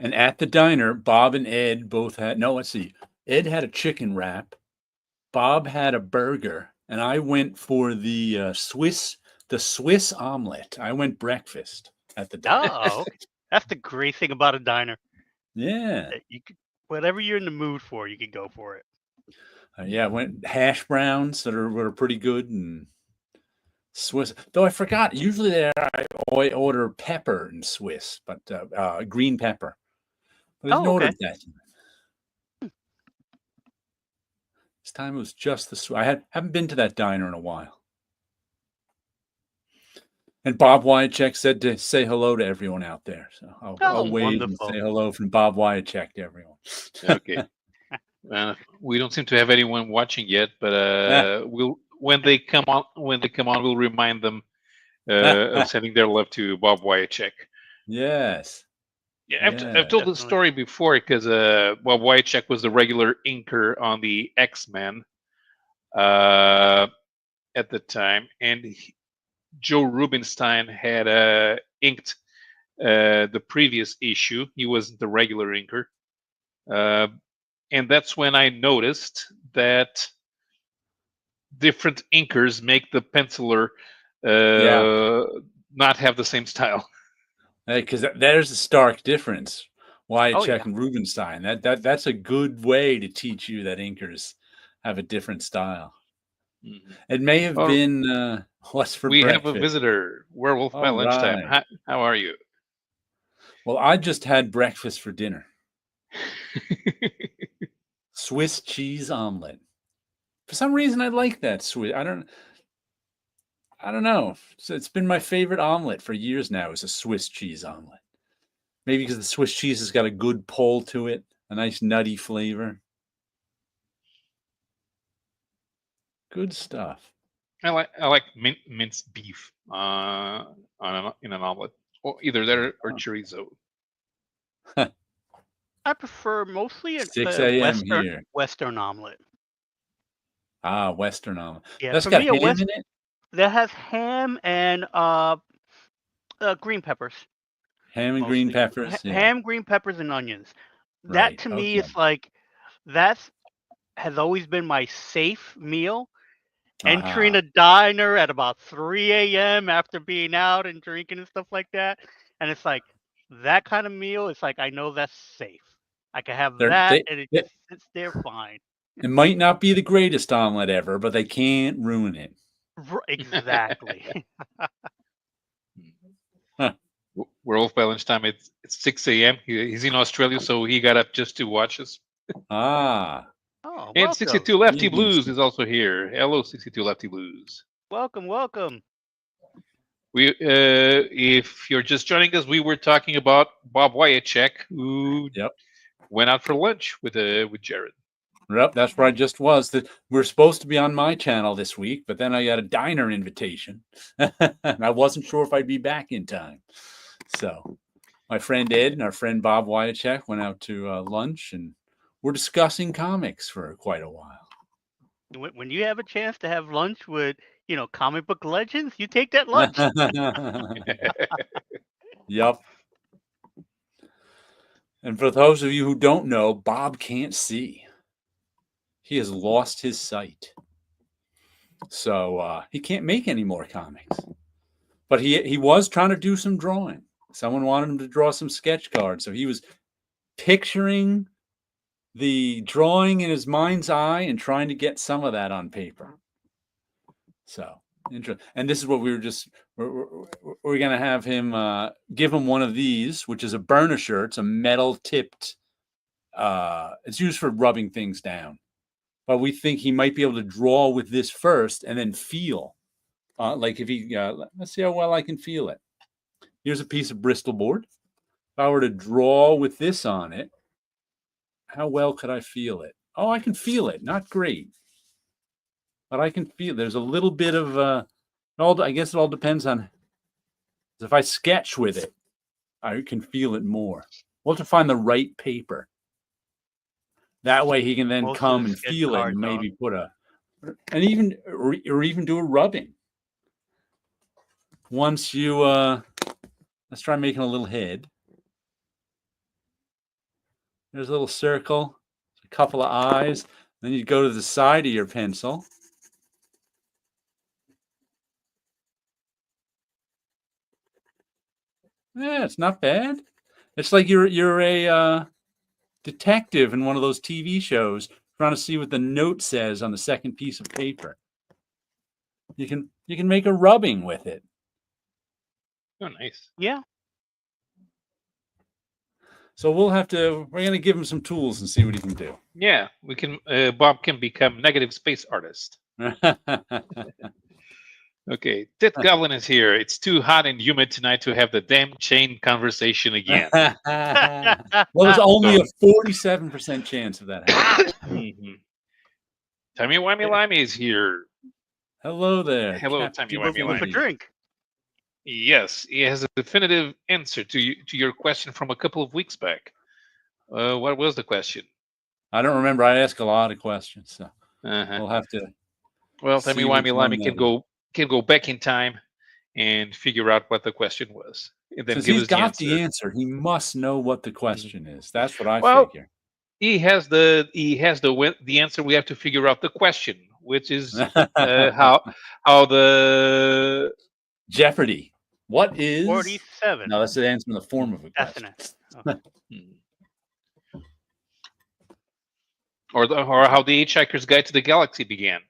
And at the diner, Bob and Ed both had no, let's see. Ed had a chicken wrap, Bob had a burger, and I went for the Swiss omelet. I went breakfast at the diner. Oh, okay. That's the great thing about a diner. Yeah. That you could, whatever you're in the mood for, you can go for it. Yeah, I went hash browns that were pretty good and Swiss. Though I forgot, usually there I order pepper in Swiss, but green pepper. But I didn't Oh, order okay. that. This time it was just I haven't been to that diner in a while. And Bob Wyachek said to say hello to everyone out there. So I'll Oh, wave and wonderful. say hello from Bob Wyachek to everyone. Okay. We don't seem to have anyone watching yet, but we'll when they come on, we'll remind them of sending their love to Bob Wyachek. Yes. Yeah, I've told this Definitely. story before because Bob Wyachek was the regular inker on the X-Men at the time, and Joe Rubinstein had inked the previous issue. He wasn't the regular inker. And that's when I noticed that different inkers make the penciler not have the same style. Because there's a stark difference. Wyachek Oh, yeah. and Rubinstein. That's a good way to teach you that inkers have a different style. Mhm. It may have been what's for we breakfast. have a visitor, Werewolf by lunchtime. Right. How are you? Well, I just had breakfast for dinner. Swiss cheese omelet. For some reason, I like that Swiss. I don't know. So it's been my favorite omelet for years now. Is a Swiss cheese omelet. Maybe because the Swiss cheese has got a good pull to it, a nice nutty flavor. Good stuff. I like minced beef in an omelet, or either there or chorizo. I prefer mostly 6 a a.m. here. Western omelet. Ah, Western omelet. Yeah, That's for got me, ham in it? that has ham and green peppers. Ham and green Mostly. peppers? Yeah. Ham, green peppers, and onions. That Right. to me Okay. is like has always been my safe meal. Entering a diner at about 3 a.m. after being out and drinking and stuff like that, and it's like that kind of meal. It's like I know that's safe. I can have that, and it just sits there fine. It might not be the greatest omelet ever, but they can't ruin it. Exactly. Werewolf by lunchtime. It's 6 a.m. He's in Australia, so he got up just to watch us. Oh, And welcome. 62 Lefty Blues is also here. Hello, 62 Lefty Blues. Welcome. If you're just joining us, we were talking about Bob Wyachek, who went out for lunch with Jared. Yep, that's where I just was. We're supposed to be on my channel this week, but then I got a diner invitation, and I wasn't sure if I'd be back in time. So my friend Ed and our friend Bob Wyachek went out to lunch, and we're discussing comics for quite a while. When you have a chance to have lunch with, comic book legends, you take that lunch. Yep. And for those of you who don't know, Bob can't see. He has lost his sight. So he can't make any more comics. But he was trying to do some drawing. Someone wanted him to draw some sketch cards. So he was picturing the drawing in his mind's eye and trying to get some of that on paper. So interesting. And this is what we're going to have him give him one of these, which is a burnisher. It's a metal tipped. It's used for rubbing things down. But we think he might be able to draw with this first and then feel. Like if he, let's see how well I can feel it. Here's a piece of Bristol board. If I were to draw with this on it, how well could I feel it? Oh, I can feel it. Not great. But I can feel there's a little bit of, I guess it all depends on, if I sketch with it, I can feel it more. We'll have to find the right paper. That way he can then come and feel it and maybe put and even do a rubbing. Once you, let's try making a little head. There's a little circle, a couple of eyes. Then you go to the side of your pencil. Yeah, it's not bad. It's like you're a detective in one of those TV shows trying to see what the note says on the second piece of paper. You can make a rubbing with it. Oh, nice. Yeah. So we're going to give him some tools and see what he can do. Yeah, we can. Bob can become negative space artist. Okay, Tit Goblin is here. It's too hot and humid tonight to have the damn chain conversation again. Well, there's only a 47% chance of that happening. Mhm. Timmy Wimey Limey is here. Hello there. Hello, Captain Timmy What's Wimey a Limey. drink? Yes, he has a definitive answer to your question from a couple of weeks back. What was the question? I don't remember. I ask a lot of questions, so Uh-huh. we'll have to. Well, Timmy see which Wimey one Limey that can go back in time and figure out what the question was, and then Since give he's us got the answer. the answer, he must know what the question is. That's what I Well, figure. he has the answer. We have to figure out the question, which is how the Jeopardy. What is? 47. No, that's the answer in the form of a That's question. an or how the Hitchhiker's Guide to the Galaxy began.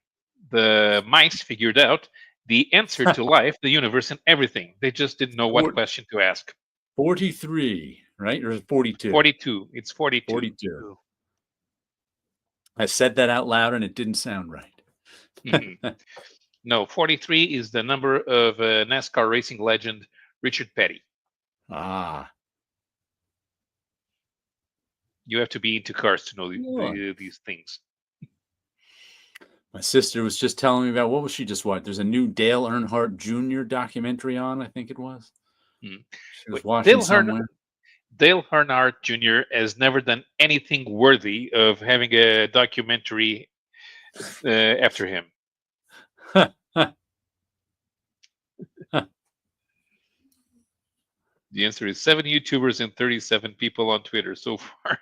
The mice figured out the answer to life, the universe, and everything. They just didn't know what question to ask. 43, right? Or 42? 42. It's 42. 42. I said that out loud and it didn't sound right. Mhm. No, 43 is the number of NASCAR racing legend Richard Petty. Ah. You have to be into cars to know Sure. these things. My sister was just telling me about, what was she just watching? There's a new Dale Earnhardt Jr. documentary on, I think it was. Mm. She was watching Dale somewhere. Dale Earnhardt Jr. has never done anything worthy of having a documentary after him. The answer is 7 YouTubers and 37 people on Twitter so far.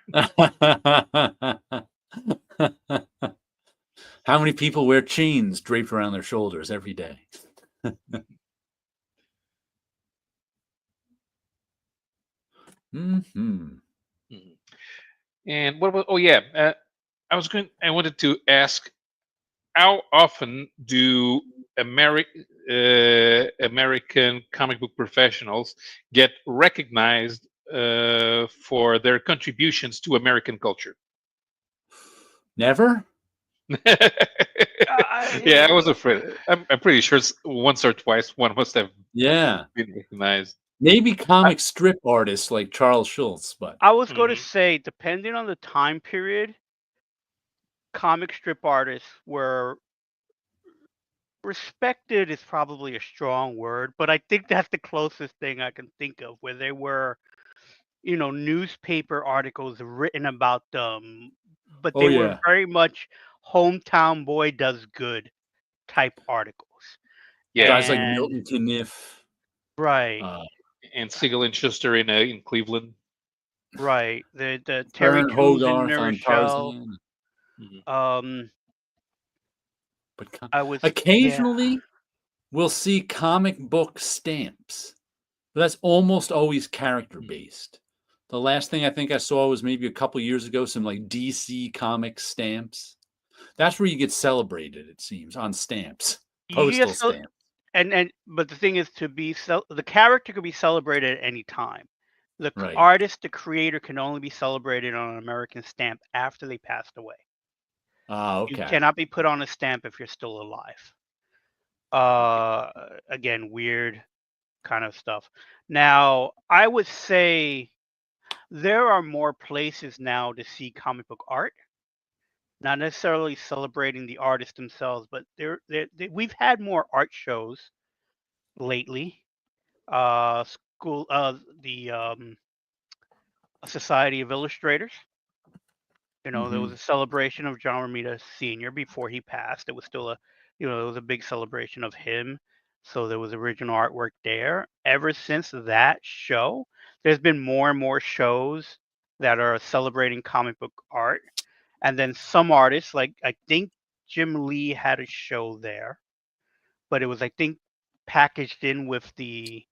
How many people wear chains draped around their shoulders every day? Mm-hmm. And what about? Oh yeah, I wanted to ask, how often do American comic book professionals get recognized for their contributions to American culture? Never? Yeah, I was afraid. I'm pretty sure once or twice one must have Yeah. been recognized. Maybe comic strip artists like Charles Schultz, but I was going to say, depending on the time period, comic strip artists were respected is probably a strong word, but I think that's the closest thing I can think of, where they were, newspaper articles written about them, but oh they were yeah, very much hometown boy does good type articles. Yeah, guys like And Milton Caniff, right, and Siegel and Schuster in Cleveland. right. The Terry Ern Crews in Hogarth New on Rochelle. Tarzan. Um, But I was occasionally we'll see comic book stamps. But that's almost always character based. The last thing I think I saw was maybe a couple years ago, some like DC comic stamps. That's where you get celebrated, it seems, on stamps, postal yes, stamps. but the thing is, the character could be celebrated at any time. The Right. artist, the creator, can only be celebrated on an American stamp after they passed away. Ah, You okay. cannot be put on a stamp if you're still alive. Again, weird kind of stuff. Now, I would say there are more places now to see comic book art. Not necessarily celebrating the artists themselves, but we've had more art shows lately. The Society of Illustrators. There was a celebration of John Romita Sr. before he passed. It was still it was a big celebration of him. So there was original artwork there. Ever since that show, there's been more and more shows that are celebrating comic book art, and then some artists, like I think Jim Lee had a show there, but it was, I think, packaged in with the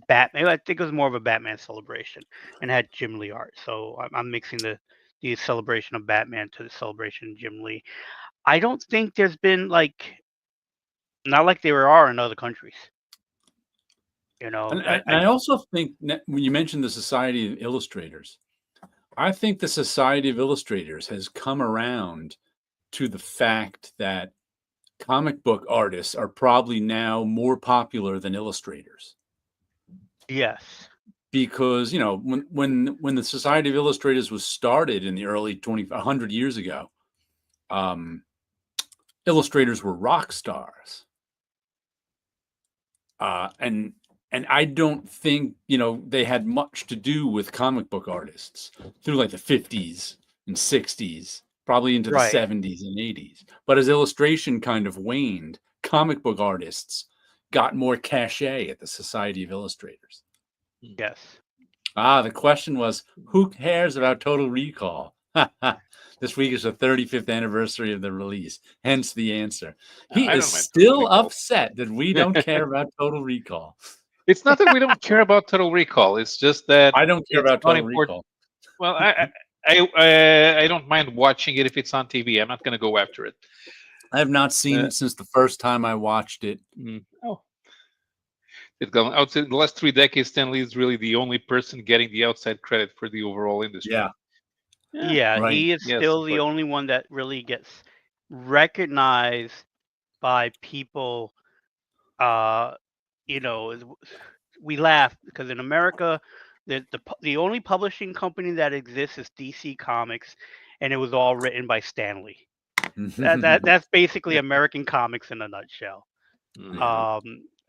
Batman. I think it was more of a Batman celebration and had Jim Lee art. So I'm mixing the celebration of Batman to the celebration of Jim Lee. I don't think there's been not like there are in other countries. And I also think when you mentioned the Society of Illustrators, I think the Society of Illustrators has come around to the fact that comic book artists are probably now more popular than illustrators. Yes. Because, when the Society of Illustrators was started in the early 100 years ago, illustrators were rock stars. And I don't think, they had much to do with comic book artists through like the 50s and 60s, probably into the 70s and 80s. But as illustration kind of waned, comic book artists got more cachet at the Society of Illustrators. Yes. The question was, who cares about Total Recall? This week is the 35th anniversary of the release, hence the answer. He is still upset that we don't care about Total Recall. It's not that we don't care about Total Recall. It's just that I don't care about Total Recall. Well, I don't mind watching it if it's on TV. I'm not going to go after it. I have not seen it since the first time I watched it. Oh. Outside the last 3 decades, Stan Lee is really the only person getting the outside credit for the overall industry. Yeah, right. He is still the only one that really gets recognized by people. We laugh because in America, the only publishing company that exists is DC Comics, and it was all written by Stan Lee. That's basically American comics in a nutshell.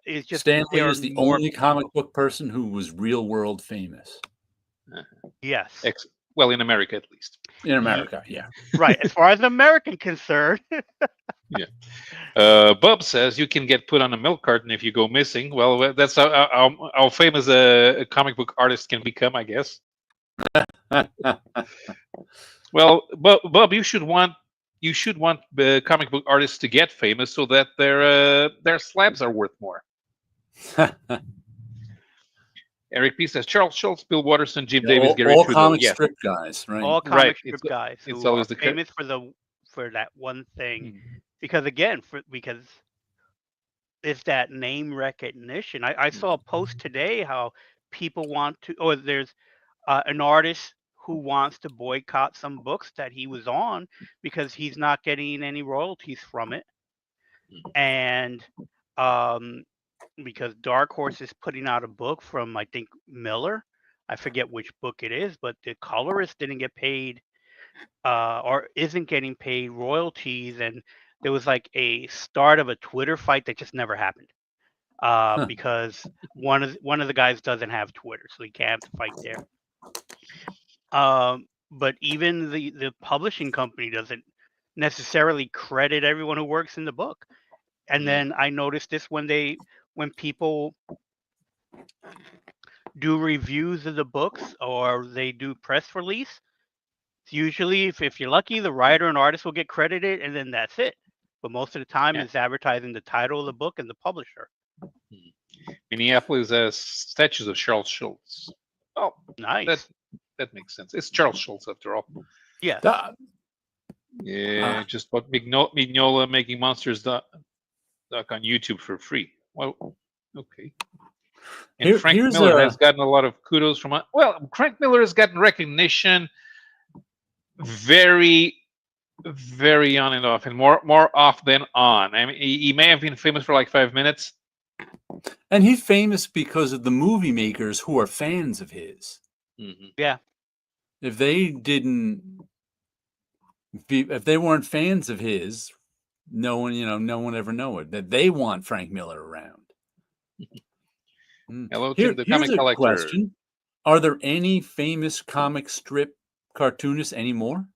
It's just Stan Lee is the only comic book person who was real world famous. Yes. Well, in America at least. In America, yeah. Right. As far as American concerned. Yeah. Bob says you can get put on a milk carton if you go missing. Well, that's how famous a comic book artist can become, I guess. Well, Bob, you should want the comic book artists to get famous so that their slabs are worth more. Eric P says Charles Schultz, Bill Watterson, Jim Davis, Gary all Trudeau. comic strip guys, right? All comic strip guys it's who always are the famous for that one thing, because because it's that name recognition. I saw a post today how people want to, or there's an artist who wants to boycott some books that he was on because he's not getting any royalties from it, and because Dark Horse is putting out a book from, I think, Miller. I forget which book it is, but the colorist didn't get paid or isn't getting paid royalties. And there was like a start of a Twitter fight that just never happened because one of the guys doesn't have Twitter, so he can't have the fight there. But even the publishing company doesn't necessarily credit everyone who works in the book. And then I noticed this when people do reviews of the books or they do press release, usually if you're lucky, the writer and artist will get credited, and then that's it. But most of the time it's advertising the title of the book and the publisher. Minneapolis has statues of Charles Schultz. Oh, nice. That makes sense. It's Charles Schultz after all. Yes. Just about Mignola making Monsters Duck on YouTube for free. Well, okay. And Frank Miller has gotten a lot of kudos from. Frank Miller has gotten recognition very, very on and off, and more off than on. I mean, he may have been famous for like 5 minutes. And he's famous because of the movie makers who are fans of his. Mm-hmm. Yeah. If they weren't fans of his, no one ever know it. That they want Frank Miller around. Hello, Tim, the comic collector. Question: are there any famous comic strip cartoonists anymore?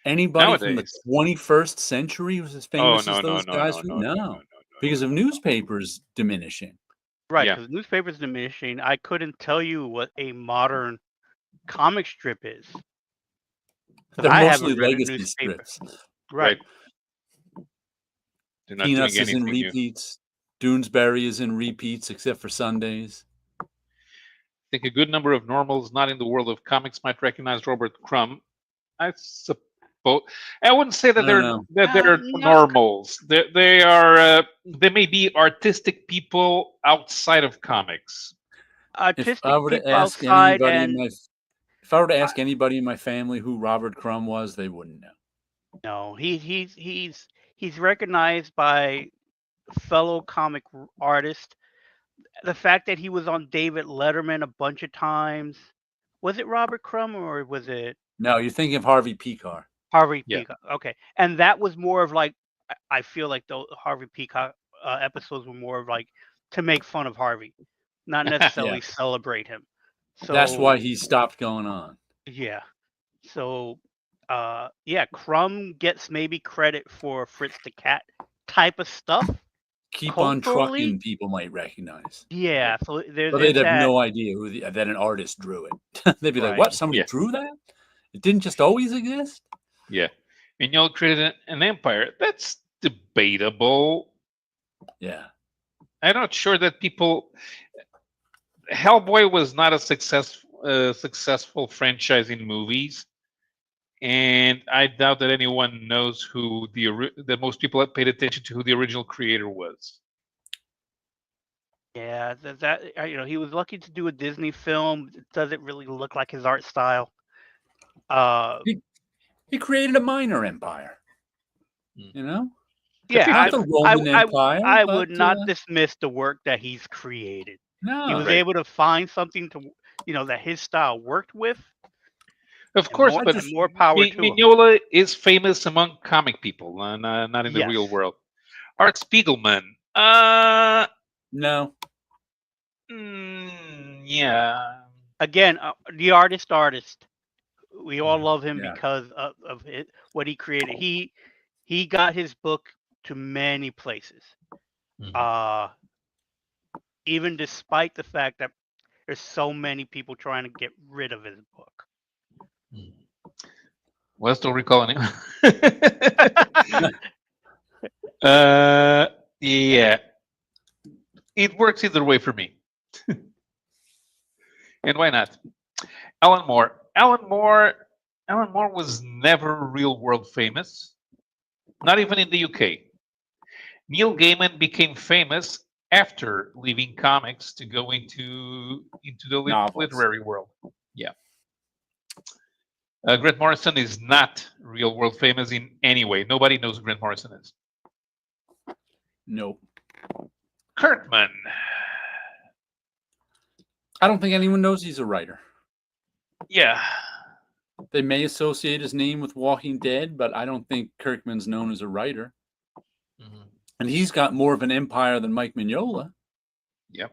Anybody Nowadays. from the 21st century was as famous as those guys? No, because of newspapers diminishing. Right, because newspapers diminishing. I couldn't tell you what a modern comic strip is. 'Cause They're I mostly haven't read a legacy newspaper. strips. Right. They're not Peanuts doing is in anything new. repeats. Doonesbury is in repeats, except for Sundays. I think a good number of normals not in the world of comics might recognize Robert Crumb. I suppose I wouldn't say that I don't know. they're Not normals. They are they may be artistic people outside of comics. If I artistic were to people ask outside, anybody in and my if I were to ask anybody in my family who Robert Crumb was, they wouldn't know. no, he's recognized by fellow comic artists. The fact that he was on David Letterman a bunch of times. Was it Robert Crumb or was it No, you're thinking of Harvey Peacock. Harvey Yeah. Peacock? Okay, and that was more of like I feel like the Harvey Peacock episodes were more of like to make fun of Harvey, not necessarily celebrate him. That's why So he stopped going on. yeah, so yeah, Crumb gets maybe credit for Fritz the Cat type of stuff. Keep on Culturally, trucking, people might recognize. yeah. So But they'd there's have that. no idea that an artist drew it. They'd be like, "What? Right. Somebody Yeah. drew that? It didn't just always exist?" Yeah. Mignola created an empire. That's debatable. Yeah. I'm not sure that people. Hellboy was not a successful franchise in movies, and I doubt that anyone knows who that most people paid attention to who the original creator was. Yeah, he was lucky to do a Disney film. It doesn't really look like his art style. He created a minor empire. You know? Yeah, Not the Roman Empire, I but would not dismiss the work that he's created. no. He was Right. able to find something to, that his style worked with. Of and course, more, but and more power to him. Mignola is famous among comic people, not in the Yes. real world. Art Spiegelman. No. Yeah. Again, the artist. We all love him Yeah. because of what he created. He got his book to many places. Even despite the fact that there's so many people trying to get rid of his book. Well, I still recall him. Yeah. It works either way for me. And why not? Alan Moore. Alan Moore was never real world famous, not even in the UK. Neil Gaiman became famous after leaving comics to go into the Novels. literary world. Yeah. Grant Morrison is not real world famous in any way. Nobody knows who Grant Morrison is. Nope. Kirkman. I don't think anyone knows he's a writer. Yeah. They may associate his name with Walking Dead, but I don't think Kirkman's known as a writer. And he's got more of an empire than Mike Mignola. Yep.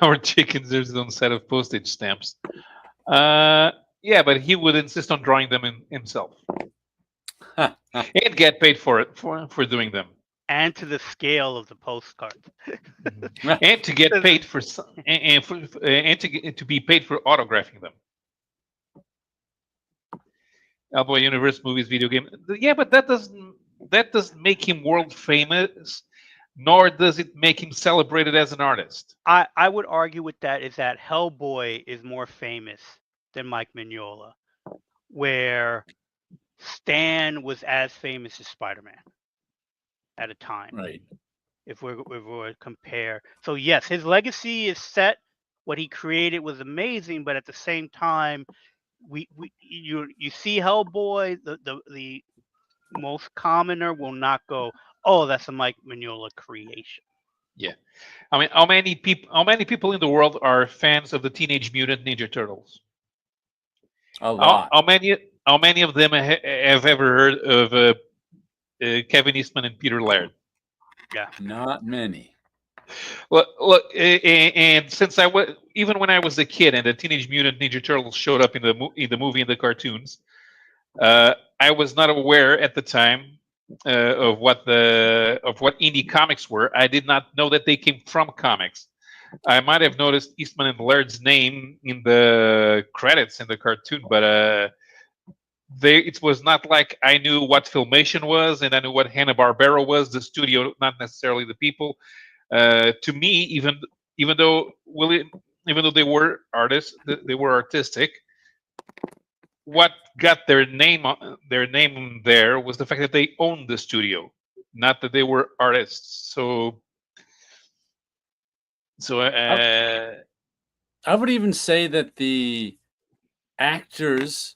Our chickens there's his own set of postage stamps. Yeah, but he would insist on drawing them himself and get paid for it for doing them, And to the scale of the postcards. and to get paid for to be paid for autographing them. Hellboy universe, movies, video game. Yeah, but that doesn't make him world famous, nor does it make him celebrated as an artist. I would argue with that is that Hellboy is more famous than Mike Mignola, where Stan was as famous as Spider-Man at a time. Right. If we're to compare, so yes, his legacy is set. What he created was amazing, but at the same time, you see Hellboy, the most commoner will not go, oh, that's a Mike Mignola creation. Yeah, I mean, how many people in the world are fans of the Teenage Mutant Ninja Turtles? A lot. How many of them have ever heard of Kevin Eastman and Peter Laird? Yeah, not many. Look, and since even when I was a kid and the Teenage Mutant Ninja Turtles showed up in the movie and the cartoons, I was not aware at the time of what indie comics were. I did not know that they came from comics. I might have noticed Eastman and Laird's name in the credits in the cartoon, but it was not like I knew what Filmation was and I knew what Hanna-Barbera was, the studio, not necessarily the people. To me, even though even though they were artists, they were artistic. What got their name there was the fact that they owned the studio, not that they were artists. So I would even say that the actors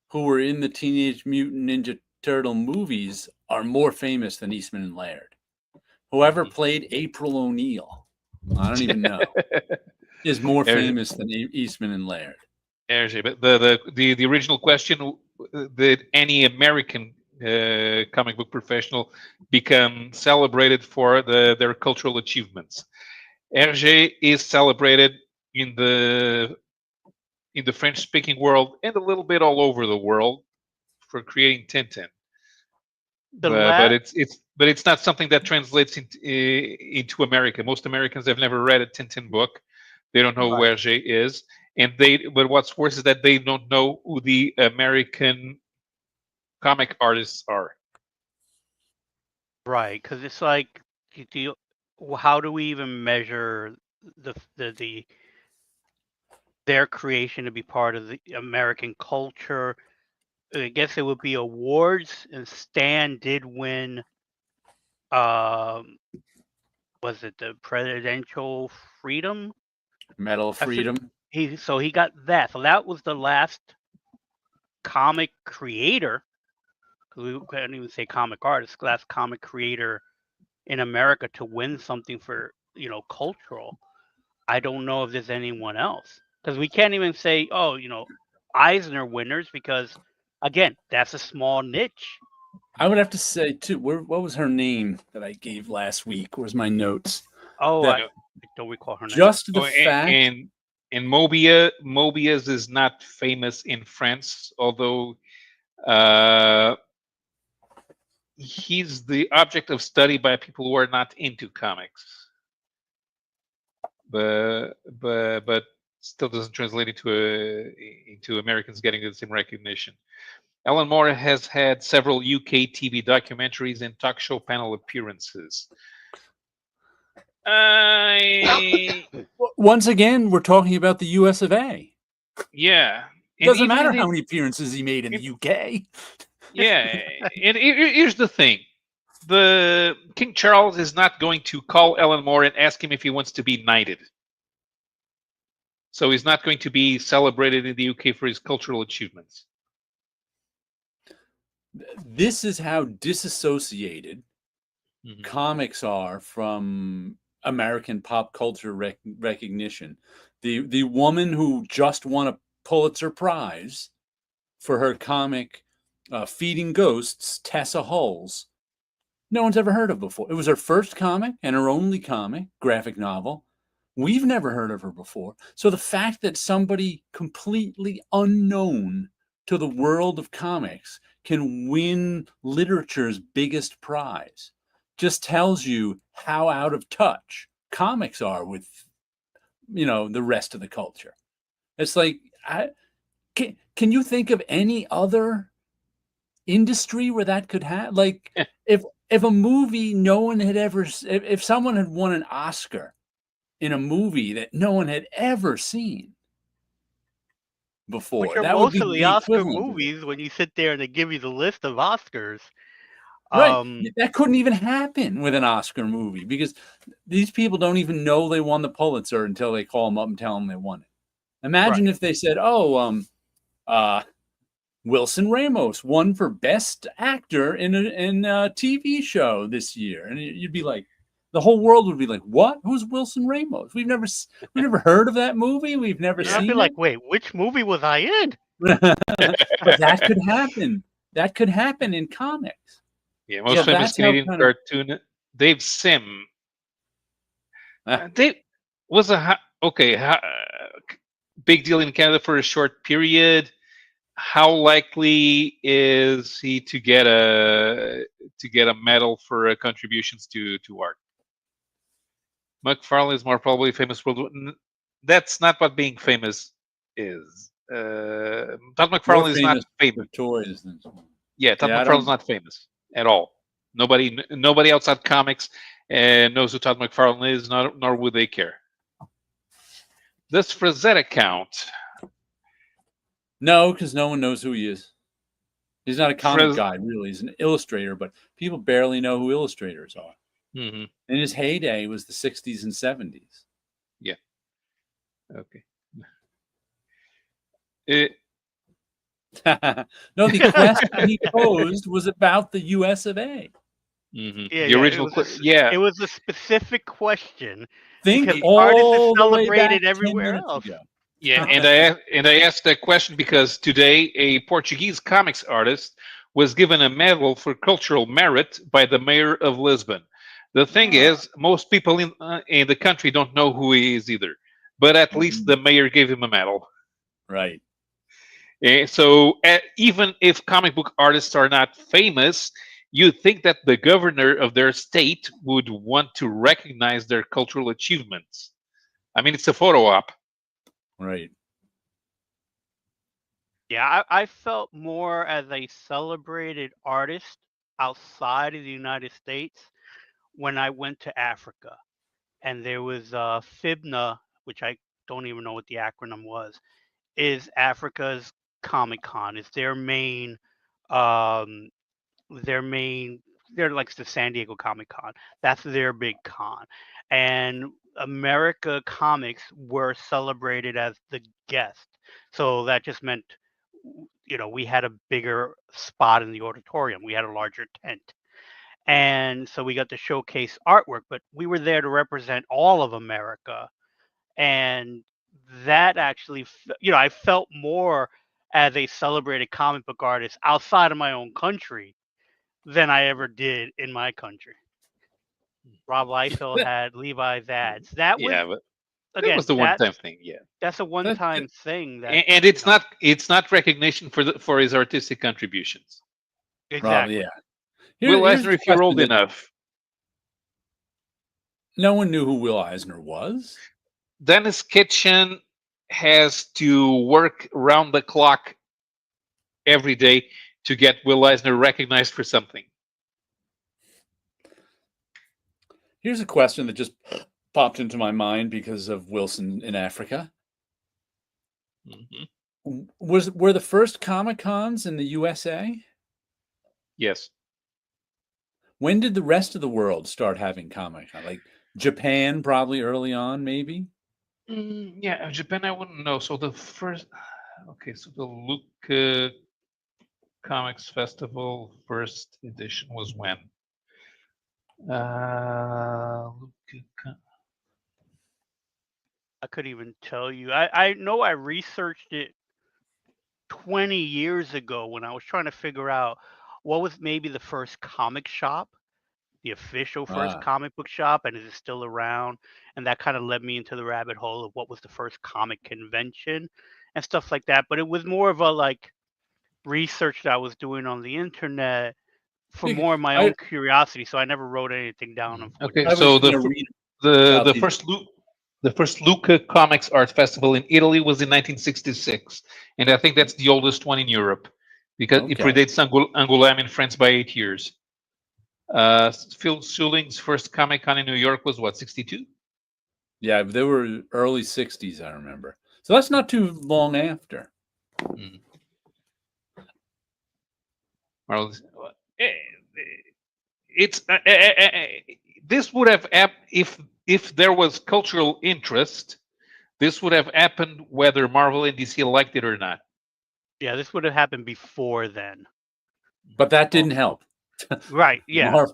who were in the Teenage Mutant Ninja Turtle movies are more famous than Eastman and Laird. Whoever played April O'Neil, I don't even know, is more famous than Eastman and Laird. But the original question: did any American comic book professional become celebrated for their cultural achievements? Hergé is celebrated in the French-speaking world and a little bit all over the world for creating Tintin. But it's not something that translates into America. Most Americans have never read a Tintin book. They don't know who Hergé is, but what's worse is that they don't know who the American comic artists are. Right, because it's like, how do we even measure their creation to be part of the American culture? I guess it would be awards, and Stan did win. Was it the Presidential Freedom Medal of Freedom? He got that. So that was the last comic creator. We couldn't even say comic artist. Last comic creator in America to win something for cultural. I don't know if there's anyone else, because we can't even say Eisner winners, because again, that's a small niche. I would have to say too. What was her name that I gave last week? Where's my notes? Oh, I don't recall her name. Just the fact. And Mobius is not famous in France, although he's the object of study by people who are not into comics. But still doesn't translate into Americans getting the same recognition. Alan Moore has had several UK TV documentaries and talk show panel appearances. Once again, we're talking about the US of A. Yeah. It doesn't matter how many appearances he made in the UK. Yeah. And here's the thing. The King Charles is not going to call Alan Moore and ask him if he wants to be knighted. So he's not going to be celebrated in the UK for his cultural achievements. This is how disassociated comics are from American pop culture recognition. The woman who just won a Pulitzer Prize for her comic Feeding Ghosts, Tessa Hulls, no one's ever heard of before. It was her first comic and her only comic, graphic novel. We've never heard of her before. So the fact that somebody completely unknown to the world of comics can win literature's biggest prize just tells you how out of touch comics are with, the rest of the culture. It's like, can you think of any other industry where that could happen? Like, if a movie no one had ever, if someone had won an Oscar in a movie that no one had ever seen before, which are that would be most of the Oscar movies. When you sit there and they give you the list of Oscars, right? That couldn't even happen with an Oscar movie, because these people don't even know they won the Pulitzer until they call them up and tell them they won it. Imagine if they said, Wilson Ramos won for Best Actor in a TV show this year, and you'd be like, the whole world would be like, "What? Who's Wilson Ramos? We've never heard of that movie. We've never seen." I'd be like, "Wait, which movie was I in?" But that could happen. That could happen in comics. Yeah, most famous Canadian cartoon, Dave Sim. Dave was big deal in Canada for a short period. How likely is he to get a medal for contributions to art? McFarlane is more probably famous worldwide. That's not what being famous is. Todd More McFarlane is not famous famous. for toys than Yeah, Todd yeah. I McFarlane's don't. not famous at all. Nobody outside comics knows who Todd McFarlane is, nor would they care. Does Frazetta count? No, because no one knows who he is. He's not a comic Fraz- guy, really. He's an illustrator, but people barely know who illustrators are. Mhm. In his heyday was the 60s and 70s. Yeah. Okay. It, No, the question he posed was about the US of A. mhm. Yeah, The yeah. original, yeah. It was a specific question Think because artists is all the way back celebrated 10 everywhere minutes else. ago. Yeah, and I asked that question because today a Portuguese comics artist was given a medal for cultural merit by the mayor of Lisbon. The thing is, most people in the country don't know who he is either, but at least the mayor gave him a medal. Right. So even if comic book artists are not famous, you'd think that the governor of their state would want to recognize their cultural achievements. I mean, it's a photo op. Right. Yeah, I felt more as a celebrated artist outside of the United States when I went to Africa. And there was FIBNA, which I don't even know what the acronym was, is Africa's Comic Con. It's um, their main, they're like the San Diego Comic Con. That's their big con. And America comics were celebrated as the guest. So that just meant, we had a bigger spot in the auditorium. We had a larger tent. And so we got to showcase artwork, but we were there to represent all of America. And that actually, I felt more as a celebrated comic book artist outside of my own country than I ever did in my country. Rob Liefeld had Levi's ads. That was, Yeah, but that was again, the one-time thing. Yeah, that's a one-time thing that, and it's not recognition for his artistic contributions. Well, exactly. yeah. Will Here's Eisner, the if you're old question that enough, no one knew who Will Eisner was. Dennis Kitchen has to work round the clock every day to get Will Eisner recognized for something. Here's a question that just popped into my mind because of Wilson in Africa. Mm-hmm. Were the first Comic Cons in the USA? Yes. When did the rest of the world start having Comic Con? Like Japan, probably early on, maybe. Yeah, Japan, I wouldn't know. So the first, okay, so the Luke Comics Festival first edition was when? I couldn't even tell you. I know I researched it 20 years ago when I was trying to figure out what was maybe the first comic shop, the official first Ah, comic book shop, and is it still around? And that kind of led me into the rabbit hole of what was the first comic convention and stuff like that. But it was more of a like research that I was doing on the internet for because more of my I own curiosity. So I never wrote anything down, Okay, I unfortunately. was so going to read the about the these. first Luca Comics Art Festival in Italy was in 1966, and I think that's the oldest one in Europe because it Okay. predates Angoulême in France by 8 years. Phil Schuling's first Comic Con in New York was what, 62? Yeah, they were early 60s, I remember. So that's not too long after. Well, it's this would have if there was cultural interest, this would have happened whether Marvel and DC liked it or not. Yeah, this would have happened before then. But that didn't help. Right. Yeah. Marv-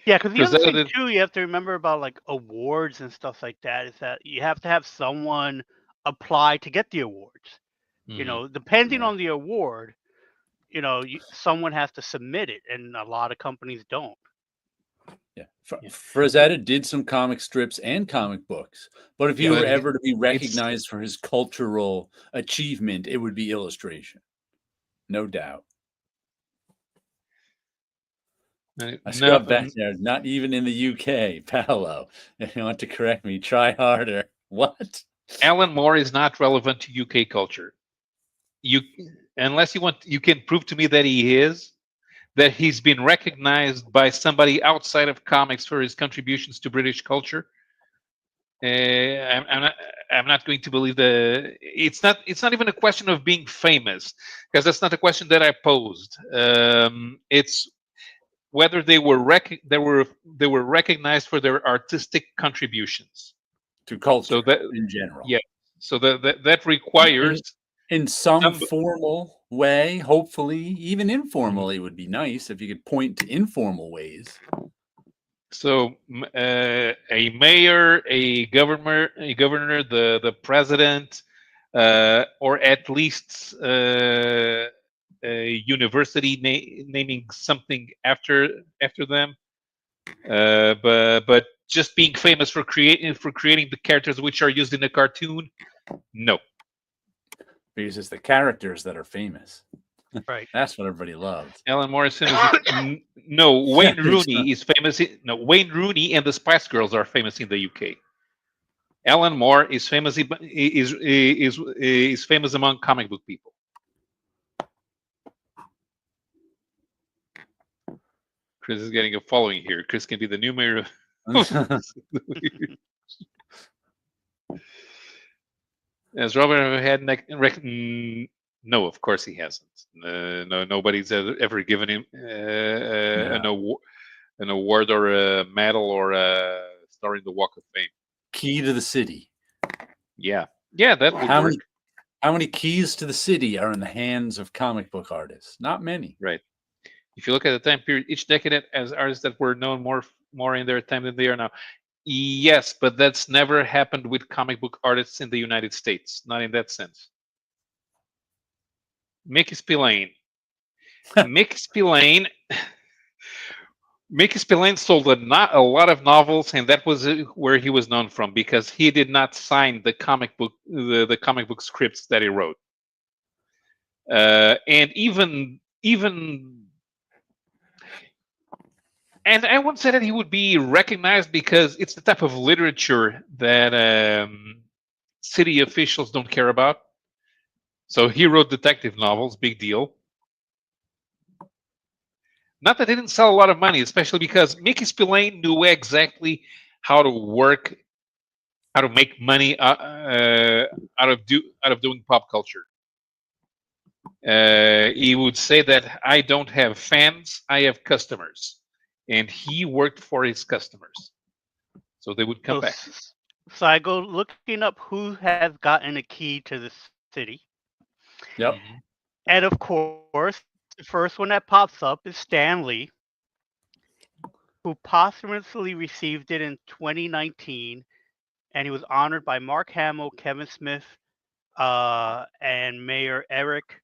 Yeah, because the other thing Presented, too, you have to remember about like awards and stuff like that is that you have to have someone apply to get the awards. Depending Yeah. on the award, someone has to submit it, and a lot of companies don't. Yeah. Frazetta did some comic strips and comic books. But if he but were ever to be it's recognized for his cultural achievement, it would be illustration. No doubt. I No, scrubbed back there. Not even in the UK, Paolo. If you want to correct me, try harder. What? Alan Moore is not relevant to UK culture. You, unless you can prove to me that he is, that he's been recognized by somebody outside of comics for his contributions to British culture. I'm not going to believe the. It's not even a question of being famous, because that's not a question that I posed. It's whether they were recognized for their artistic contributions To culture so that in general. yeah so that requires In some some formal way, hopefully, even informally would be nice if you could point to informal ways. a mayor, a governor, the president, or at least a university naming something after them. But just being famous for creating the characters which are used in the cartoon, no. Because it's the characters that are famous. Right. That's what everybody loves. Alan Morrison is no. Wayne Rooney is famous. No, Wayne Rooney and the Spice Girls are famous in the UK. Alan Moore is famous is famous among comic book people. Chris is getting a following here. Chris can be the new mayor of Has Robert ever had no, of course he hasn't. No, nobody's ever given him an award or a medal or a star in the Walk of Fame. Key to the city. Yeah, that would work. How many keys to the city are in the hands of comic book artists? Not many. Right. If you look at the time period, each decade as artists that were known more in their time than they are now. Yes, but that's never happened with comic book artists in the United States. Not in that sense. Mickey Spillane. Mickey Spillane sold a lot of novels, and that was where he was known from, because he did not sign the comic book scripts that he wrote. And even and I won't say that he would be recognized, because it's the type of literature that city officials don't care about. So he wrote detective novels, big deal. Not that they didn't sell a lot of money, especially because Mickey Spillane knew exactly how to make money out of doing pop culture. He would say that I don't have fans, I have customers, and he worked for his customers, so they would come back. So I go looking up who has gotten a key to the city. Yep. And of course, the first one that pops up is Stan Lee, who posthumously received it in 2019, and he was honored by Mark Hamill, Kevin Smith, and Mayor Eric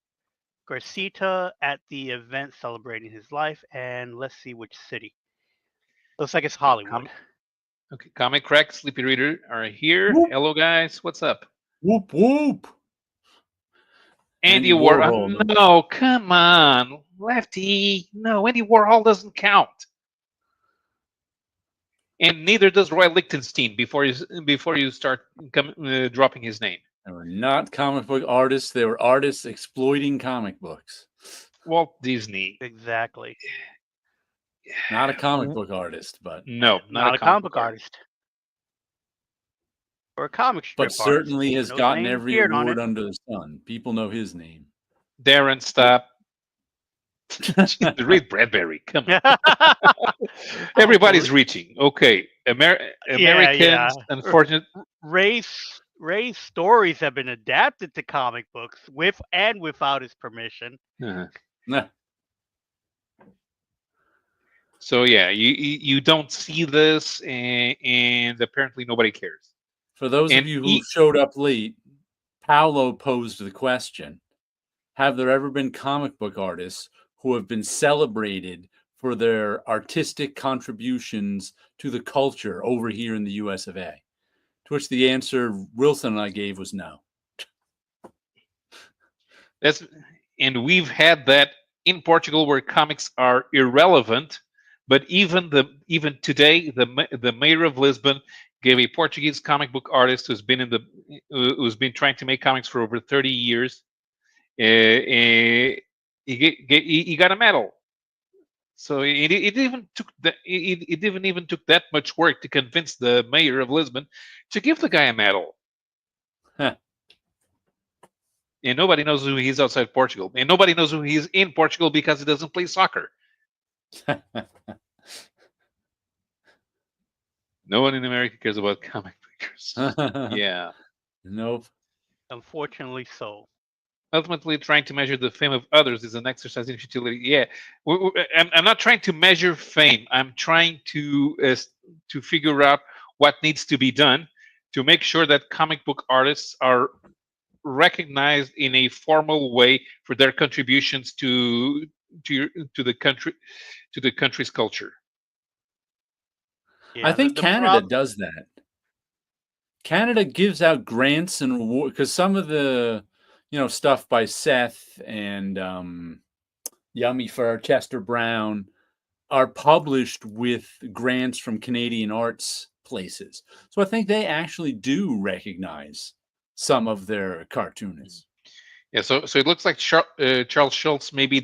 Garcita at the event celebrating his life. And let's see which city. Looks like it's Hollywood. Okay, Comic Crack, Sleepy Reader are here. Whoop. Hello, guys. What's up? Whoop whoop. Andy Warhol. No, come on, Lefty. No, Andy Warhol doesn't count. And neither does Roy Lichtenstein before you start dropping his name. They were not comic book artists. They were artists exploiting comic books. Walt Disney. Exactly. Not a comic book artist, but no, not a comic book artist. Or a comic strip but certainly artist. has gotten every award under the sun. People know his name. Darren, stop. Read Bradbury. Come on. Everybody's reaching. Okay. Americans, unfortunately. Ray's stories have been adapted to comic books with and without his permission. Nah. So yeah, you don't see this, and apparently nobody cares. For those of you who showed up late, Paolo posed the question: have there ever been comic book artists who have been celebrated for their artistic contributions to the culture over here in the US of A? To which the answer Wilson and I gave was no. And we've had that in Portugal, where comics are irrelevant But even today, the mayor of Lisbon gave a Portuguese comic book artist who's been trying to make comics for over 30 years. He got a medal. So it even took it didn't even took that much work to convince the mayor of Lisbon to give the guy a medal. Huh. And nobody knows who he is outside Portugal, and nobody knows who he is in Portugal because he doesn't play soccer. No one in America cares about comic makers. Yeah. Nope. Unfortunately, so. Ultimately, trying to measure the fame of others is an exercise in futility. Yeah, I'm not trying to measure fame. I'm trying to figure out what needs to be done to make sure that comic book artists are recognized in a formal way for their contributions to the country's culture. Yeah, I think the Canada problem. does that. Canada gives out grants and rewards because some of the, stuff by Seth and Yummy Fur, Chester Brown are published with grants from Canadian arts places. So I think they actually do recognize some of their cartoonists. Yeah, so it looks like Charles Schultz may be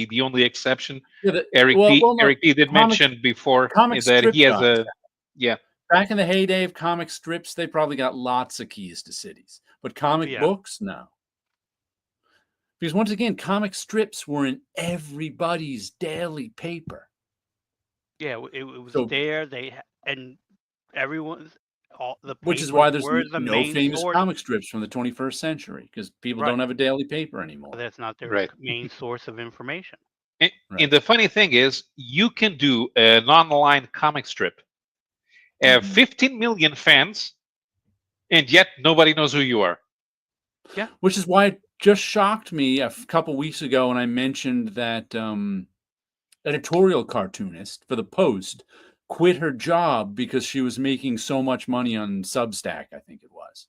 the only exception. Yeah, Eric P. no, Eric P. did mention before comic that strip he has shops. yeah. Back in the heyday of comic strips, they probably got lots of keys to cities. But comic Yeah. books, no. Because once again, comic strips were in everybody's daily paper. Yeah, it was So, there. And everyone's the which is papers why there's were the no main famous source. comic strips from the 21st century because people Right. don't have a daily paper anymore. That's not their Right. main source of information. And, Right. and the funny thing is, you can do an online comic strip, have 15 million fans, and yet nobody knows who you are. Yeah. Which is why it just shocked me a couple weeks ago when I mentioned that editorial cartoonist for the Post quit her job because she was making so much money on Substack, I think it was.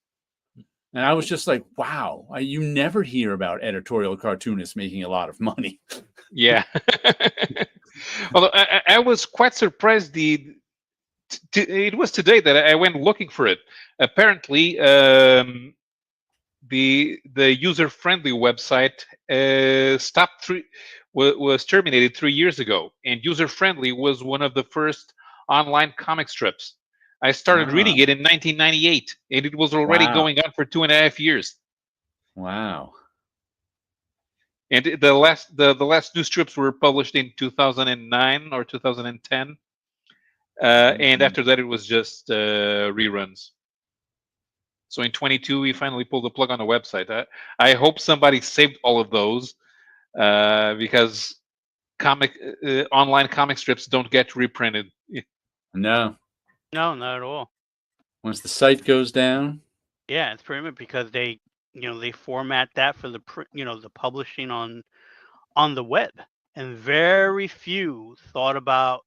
And I was just like, wow, you never hear about editorial cartoonists making a lot of money. Yeah. Although I was quite surprised. It was today that I went looking for it. Apparently, the user-friendly website was terminated 3 years ago, and user-friendly was one of the first online comic strips. I started reading it in 1998, and it was already going on for 2.5 years. Wow. And the last new strips were published in 2009 or 2010, and after that it was just reruns. So in 22, we finally pulled the plug on the website. I hope somebody saved all of those because online comic strips don't get reprinted. No. No, not at all. Once the site goes down. Yeah, it's pretty much because they format that for the publishing on the web, and very few thought about,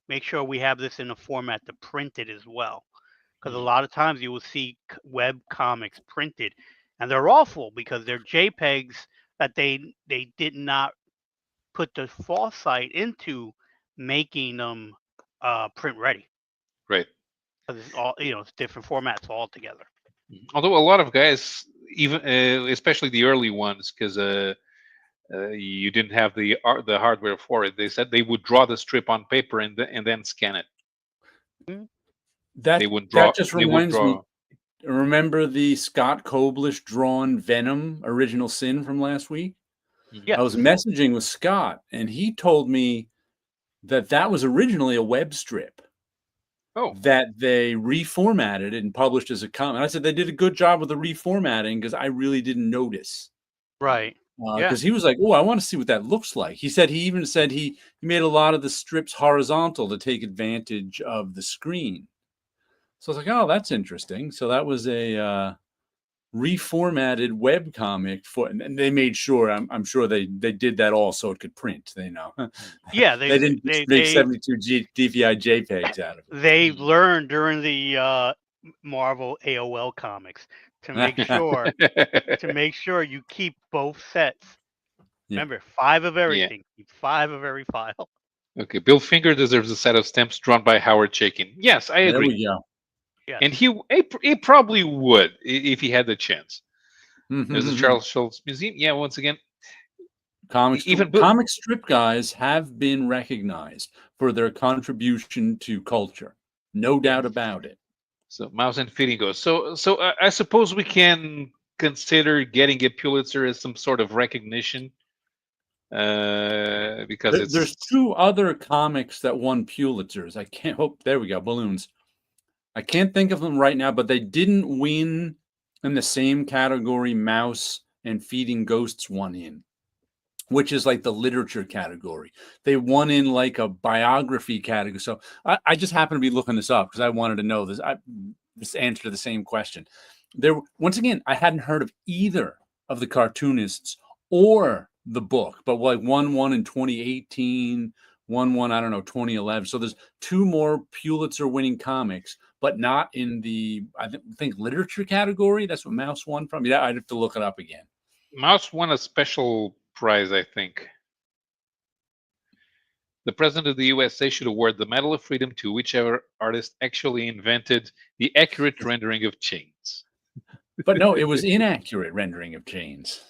make sure we have this in a format to print it as well. Because a lot of times you will see web comics printed, and they're awful because they're JPEGs that they did not put the foresight into making them print ready. Right. Because it's all it's different formats altogether. Although a lot of guys, even especially the early ones, because you didn't have the hardware for it, they said they would draw the strip on paper and then scan it. That they wouldn't draw. That just They would reminds me. draw. Remember the Scott Koblish drawn Venom Original Sin from last week? Yeah. I was messaging with Scott, and he told me that was originally a web strip. Oh. That they reformatted it and published as a comic. I said they did a good job with the reformatting because I really didn't notice. Right. Because he was like, "Oh, I want to see what that looks like." He said he even said he made a lot of the strips horizontal to take advantage of the screen. So I was like, "Oh, that's interesting." So that was a reformatted web comic and they made sure. I'm sure they did that all so it could print. They know. Yeah, they didn't make 72 DVI JPEGs out of it. They learned during the Marvel AOL comics to make sure you keep both sets. Yeah. Remember, 5 of everything. Keep 5 of every file. Okay, Bill Finger deserves a set of stamps drawn by Howard Chaykin. Yes, I There agree. we go. Yes. And he probably would if he had the chance. There's the Mhm. Charles Schultz Museum. Yeah, once again, even Bill. Comic strip guys have been recognized for their contribution to culture. No doubt about it. So Mouse and Feeding goes. So I suppose we can consider getting a Pulitzer as some sort of recognition, because There's it's 2 other comics that won Pulitzers. I can't hope there we go, balloons. I can't think of them right now, but they didn't win in the same category Mouse and Feeding Ghosts won in, which is like the literature category. They won in like a biography category. So I just happened to be looking this up because I wanted to know this answer to the same question. Once again, I hadn't heard of either of the cartoonists or the book, but like one in 2018, one I don't know 2011. So there's 2 more Pulitzer winning comics, but not in the I think literature category. That's what Mouse won from. Yeah, I'd have to look it up again. Mouse won a special prize, I think. The president of the USA should award the Medal of Freedom to whichever artist actually invented the accurate rendering of chains. But no, it was inaccurate rendering of chains.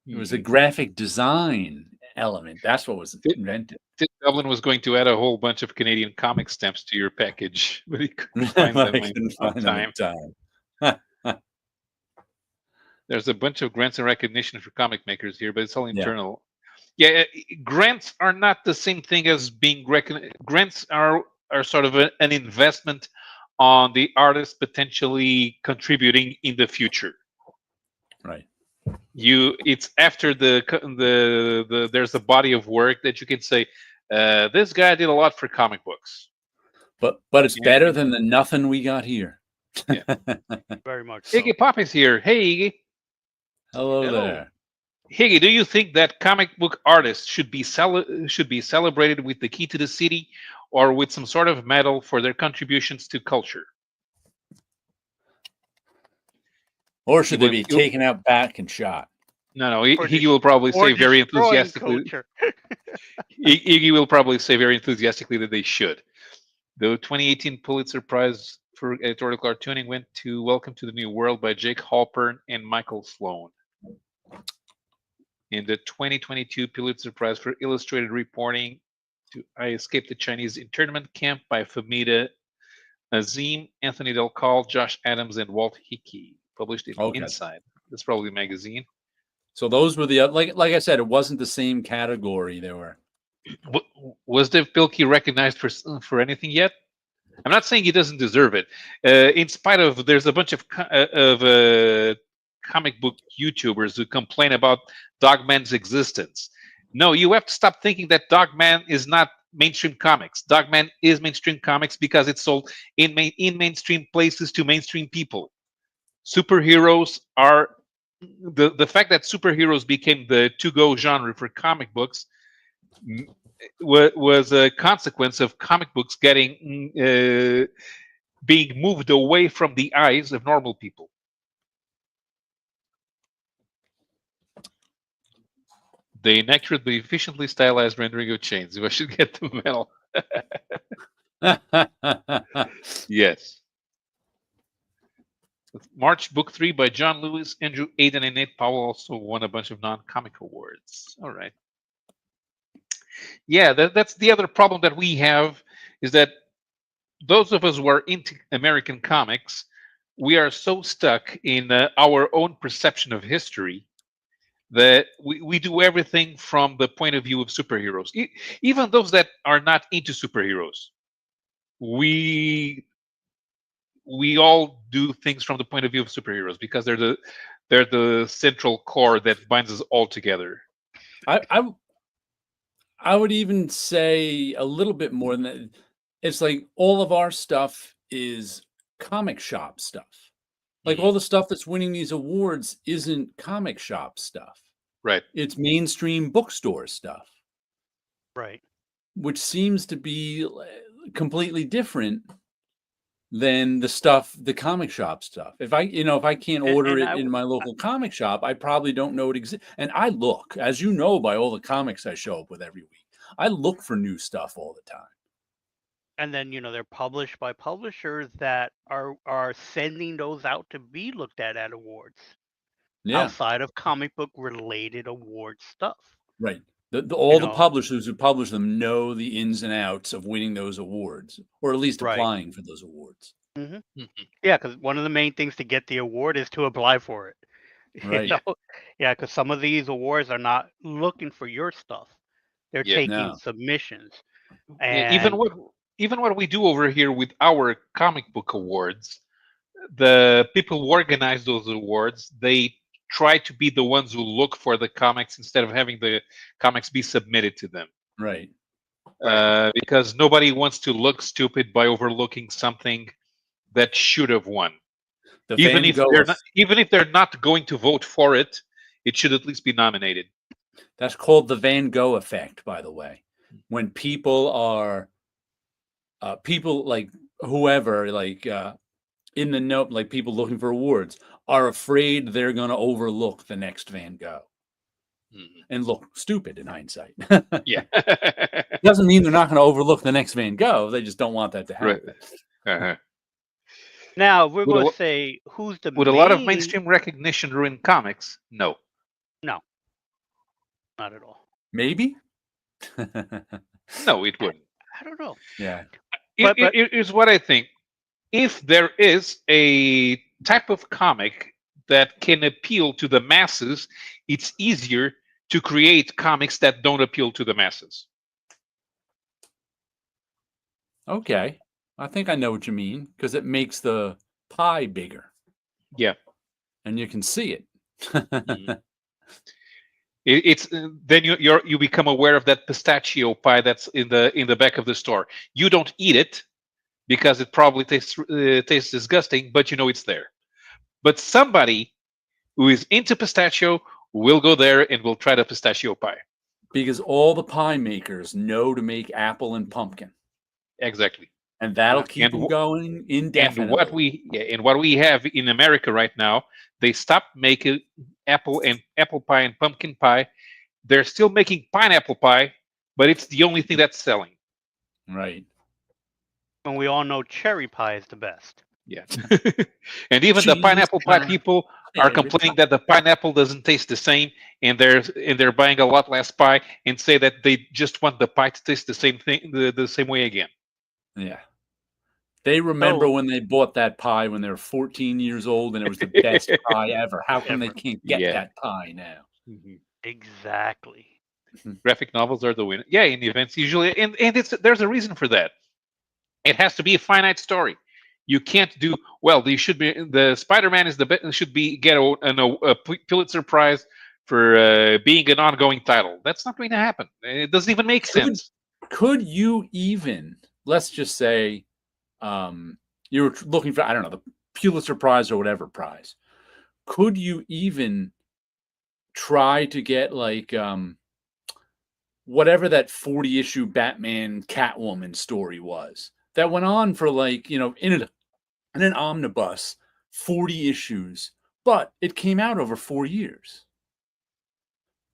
It was a graphic design element. That's what was invented. Tim Dublin was going to add a whole bunch of Canadian comic stamps to your package, but he couldn't find But them I in couldn't on find them time. in time. There's a bunch of grants and recognition for comic makers here, but it's all Yeah. internal. Yeah, grants are not the same thing as being recognized. Grants are sort of an investment on the artist potentially contributing in the future. Right. It's after the there's a body of work that you can say, this guy did a lot for comic books. But it's better than the nothing we got here. Yeah. Very much so. Iggy Pop is here. Hey, Iggy. Hello there. Higgy, do you think that comic book artists should be celebrated with the key to the city, or with some sort of medal for their contributions to culture? Or should they be taken out back and shot? No. Higgy will probably say very enthusiastically. Iggy will probably say very enthusiastically that they should. The 2018 Pulitzer Prize for editorial cartooning went to Welcome to the New World by Jake Halpern and Michael Sloan. In the 2022 Pulitzer Prize for illustrated reporting to I Escaped the Chinese Internment Camp by Famida Azim, Anthony Del Cal, Josh Adams, and Walt Hickey, published in Inside. That's probably a magazine. So those were the like I said, it wasn't the same category. They were. Was Dave Pilkey recognized for anything yet? I'm not saying he doesn't deserve it. In spite of, there's a bunch of comic book YouTubers who complain about Dogman's existence. No, you have to stop thinking that Dogman is not mainstream comics. Dogman is mainstream comics because it's sold in mainstream places to mainstream people. Superheroes are the fact that superheroes became the to-go genre for comic books was a consequence of comic books getting being moved away from the eyes of normal people. The inaccurately efficiently stylized rendering of chains. If I should get the medal. Yes. March Book 3 by John Lewis, Andrew Aiden, and Nate Powell also won a bunch of non-comic awards. All right. Yeah, that's the other problem that we have, is that those of us who are into American comics, we are so stuck in our own perception of history that we do everything from the point of view of superheroes. Even those that are not into superheroes, we all do things from the point of view of superheroes because they're the central core that binds us all together. I would even say a little bit more than that. It's like all of our stuff is comic shop stuff. Like all the stuff that's winning these awards isn't comic shop stuff. Right. It's mainstream bookstore stuff. Right. Which seems to be completely different than the comic shop stuff. If I can't order it in my local comic shop, I probably don't know it exists. And I look, as you know, by all the comics I show up with every week. I look for new stuff all the time. And then they're published by publishers that are sending those out to be looked at awards Yeah, outside of comic book related award stuff. right. You All the know, publishers who publish them know the ins and outs of winning those awards, or at least right? applying for those awards. Hmm. Mhm. Yeah, because one of the main things to get the award is to apply for it. Right. Yeah, because some of these awards are not looking for your stuff; they're Yeah. taking No. submissions. Yeah, And even what we do over here with our comic book awards, the people who organize those awards, they try to be the ones who look for the comics instead of having the comics be submitted to them. Right. Because nobody wants to look stupid by overlooking something that should have won. The Even Van if Gogh. they're not going to vote for it, it should at least be nominated. That's called the Van Gogh effect, by the way. When people are people like whoever, like in the know, like people looking for awards, are afraid they're going to overlook the next Van Gogh Mhm. and look stupid in hindsight. Yeah. Doesn't mean they're not going to overlook the next Van Gogh. They just don't want that to Right. happen. Uh-huh. now we're Would a, going lo- to say who's the would a lot of main. mainstream recognition ruin comics? No. No, not at all. Maybe. No, it wouldn't. I don't know. Yeah. But Here's what I think. If there is a type of comic that can appeal to the masses, it's easier to create comics that don't appeal to the masses. Okay. I think I know what you mean because it makes the pie bigger Yeah. and you can see it. Mhm. It's then you become aware of that pistachio pie that's in the back of the store. You don't eat it because it probably tastes disgusting, but you know it's there. But somebody who is into pistachio will go there and will try the pistachio pie. Because all the pie makers know to make apple and pumpkin, Exactly. and that'll Yeah. keep them going indefinitely. And what we have in America right now, they stopped making apple pie and pumpkin pie. They're still making pineapple pie, but it's the only thing that's selling. Right. and we all know cherry pie is the best. Yeah. And even the Cheese pineapple pie pie. people are complaining that the pineapple doesn't taste the same, and they're buying a lot less pie and say that they just want the pie to taste the same thing, the same way again. Yeah. They remember So when they bought that pie when they were 14 years old and it was the best pie ever. How come they Ever. can't get Yeah. that pie now? Mhm. exactly. Graphic novels are the winner. Yeah, in events usually, and there's a reason for that. It has to be a finite story. You can't do well. You should be the Spider-Man is the best. Should be get a Pulitzer Prize for being an ongoing title. That's not going to happen. It doesn't even make sense. Could you even, let's just say, you were looking for, I don't know, the Pulitzer Prize or whatever prize. Could you even try to get like whatever that 40-issue Batman Catwoman story was that went on for like, in an omnibus, 40 issues, but it came out over 4 years.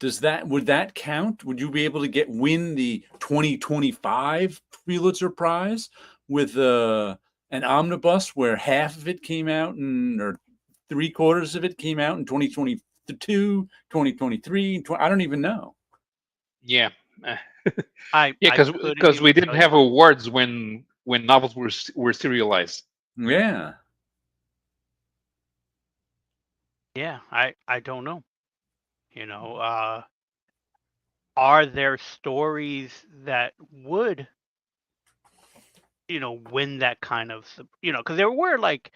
Would that count? Would you be able to win the 2025 Pulitzer Prize with an omnibus where half of it came out or 3/4 of it came out in 2022, 2023, I don't even know. Yeah. I Yeah, couldn't because we even didn't tell have you. awards when novels were serialized. Yeah. Yeah, I don't know. Are there stories that would win that kind of because there were like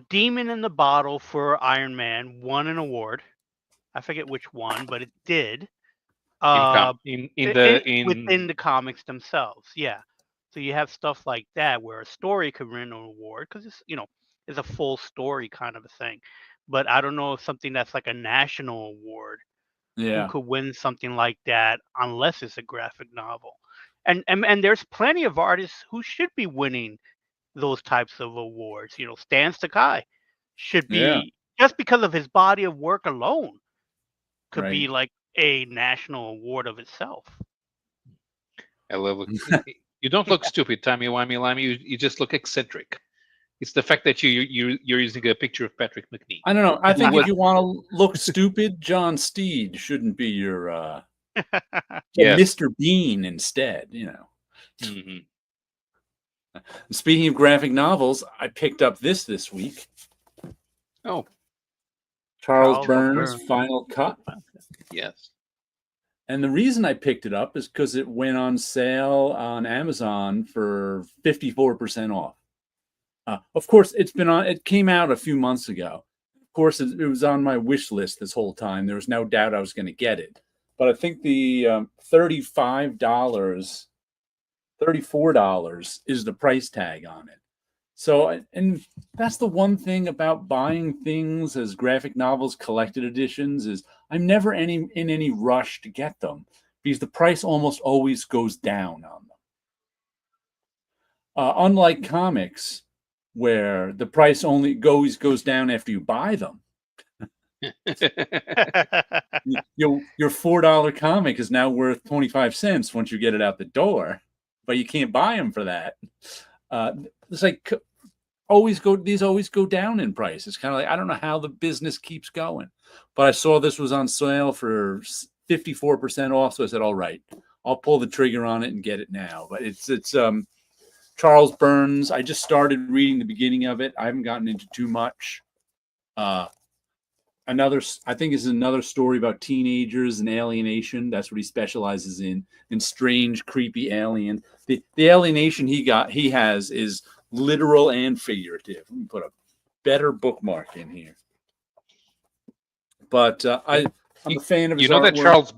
Demon in the Bottle for Iron Man won an award. I forget which one, but it did. Within the comics themselves, yeah. So you have stuff like that where a story could win an award because it's a full story kind of a thing. But I don't know if something that's like a national award who Yeah. could win something like that unless it's a graphic novel. And there's plenty of artists who should be winning those types of awards. Stan Sakai should Yeah. be just because of his body of work alone could be Right. like a national award of itself. I love looking. You don't look stupid, timey wimey limey. You just look eccentric. It's the fact that you're using a picture of Patrick McNee. I don't know. I Who think was if you want to look stupid, John Steed shouldn't be your yes. Mr. Bean instead. Mhm. Speaking of graphic novels, I picked up this week. Oh, Charles Charles Burns' Burns. Final Cut. yes. And the reason I picked it up is because it went on sale on Amazon for 54% off. Of course, it came out a few months ago. Of course, it was on my wish list this whole time. There was no doubt I was going to get it. But I think the $34 is the price tag on it. So, and that's the one thing about buying things as graphic novels, collected editions, is I'm never in any rush to get them because the price almost always goes down on them. Unlike comics, where the price only goes down after you buy them. Your $4 comic is now worth 25 cents once you get it out the door, but you can't buy them for that. It's like these always go down in price. It's kind of like, I don't know how the business keeps going, but I saw this was on sale for 54% off, so I said, all right, I'll pull the trigger on it and get it now. But it's Charles Burns. I just started reading the beginning of it. I haven't gotten into too much. I think is another story about teenagers and alienation. That's what he specializes in strange, creepy alien. The alienation he has is literal and figurative. Let me put a better bookmark in here. But I'm a fan of his artwork.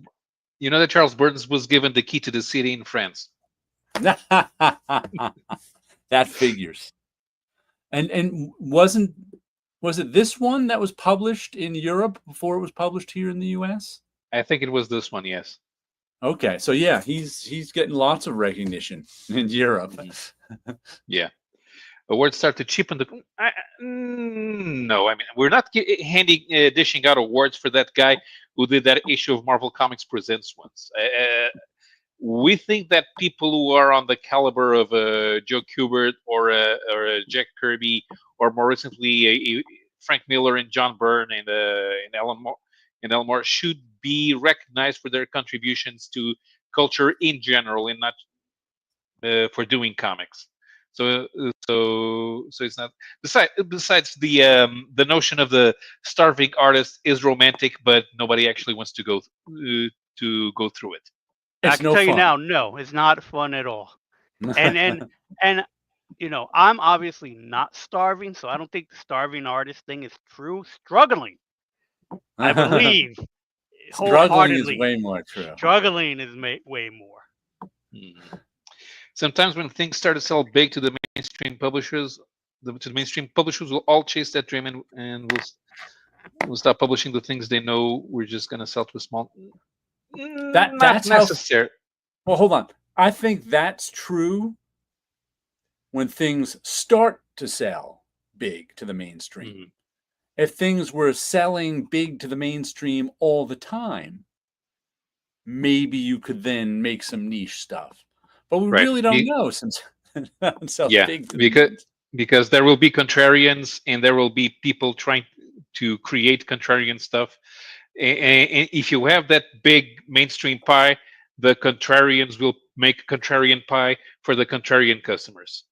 You know that Charles Burns was given the key to the city in France. That figures. And was it this one that was published in Europe before it was published here in the US? I think it was this one, yes. Okay, so yeah, he's getting lots of recognition in Europe. Yeah. Awards start to cheapen the. No, I mean we're not dishing out awards for that guy who did that issue of Marvel Comics Presents once. We think that people who are on the caliber of Joe Kubert or Jack Kirby, or more recently Frank Miller and John Byrne and Alan Moore should be recognized for their contributions to culture in general, and not for doing comics. So it's not. Besides the notion of the starving artist is romantic, but nobody actually wants to go through it. I can tell you now, no, it's not fun at all. And I'm obviously not starving, so I don't think the starving artist thing is true. Struggling, I believe. Struggling is way more true. Struggling is way more. Mm-hmm. Sometimes when things start to sell big to the mainstream publishers, will all chase that dream and will stop publishing the things they know we're just going to sell to a small. That's necessary. Well, hold on. I think that's true when things start to sell big to the mainstream. Mm-hmm. If things were selling big to the mainstream all the time, maybe you could then make some niche stuff. But we really don't know, since it sells big to because there will be contrarians and there will be people trying to create contrarian stuff. And if you have that big mainstream pie, the contrarians will make contrarian pie for the contrarian customers.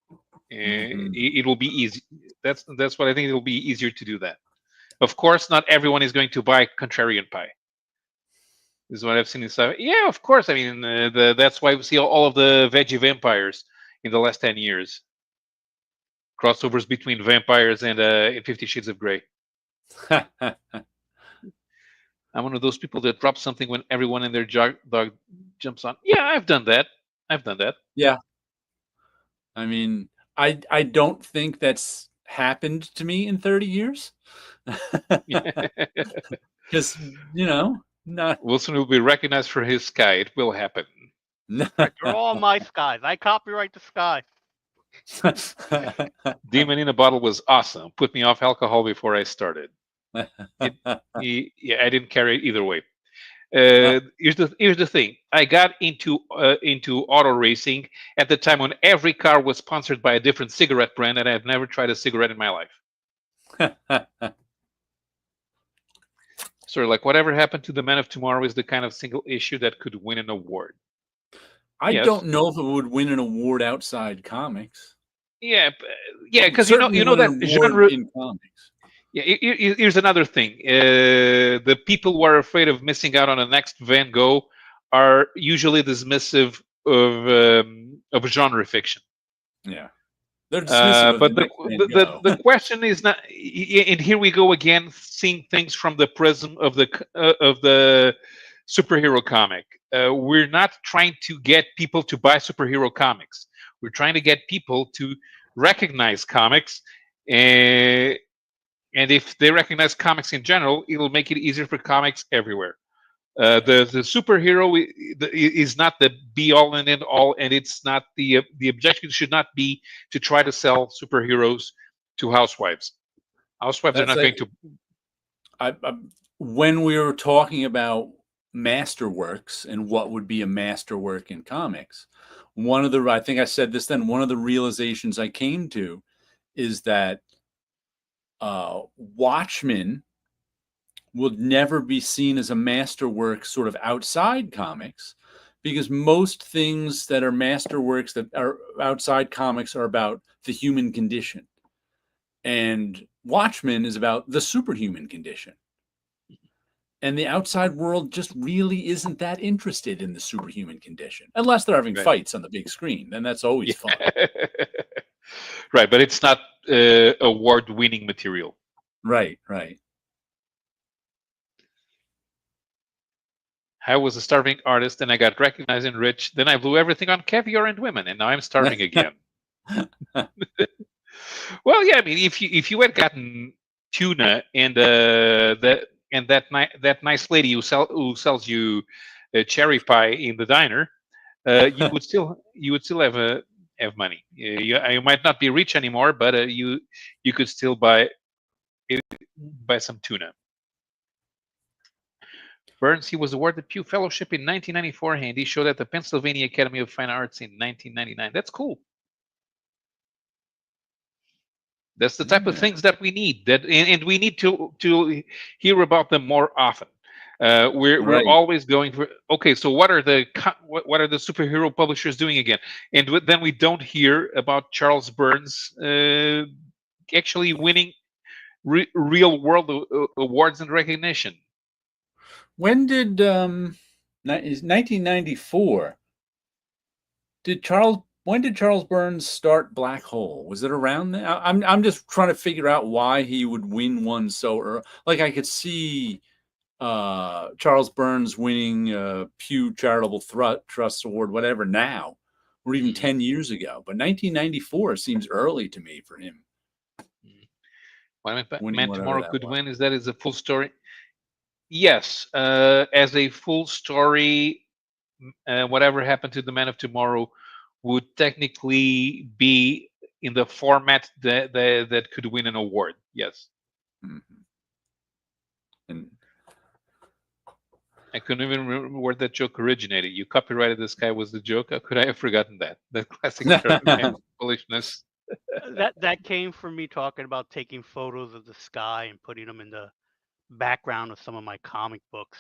Mm-hmm. It will be easy. That's what I think. It will be easier to do that. Of course, not everyone is going to buy contrarian pie. This is what I've seen in stuff. Yeah, of course. I mean, that's why we see all of the veggie vampires in the last 10 years. Crossovers between vampires and 50 Shades of Grey. I'm one of those people that drop something when everyone and their dog jumps on. Yeah, I've done that. Yeah. I mean, I don't think that's happened to me in 30 years. Because, Wilson will be recognized for his sky. It will happen. I draw my skies. I copyright the sky. Demon in a Bottle was awesome. Put me off alcohol before I started. I didn't carry it either way. Here's the thing. I got into auto racing at the time when every car was sponsored by a different cigarette brand, and I've never tried a cigarette in my life. So, like, whatever happened to the Man of Tomorrow is the kind of single issue that could win an award. I Yes. don't know if it would win an award outside comics. Yeah, because Certainly you know win that an award genre. in comics. Yeah, here's another thing. The people who are afraid of missing out on the next Van Gogh are usually dismissive of genre fiction. Yeah, they're dismissive of But the next Van Gogh. the question is not. And here we go again, seeing things from the prism of the superhero comic. We're not trying to get people to buy superhero comics. We're trying to get people to recognize comics. And if they recognize comics in general, it'll make it easier for comics everywhere. The superhero is not the be all and end all, and it's not the objective should not be to try to sell superheroes to housewives. Housewives are That's not like, going to. when we were talking about masterworks and what would be a masterwork in comics, I think I said this then, one of the realizations I came to is that Watchmen would never be seen as a masterwork sort of outside comics, because most things that are masterworks that are outside comics are about the human condition. And Watchmen is about the superhuman condition. And the outside world just really isn't that interested in the superhuman condition, unless they're having fights on the big screen. Then that's always fun. Right, but it's not award-winning material. Right. I was a starving artist, and I got recognized and rich. Then I blew everything on caviar and women, and now I'm starving again. Well, yeah, I mean, if you had gotten tuna and that nice lady who sells you cherry pie in the diner, you would still have money. You might not be rich anymore, but you could still buy some tuna. Burns, he was awarded Pew Fellowship in 1994, and he showed at the Pennsylvania Academy of Fine Arts in 1999. That's cool. That's the type of things that we need. And we need to hear about them more often. We're always going for, okay, so what are the superhero publishers doing again? And then we don't hear about Charles Burns actually winning real world awards and recognition. When did 1994? When did Charles Burns start Black Hole? Was it around then? I'm just trying to figure out why he would win one so early. Like, I could see Charles Burns winning Pew Charitable Trust Award, whatever, now, or even 10 years ago. But 1994 seems early to me for him. What Man Tomorrow could win is that is a full story. Yes, as a full story, whatever happened to the Man of Tomorrow would technically be in the format that could win an award. Yes. Mm-hmm. And I couldn't even remember where that joke originated. You copyrighted this guy was the joke. How could I have forgotten that? The classic foolishness. That came from me talking about taking photos of the sky and putting them in the background of some of my comic books.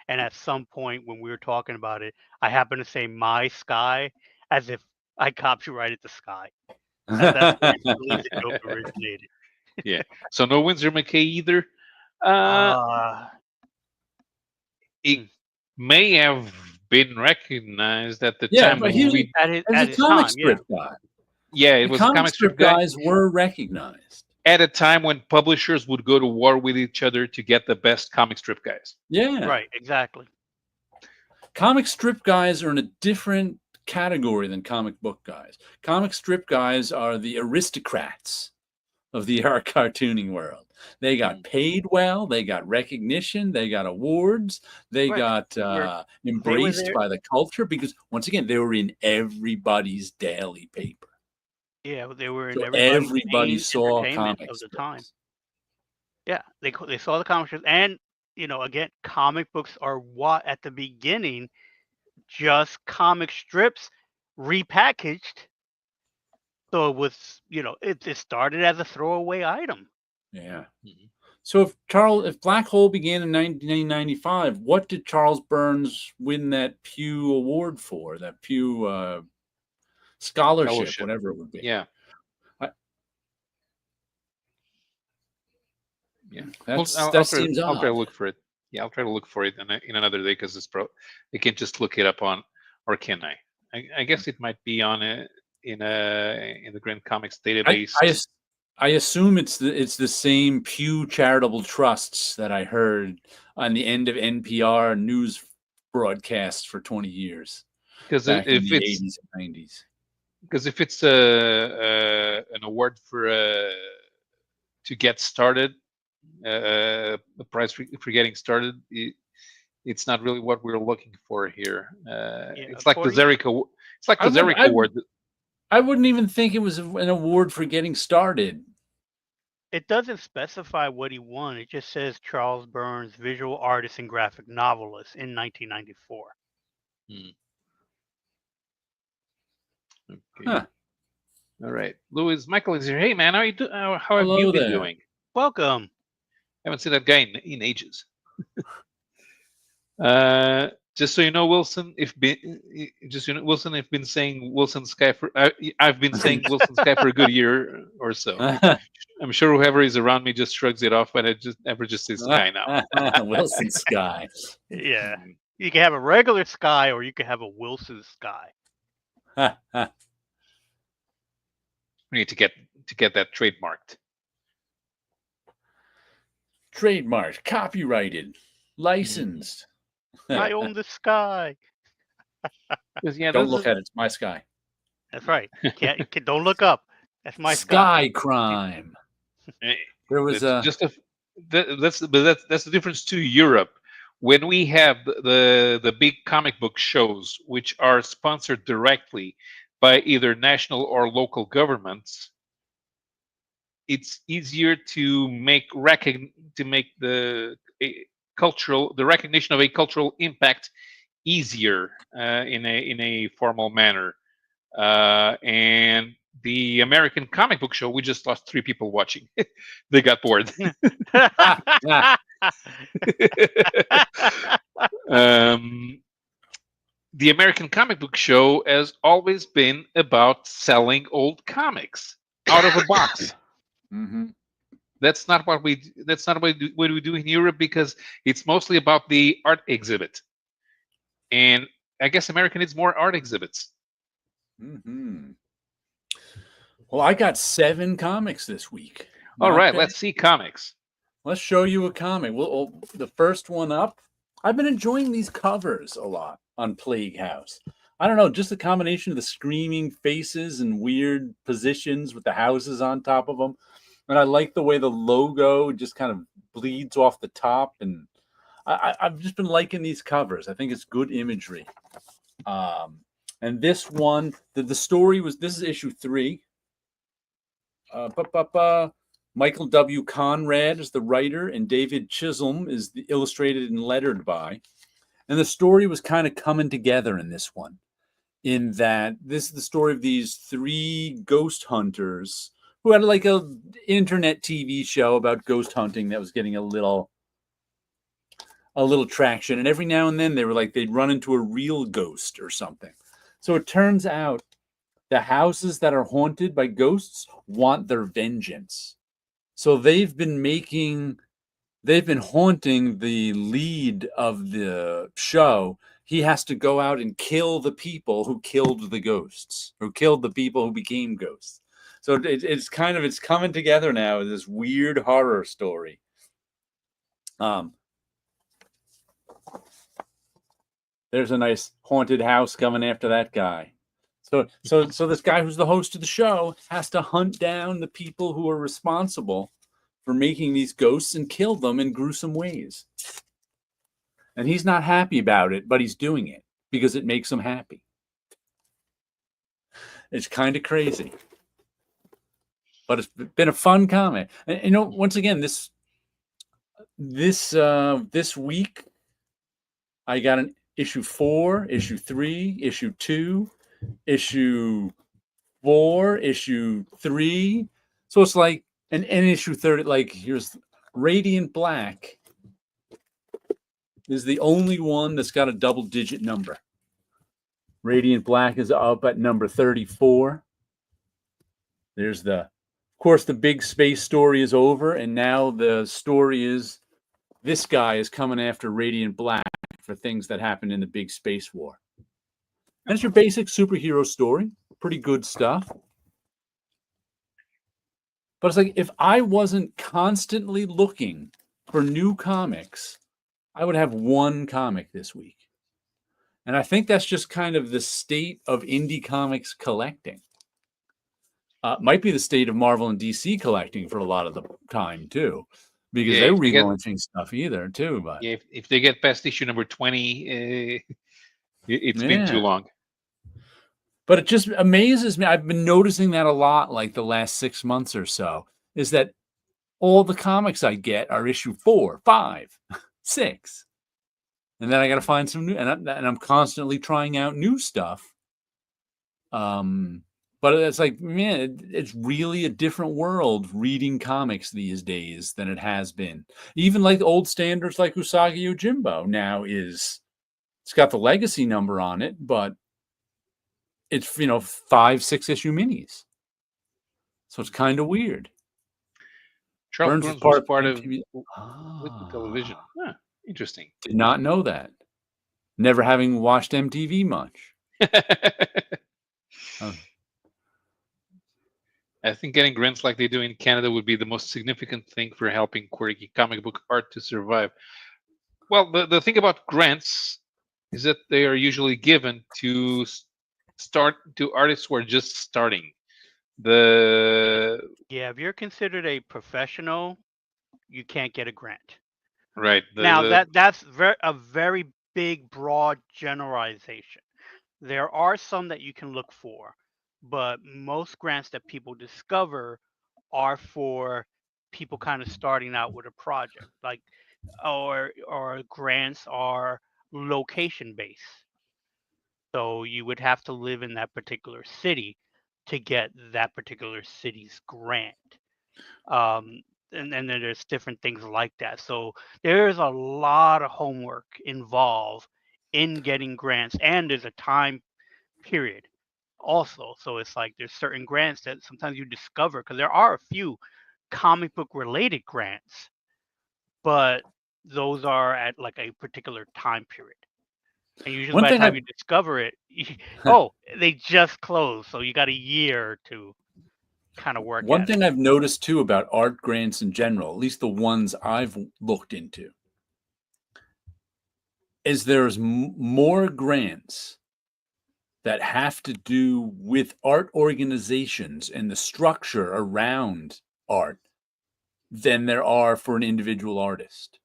And at some point when we were talking about it, I happened to say my sky as if I copyrighted the sky. That's where I believe the joke originated. Yeah. So no Winsor McKay either. It may have been recognized at the time. But at his comic time, strip guy. Yeah, it was comic strip guys were recognized at a time when publishers would go to war with each other to get the best comic strip guys. Yeah. Right, exactly. Comic strip guys are in a different category than comic book guys. Comic strip guys are the aristocrats of the art cartooning world. They got paid well, they got recognition, they got awards, they got embraced by the culture, because once again, they were in everybody's daily paper. Yeah, they were in everybody saw comics of the time. Yeah, they saw the comics, and again, comic books are what at the beginning just comic strips repackaged. So it was, it started as a throwaway item. Yeah. Mhm. So if Black Hole began in 1995, what did Charles Burns win that Pew Award for? That Pew scholarship, Fellowship. whatever it would be. Yeah. I- Yeah. that seems I'll try to odd. look for it. Yeah, I'll try to look for it in another day because I can just look it up on, or can I? I guess it might be on in the Grand Comics I, database. I as- I assume it's the same Pew charitable trusts that I heard on the end of NPR news broadcasts for 20 years Because back in if the it's 80s and 90s. an award for to get started, a prize for getting started, it's not really what we're looking for here. Yeah, It's like the according to Zerika. It's like I the would Zerika I, Award. I wouldn't even think it was an award for getting started. it doesn't specify what he won. It just says Charles Burns, visual artist and graphic novelist in 1994. Okay. Huh. All right, Louis. Michael is here. Hey, man, how have Hello you been there. doing? Welcome. Haven't seen that guy in ages. Just so you know, Wilson, Wilson, I've been saying Wilson Sky for I've been saying Wilson Sky for a good year or so. I'm sure whoever is around me just shrugs it off, but I just say Sky now. Wilson Sky. Yeah. You can have a regular sky or you can have a Wilson sky. We need to get that trademarked. Trademarked, copyrighted, licensed. I own the sky. Yeah, Don't look at it. It's my sky. That's right. Don't look up. That's my Sky crime. There was that's just that's the difference to Europe. When we have the big comic book shows, which are sponsored directly by either national or local governments, it's easier to make the recognition of a cultural impact easier in a formal manner. And the American comic book show, we just lost 3 people watching. They got bored. The American comic book show has always been about selling old comics out of a box. Mm-hmm. That's not what we do in Europe, because it's mostly about the art exhibit. And I guess America needs more art exhibits. Mm-hmm. Well, I got 7 comics this week. All Not right, bad. let's see comics. Let's show you a comic. Well, the first one up, I've been enjoying these covers a lot on Plague House. I don't know, just the combination of the screaming faces and weird positions with the houses on top of them. And I like the way the logo just kind of bleeds off the top. And I've just been liking these covers. I think it's good imagery. And this one, the story was, this is issue 3. Michael W. Conrad is the writer, and David Chisholm is the illustrated and lettered by. And the story was kind of coming together in this one, in that this is the story of these 3 ghost hunters who had like a internet TV show about ghost hunting that was getting a little traction. And every now and then they were like, they'd run into a real ghost or something. So it turns out the houses that are haunted by ghosts want their vengeance. So they've been haunting the lead of the show. He has to go out and kill the people who killed the ghosts, who killed the people who became ghosts. So it's coming together now as this weird horror story. There's a nice haunted house coming after that guy. So this guy who's the host of the show has to hunt down the people who are responsible for making these ghosts and kill them in gruesome ways. And he's not happy about it, but he's doing it because it makes him happy. It's kind of crazy. But it's been a fun comic. And once again, this this week I got an issue 4, issue 3, issue 2, issue 4, issue 3. So it's like an issue 30. Like here's Radiant Black is the only one that's got a double-digit number. Radiant Black is up at number 34. There's of course, the big space story is over, and now the story is this guy is coming after Radiant Black for things that happened in the big space war. And it's your basic superhero story. Pretty good stuff. But it's like, if I wasn't constantly looking for new comics, I would have one comic this week. And I think that's just kind of the state of indie comics collecting. Might be the state of Marvel and DC collecting for a lot of the time, too. Because they're relaunching stuff either, too. But yeah, if they get past issue number 20, it's been too long. But it just amazes me. I've been noticing that a lot, like the last 6 months or so, is that all the comics I get are issue 4, 5, 6. And then I got to find some new, and I'm constantly trying out new stuff. But it's like, man, it's really a different world reading comics these days than it has been. Even like old standards like Usagi Yojimbo now it's got the legacy number on it, but it's 5, 6 issue minis. So it's kind of weird. Charles Burns was part of Liquid Television. Huh, interesting. Did not know that. Never having watched MTV much. I think getting grants like they do in Canada would be the most significant thing for helping quirky comic book art to survive. Well, the thing about grants is that they are usually given to artists who are just starting. If you're considered a professional, you can't get a grant. Right. That's a very big, broad generalization. There are some that you can look for, but most grants that people discover are for people kind of starting out with a project, like or grants are location based. So you would have to live in that particular city to get that particular city's grant. And then there's different things like that. So there's a lot of homework involved in getting grants, and there's a time period also. So it's like there's certain grants that sometimes you discover, because there are a few comic book related grants, but those are at like a particular time period. And usually by the time you discover it, they just closed. So you got a year to kind of work. One thing I've noticed too about art grants in general, at least the ones I've looked into, is there's more grants that have to do with art organizations and the structure around art than there are for an individual artist.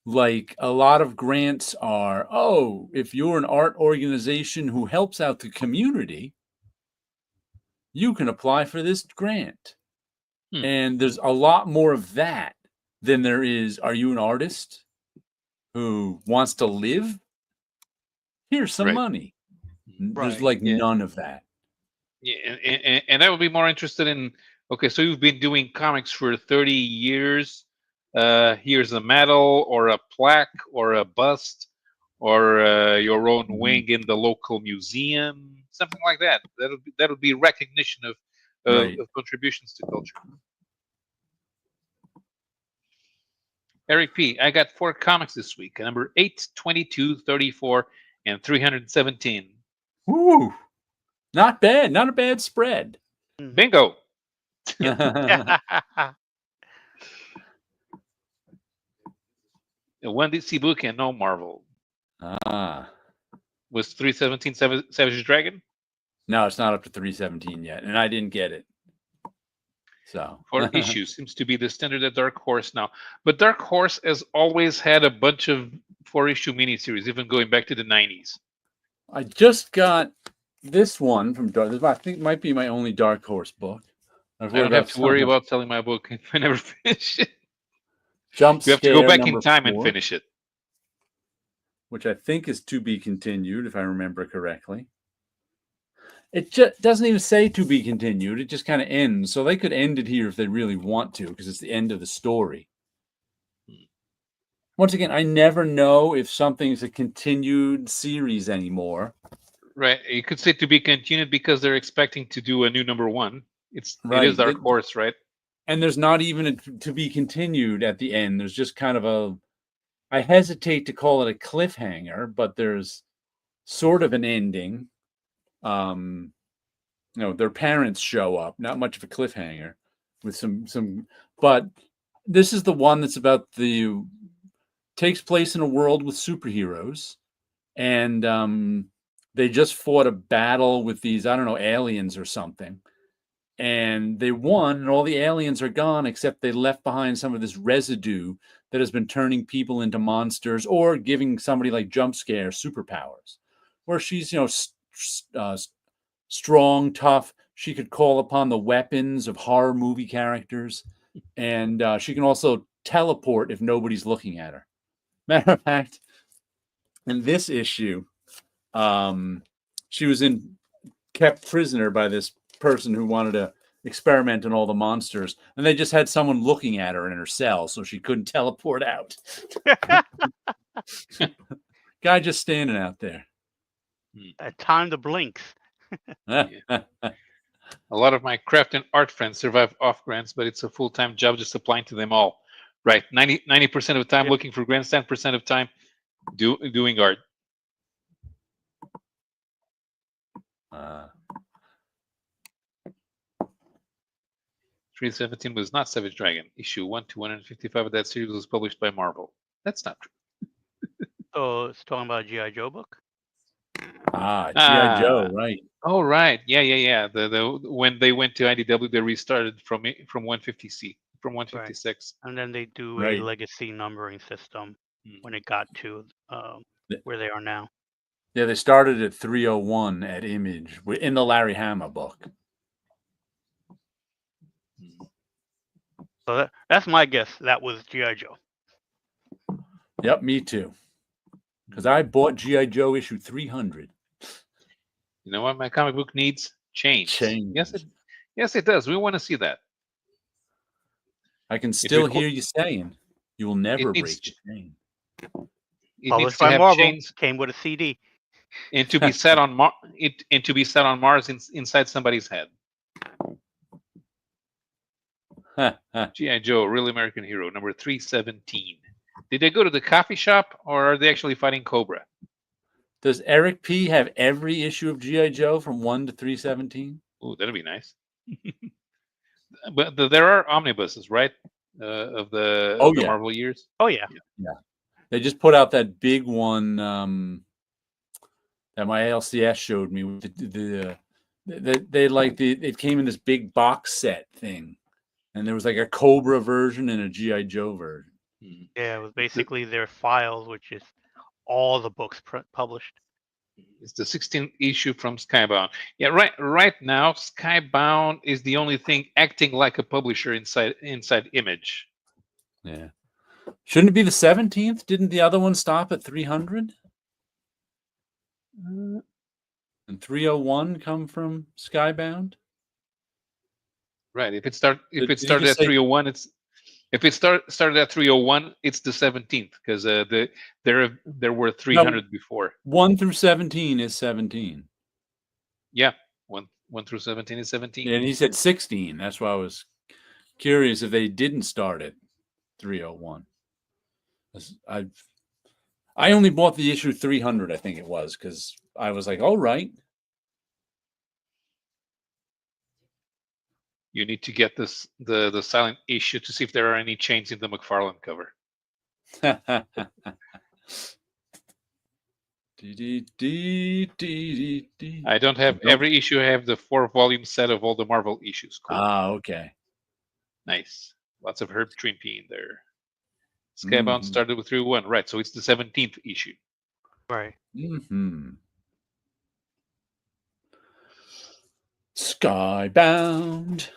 Like a lot of grants are, if you're an art organization who helps out the community, you can apply for this grant. And there's a lot more of that than there is, are you an artist who wants to live? Here's some money. There's none of that. Yeah, and I would be more interested in, okay, so you've been doing comics for 30 years. Here's a medal or a plaque or a bust or your own wing in the local museum, something like that. That'll be recognition of contributions to culture. Eric P., I got 4 comics this week: number 8, 22, 34, and 317. Ooh, not bad. Not a bad spread. Bingo. One DC book and no Marvel. Was 317 Savage Dragon? No, it's not up to 317 yet, and I didn't get it. So 4 issues seems to be the standard at Dark Horse now. But Dark Horse has always had a bunch of 4-issue miniseries, even going back to the 90s. I just got this one from Dark. I think it might be my only Dark Horse book. I don't have to worry about selling my book if I never finish it. Jump You have to go Scare back in number time and 4, finish it. which I think is to be continued, if I remember correctly. It just doesn't even say to be continued. It just kind of ends. So they could end it here if they really want to, because it's the end of the story. Once again, I never know if something's a continued series anymore. Right. You could say to be continued because they're expecting to do a new number 1. It is Right. Dark Horse, right? And there's not even a to be continued at the end. There's just kind of a, I hesitate to call it a cliffhanger, but there's sort of an ending. Their parents show up, not much of a cliffhanger with some, but this is the one that's about takes place in a world with superheroes, and they just fought a battle with these, I don't know, aliens or something. And they won, and all the aliens are gone, except they left behind some of this residue that has been turning people into monsters or giving somebody like Jump Scare superpowers, where she's, strong, tough. She could call upon the weapons of horror movie characters, and she can also teleport if nobody's looking at her. Matter of fact, in this issue, she was kept prisoner by this person who wanted to experiment on all the monsters, and they just had someone looking at her in her cell, so she couldn't teleport out. Guy just standing out there. Time to blinks. A lot of my craft and art friends survive off grants, but it's a full-time job just applying to them all. Right. 90% of the time looking for grants, 10% of time doing art. 317 was not Savage Dragon. Issue 1 to 155 of that series was published by Marvel. That's not true. So it's talking about a G.I. Joe book? G.I. Joe, right. Oh, right. Yeah. The when they went to IDW, they restarted from 150C, from 156. Right. And then they do Right. a legacy numbering system when it got to where they are now. Yeah, they started at 301 at Image in the Larry Hama book. So that's my guess. That was G.I. Joe. Yep, me too. Because I bought G.I. Joe issue 300. You know what my comic book needs? Change. Yes, it does. We want to see that. I can still hear you saying you will never break the chain. Published by Marvel. Chains, came with a CD. And to be set on Mars inside somebody's head. G.I. Joe, Real American Hero, number 317. Did they go to the coffee shop, or are they actually fighting Cobra? Does Eric P. have every issue of G.I. Joe from 1 to 317? Ooh, that'd be nice. But there are omnibuses, right? Of the Marvel years? Oh, yeah. They just put out that big one that my LCS showed me. It came in this big box set thing. And there was like a Cobra version and a G.I. Joe version. Yeah, it was basically their files, which is all the books published. It's the 16th issue from Skybound. Yeah, right now, Skybound is the only thing acting like a publisher inside Image. Yeah. Shouldn't it be the 17th? Didn't the other one stop at 300? And 301 come from Skybound? Right. If it started at 301, if it started at 301, it's the 17th because there were 300 before. 1 through 17 is 17. Yeah, 1 through 17 is 17. And he said 16. That's why I was curious if they didn't start at 301. I only bought the issue 300, I think it was, because I was like, all right. You need to get the silent issue to see if there are any chains in the McFarlane cover. I don't have every issue. I have the 4-volume set of all the Marvel issues. Cool. Okay. Nice. Lots of Herb Trimpe in there. Skybound started with 301, right? So it's the 17th issue. Right. Skybound.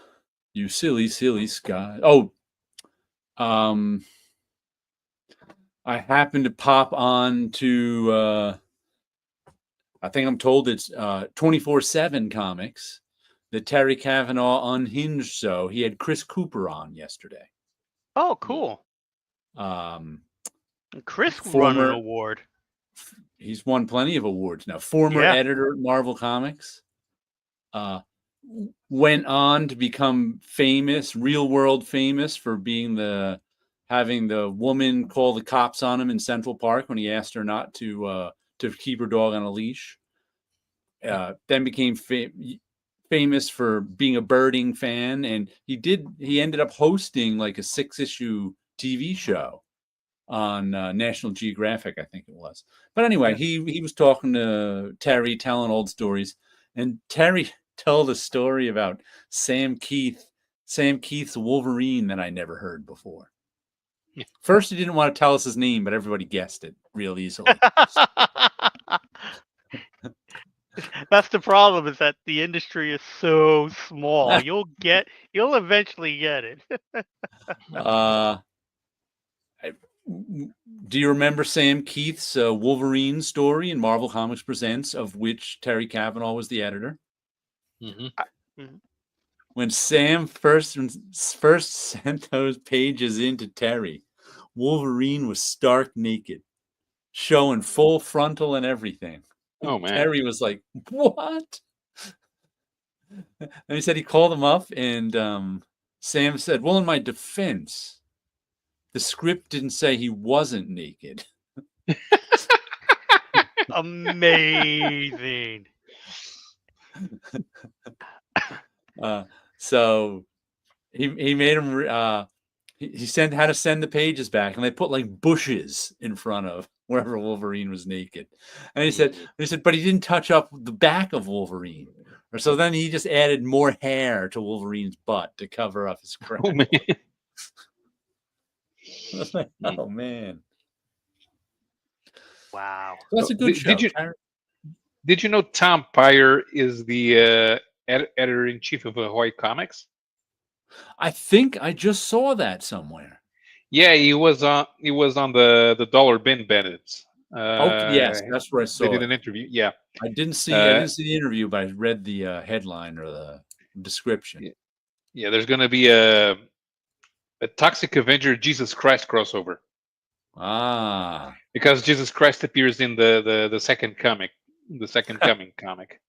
You silly, silly sky. Oh, I happened to pop on to, I think I'm told it's 24/7 Comics, the Terry Kavanaugh Unhinged show. He had Chris Cooper on yesterday. Oh, cool. Um, And Chris won an former, award. he's won plenty of awards now. Former Yeah. editor at Marvel Comics. Went on to become famous, real world famous, for being having the woman call the cops on him in Central Park when he asked her not to keep her dog on a leash. Then became famous for being a birding fan, and he ended up hosting like a 6-issue TV show on National Geographic, I think it was. But anyway, he was talking to Terry, telling old stories, and Terry told a story about Sam Keith's Wolverine that I never heard before. First, he didn't want to tell us his name, but everybody guessed it real easily. That's the problem, is that the industry is so small. You'll eventually get it. Do you remember Sam Keith's Wolverine story in Marvel Comics Presents, of which Terry Kavanaugh was the editor? When Sam first sent those pages into Terry, Wolverine was stark naked, showing full frontal and everything. Oh man! Terry was like, "What?" And he said he called him up, and Sam said, "Well, in my defense, the script didn't say he wasn't naked." Amazing. So he made him. He had to send the pages back, and they put like bushes in front of wherever Wolverine was naked. And he said, but he didn't touch up the back of Wolverine. Or so then he just added more hair to Wolverine's butt to cover up his crack. Oh man! Oh man! Wow. That's a good show. Did you know Tom Peyer is the editor-in-chief of Ahoy Comics? I think I just saw that somewhere. Yeah, he was on the Dollar Bin Bandits. Okay, yes, that's where I saw They did it. an interview. Yeah, I didn't see the interview, but I read the headline or the description. Yeah, there's going to be a Toxic Avenger Jesus Christ crossover. Because Jesus Christ appears in the second comic, the Second Coming comic.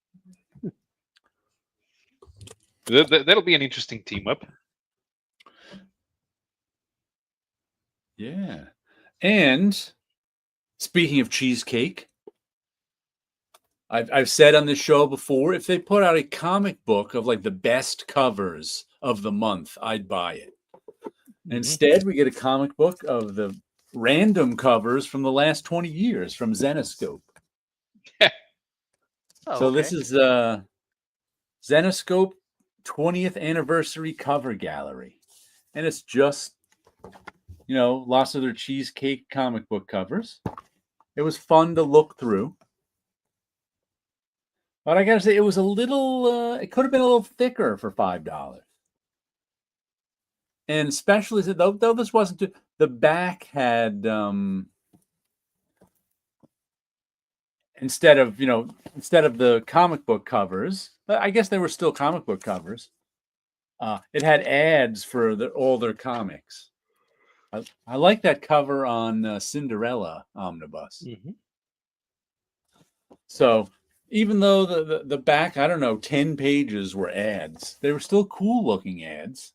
That'll be an interesting team up. Yeah. And speaking of cheesecake, I've said on this show before, if they put out a comic book of like the best covers of the month, I'd buy it. Instead, we get a comic book of the random covers from the last 20 years from Zenescope. So this is Zenescope 20th anniversary cover gallery. And it's just, lots of their cheesecake comic book covers. It was fun to look through. But I gotta say, it was a little, it could have been a little thicker for $5. And especially, though this wasn't, the back had, instead of the comic book covers, I guess they were still comic book covers. It had ads for all their comics. I like that cover on Cinderella Omnibus. So even though the back, 10 pages were ads, they were still cool looking ads.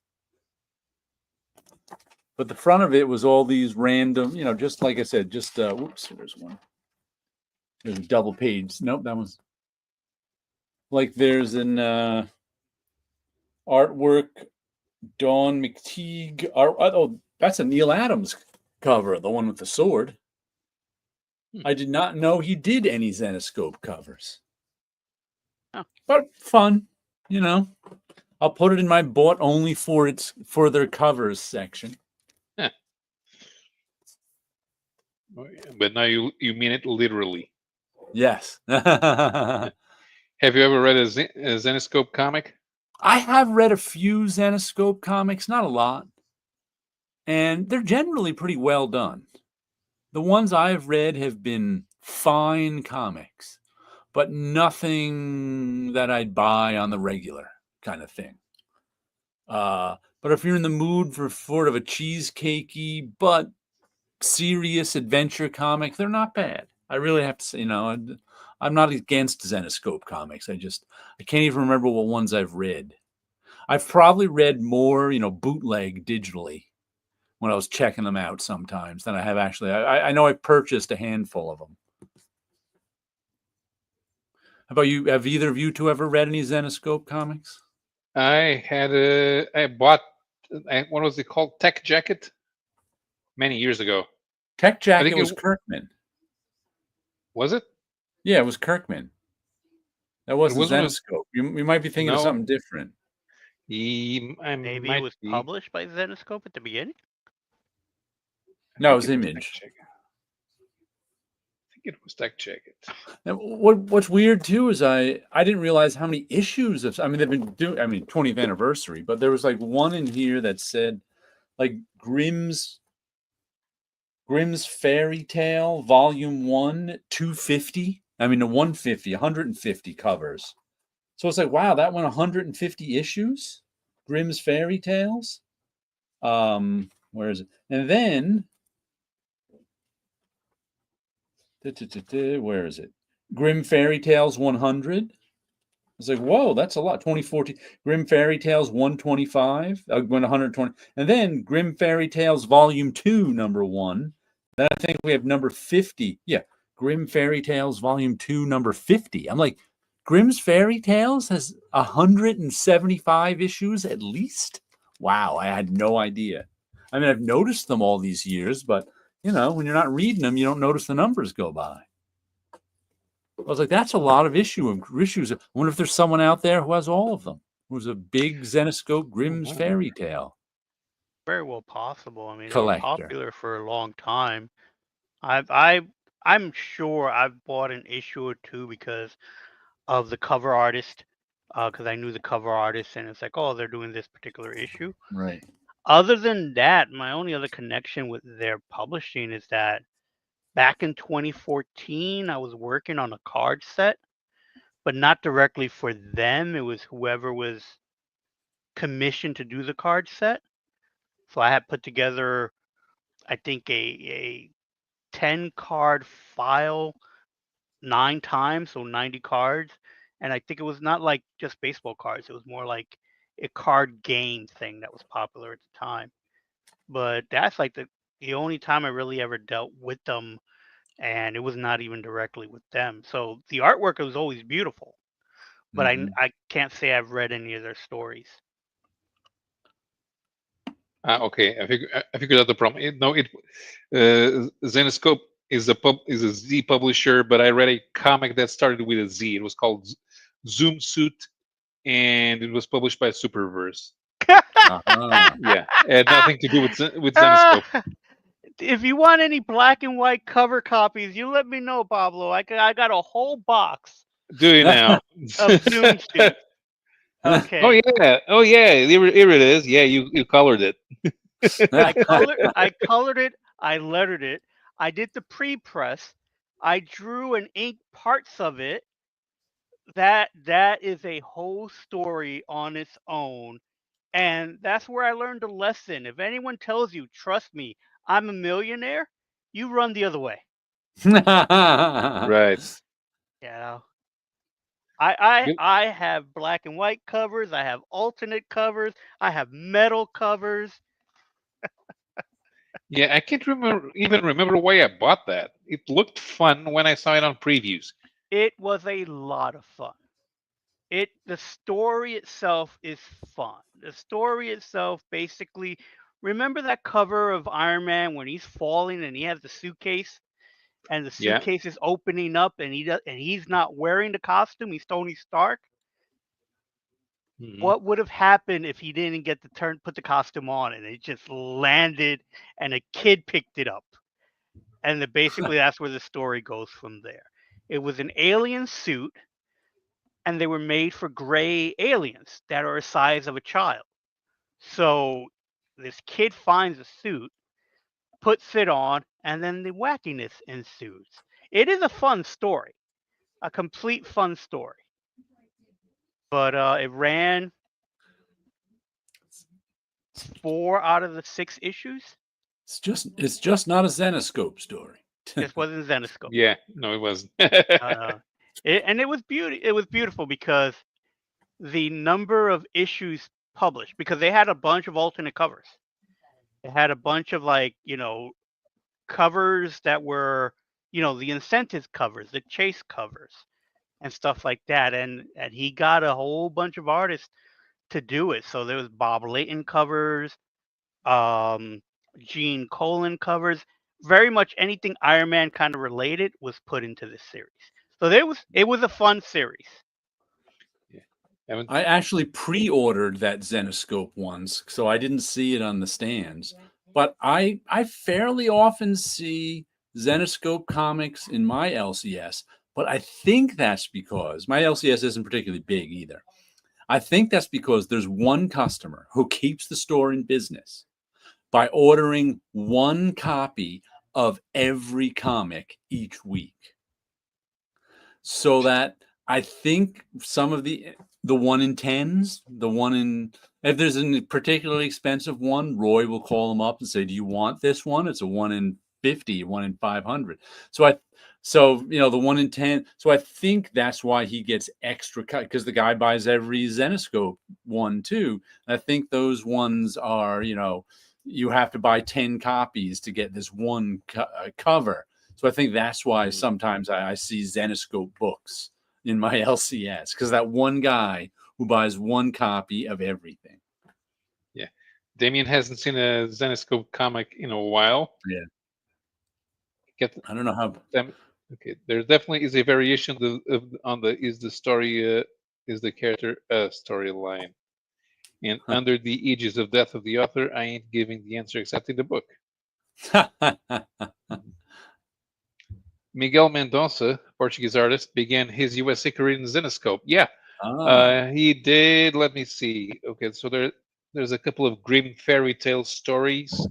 But the front of it was all these random, just like I said, just whoops, there's one. There's a double page. Nope, that was like there's an artwork, Dawn McTeague. Oh, that's a Neil Adams cover, the one with the sword. I did not know he did any Zenescope covers. But fun, I'll put it in my bought only for their covers section. But now you mean it literally. Yes. Have you ever read a Zenescope comic? I have read a few Zenescope comics, not a lot. And they're generally pretty well done. The ones I've read have been fine comics, but nothing that I'd buy on the regular kind of thing. But if you're in the mood for sort of a cheesecakey but serious adventure comic, they're not bad. I really have to say, I'm not against Zenoscope comics. I can't even remember what ones I've read. I've probably read more, bootleg digitally when I was checking them out sometimes than I have actually. I know I purchased a handful of them. How about you? Have either of you two ever read any Zenoscope comics? I bought, what was it called? Tech Jacket? Many years ago. Tech I Jacket think was Kirkman. Was it? Yeah, it was Kirkman. That It wasn't wasn't a, Zenoscope. You might be thinking of no, something different. I Maybe it might was be. published by Zenoscope at the beginning. I No, it think was it was Tech Image. Jacket. I think it was Tech Jacket. And what's weird too is I didn't realize how many issues of, I mean, they've been doing, 20th anniversary, but there was like one in here that said like Grimm's Fairy Tale Volume 1, 250. I mean, the 150, 150 covers. So it's like, wow, that went 150 issues. Grimm's Fairy Tales. Where is it? And then, where is it? Grimm Fairy Tales 100. It's like, whoa, that's a lot. 2014. Grimm Fairy Tales 125. Went 120. And then Grimm Fairy Tales Volume 2, number 1. Then I think we have number 50. Yeah. Grimm Fairy Tales Volume 2, number 50. I'm like, Grimm's Fairy Tales has 175 issues at least? Wow, I had no idea. I mean, I've noticed them all these years, but, when you're not reading them, you don't notice the numbers go by. I was like, that's a lot of issues. I wonder if there's someone out there who has all of them, who's a big Zenoscope Grimm's wow. Fairy Tale Very well possible. I mean, they were collector. popular for a long time. I'm sure I've bought an issue or two because of the cover artist, because I knew the cover artist, and it's like, oh, they're doing this particular issue. Right. Other than that, my only other connection with their publishing is that back in 2014, I was working on a card set, but not directly for them. It was whoever was commissioned to do the card set. So I had put together, I think, a 10 card file 9 times, so 90 cards. And I think it was not like just baseball cards, it was more like a card game thing that was popular at the time. But that's like the only time I really ever dealt with them, and it was not even directly with them. So the artwork was always beautiful, but Mhm. I can't say I've read any of their stories. Okay, I figured out the problem. Zenoscope is a Z publisher, but I read a comic that started with a Z. It was called Zoom Suit, and it was published by Superverse. Uh-huh. Yeah, it had nothing to do with Zenoscope. Ah, if you want any black and white cover copies, you let me know, Pablo. I got a whole box Do you now? of Zoom Suit. Okay. Oh yeah. Here it is. Yeah, you colored it. I colored it, I lettered it, I did the pre-press, I drew and inked parts of it. That is a whole story on its own. And that's where I learned a lesson. If anyone tells you, trust me, I'm a millionaire, you run the other way. Right. You know. I Good. I I have black and white covers, I have alternate covers, I have metal covers. Yeah, I can't even remember why I bought that. It looked fun when I saw it on previews. It was a lot of fun. The story itself is fun. The story itself basically, remember that cover of Iron Man when he's falling and he has the suitcase and the Yeah. suitcase is opening up and he's not wearing the costume, he's Tony Stark. Mhm. What would have happened if he didn't get to put the costume on and it just landed and a kid picked it up? And basically that's where the story goes from there. It was an alien suit, and they were made for gray aliens that are the size of a child. So this kid finds a suit, puts it on, and then the wackiness ensues. It is a fun story, a complete fun story. But it ran 4 out of the 6 issues. It's just not a Zenoscope story. This wasn't Zenoscope. Yeah, no, it wasn't. And it was beautiful because the number of issues published, because they had a bunch of alternate covers. They had a bunch of covers that were, the incentive covers, the chase covers, and stuff like that. And he got a whole bunch of artists to do it. So there was Bob Layton covers, Gene Colan covers. Very much anything Iron Man kind of related was put into this series. So it was a fun series. I actually pre-ordered that Zenoscope once, so I didn't see it on the stands. But I fairly often see Zenoscope comics in my LCS, but I think that's because my LCS isn't particularly big either. I think that's because there's one customer who keeps the store in business by ordering one copy of every comic each week. So that I think some of the 1 in 10s, if there's a particularly expensive one, Roy will call them up and say, "Do you want this one? It's a 1 in 50, 1 in 500." So the 1 in 10. So I think that's why he gets extra cut, because the guy buys every Zenoscope one too. I think those ones are, you have to buy 10 copies to get this one cover. So I think that's why sometimes I see Zenoscope books in my LCS, because that one guy who buys one copy of everything. Yeah. Damien hasn't seen a Zenoscope comic in a while. Yeah. I don't know how. Okay, there definitely is a variation on the is the character storyline. And under the aegis of death of the author, I ain't giving the answer except in the book. Miguel Mendonça, Portuguese artist, began his USA career in Zenoscope. Yeah, he did. Let me see. Okay, so there's a couple of grim fairy tale stories,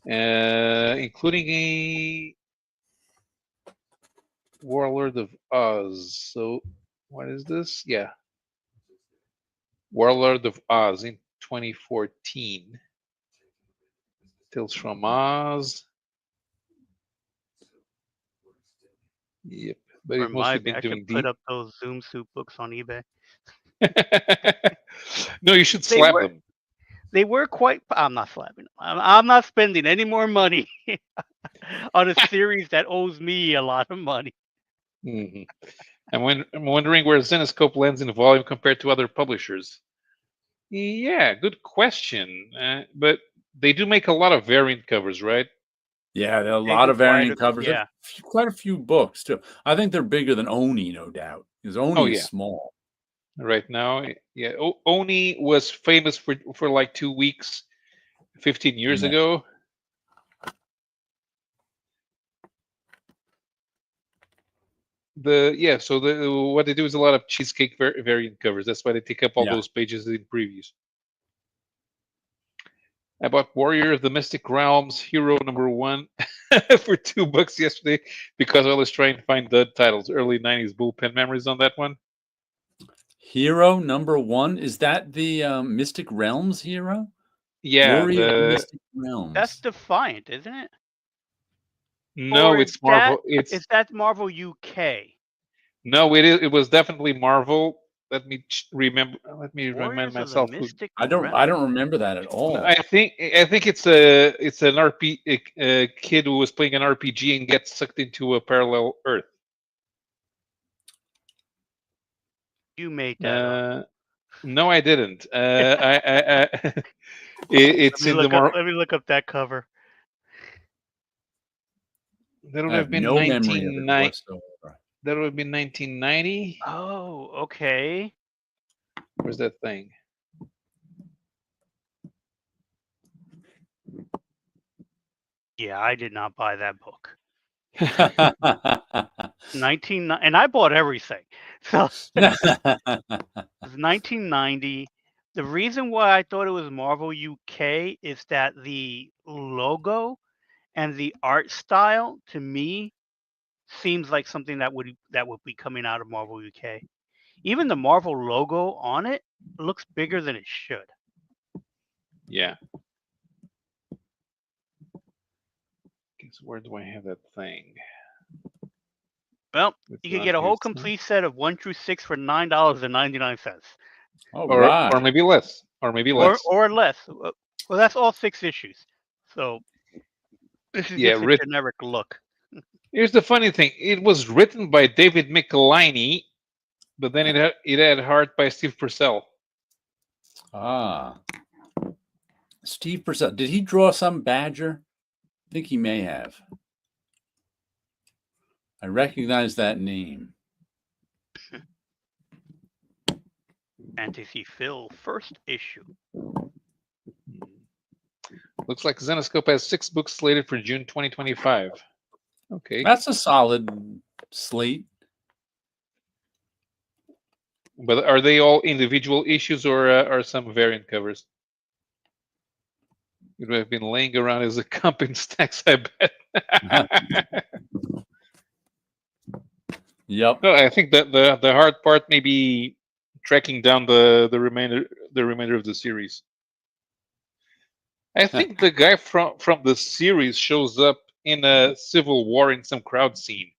including a Warlord of Oz. So what is this? Yeah, Warlord of Oz in 2014. Tales from Oz. Yep, but he's mostly been doing put up those Zoom Soup books on eBay. No, you should slap them. They were quite. I'm not slapping them. I'm not spending any more money on a series that owes me a lot of money. Mm-hmm. I'm wondering where Zenoscope lands in volume compared to other publishers. Yeah, good question. But they do make a lot of variant covers, right? Yeah, there are a lot of variant covers. Yeah, quite a few books too. I think they're bigger than Oni, no doubt, because Oni is small. Right now, yeah, Oni was famous for like 2 weeks, 15 years ago. So what they do is a lot of cheesecake variant covers. That's why they take up all those pages in previews. I bought Warrior of the Mystic Realms Hero #1 for $2 yesterday because I was trying to find the titles. Early 90s bullpen memories on that one. Hero #1, is that the Mystic Realms hero? Yeah, Warrior of the Mystic Realms. That's Defiant, isn't it? No, it's Marvel. Is that Marvel UK? No, it was definitely Marvel. Let me remember. Let me remind myself. I don't remember that at all. I think it's a kid who was playing an RPG and gets sucked into a parallel Earth. You made that up. No, I didn't. It's in the Let me look up that cover. That would have been 1990. That would have been 1990. Oh, okay. Where's that thing? Yeah, I did not buy that book. 19, and I bought everything. So it was 1990. The reason why I thought it was Marvel UK is that the logo and the art style to me seems like something that would be coming out of Marvel UK. Even the Marvel logo on it looks bigger than it should. Yeah. Guess where do I have that thing? Well, It's you could not get a here, whole it's not. complete set of 1 through 6 for $9.99, All Or right. maybe less. Or maybe or less. or less. Well, that's all 6 issues. So this is Yeah, just a generic look. here's the funny thing. It was written by David Michelinie, but then it had art by Steve Purcell. Ah. Steve Purcell. Did he draw some Badger? I think he may have. I recognize that name. Fantasy Phil first issue. Looks like Zenoscope has 6 books slated for June 2025. Okay. That's a solid slate. But are they all individual issues or are some variant covers? It would have been laying around as a comp in stacks, I bet. Yep. No, I think that the hard part may be tracking down the remainder of the series. I think the guy from the series shows up in a Civil War in some crowd scene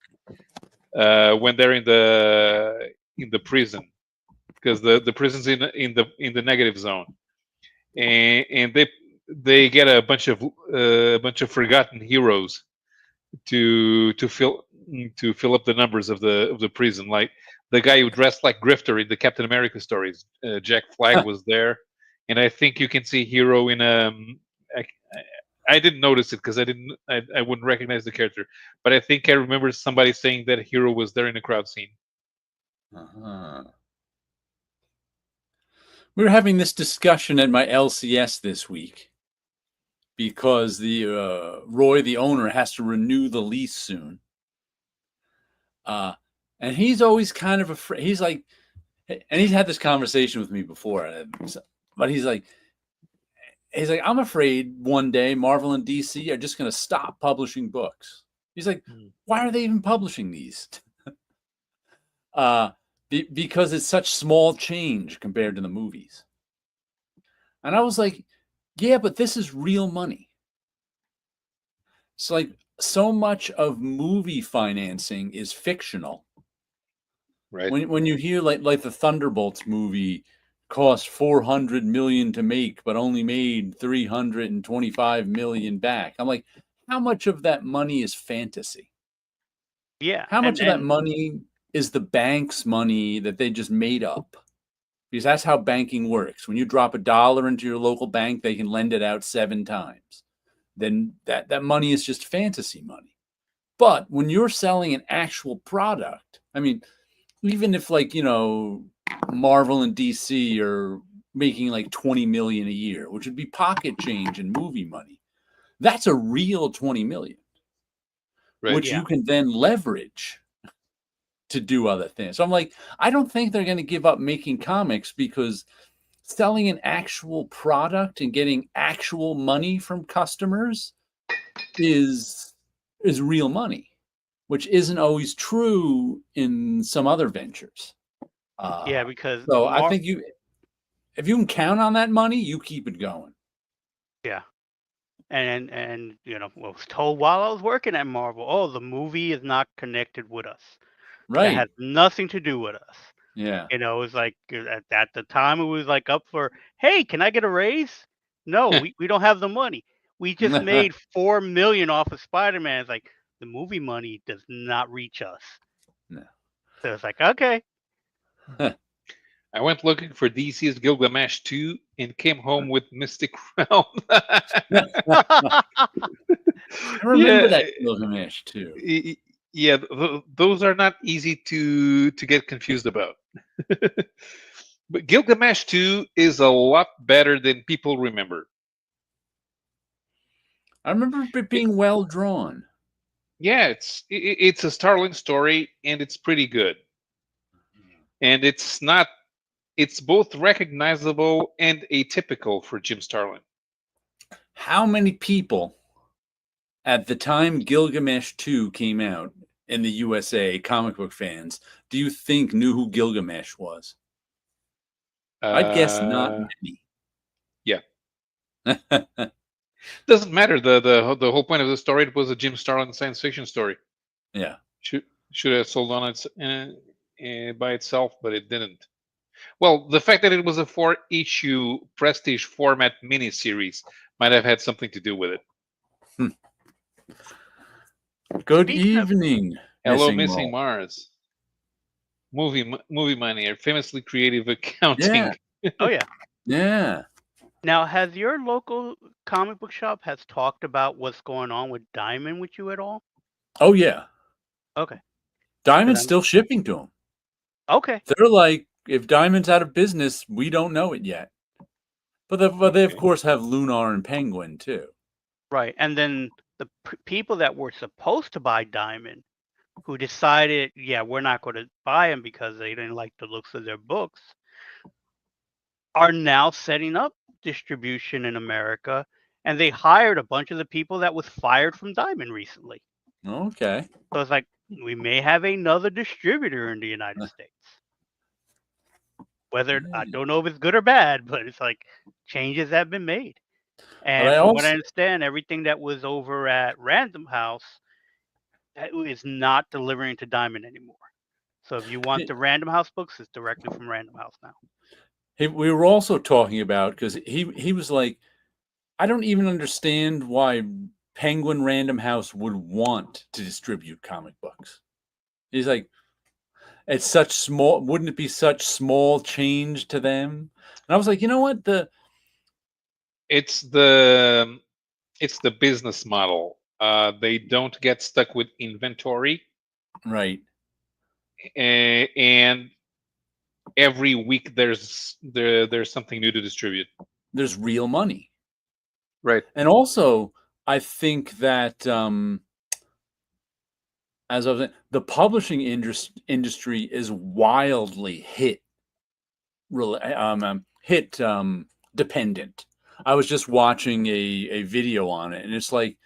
when they're in the prison, because the prison's in the negative zone, and they get a bunch of forgotten heroes to fill up the numbers of the prison, like the guy who dressed like Grifter in the Captain America stories. Jack Flag was there, and I think you can see Hero in I didn't notice it because I wouldn't recognize the character, but I think I remember somebody saying that Hero was there in the crowd scene. Uh-huh. We were having this discussion at my LCS this week because the Roy, the owner, has to renew the lease soon. And he's always kind of afraid. He's like, and he's had this conversation with me before, but he's like, I'm afraid one day Marvel and DC are just going to stop publishing books. He's like, why are they even publishing these? Because it's such small change compared to the movies. And I was like, yeah, but this is real money. It's like so much of movie financing is fictional. Right. When you hear like the Thunderbolts movie cost $400 million to make, but only made $325 million back. I'm like, how much of that money is fantasy? Yeah. How much of that money is the bank's money that they just made up? Because that's how banking works. When you drop $1 into your local bank, they can lend it out 7 times. Then that money is just fantasy money. But when you're selling an actual product, I mean, even if Marvel and DC are making like $20 million a year, which would be pocket change and movie money, that's a real $20 million, Right. which you can then leverage to do other things. So I'm like, I don't think they're going to give up making comics, because selling an actual product and getting actual money from customers is real money, which isn't always true in some other ventures. Yeah, because so I think if you can count on that money, you keep it going. Yeah. And was told while I was working at Marvel, oh, the movie is not connected with us. That Right. has nothing to do with us. Yeah. It was like at the time it was like up for, hey, can I get a raise? No, we don't have the money. We just made $4 million off of Spider-Man. It's like the movie money does not reach us. No. So it's like, okay. I went looking for DC's Gilgamesh 2 and came home with Mystic Realm. I remember that Gilgamesh too. Yeah, those are not easy to get confused about. But Gilgamesh 2 is a lot better than people remember. I remember it being well drawn. Yeah, it's a Starling story, and it's pretty good. And it's both recognizable and atypical for Jim Starlin. How many people At the time Gilgamesh 2 came out in the USA, comic book fans, do you think knew who Gilgamesh was? I'd guess not many. Yeah. Doesn't matter. The whole point of the story, it was a Jim Starlin science fiction story. Yeah. Should have sold on its by itself, but it didn't. Well, the fact that it was a 4-issue prestige format miniseries might have had something to do with it. Good Speaking of- evening, Hello, Missing Missing Mole. Mars. Movie money, or famously creative accounting. Yeah. Oh yeah. Yeah. Now, has your local comic book shop has talked about what's going on with Diamond with you at all? Oh, yeah. Okay. Diamond's I'm- still shipping to them. Okay. They're like, if Diamond's out of business, we don't know it yet. But they of Okay. course have Lunar and Penguin too. Right. And then the people that were supposed to buy Diamond, who decided, yeah, we're not going to buy them because they didn't like the looks of their books, are now setting up distribution in America. And they hired a bunch of the people that was fired from Diamond recently. Okay. So it's like, we may have another distributor in the United States. Whether I don't know if it's good or bad, but it's like changes have been made. And I from what I also- understand, everything that was over at Random House is not delivering to Diamond anymore. So if you want the Random House books, it's directly from Random House now. We were also talking about, because he was like, I don't even understand why Penguin Random House would want to distribute comic books. He's like, it's such small. Wouldn't it be such small change to them? And I was like, you know what? It's the business model. They don't get stuck with inventory, Right. and every week there's something new to distribute. There's real money. Right. And also, I think that as I was saying, the publishing industry is wildly hit dependent. I was just watching a video on it, and it's like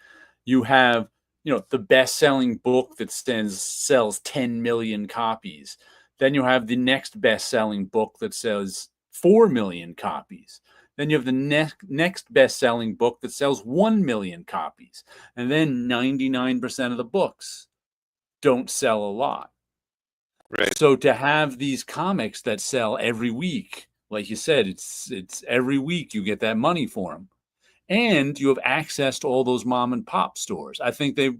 you have, the best-selling book that sells 10 million copies. Then you have the next best-selling book that sells 4 million copies. Then you have the next best-selling book that sells 1 million copies. And then 99% of the books don't sell a lot. Right. So to have these comics that sell every week, like you said, it's every week you get that money for them. And you have access to all those mom and pop stores. I think they're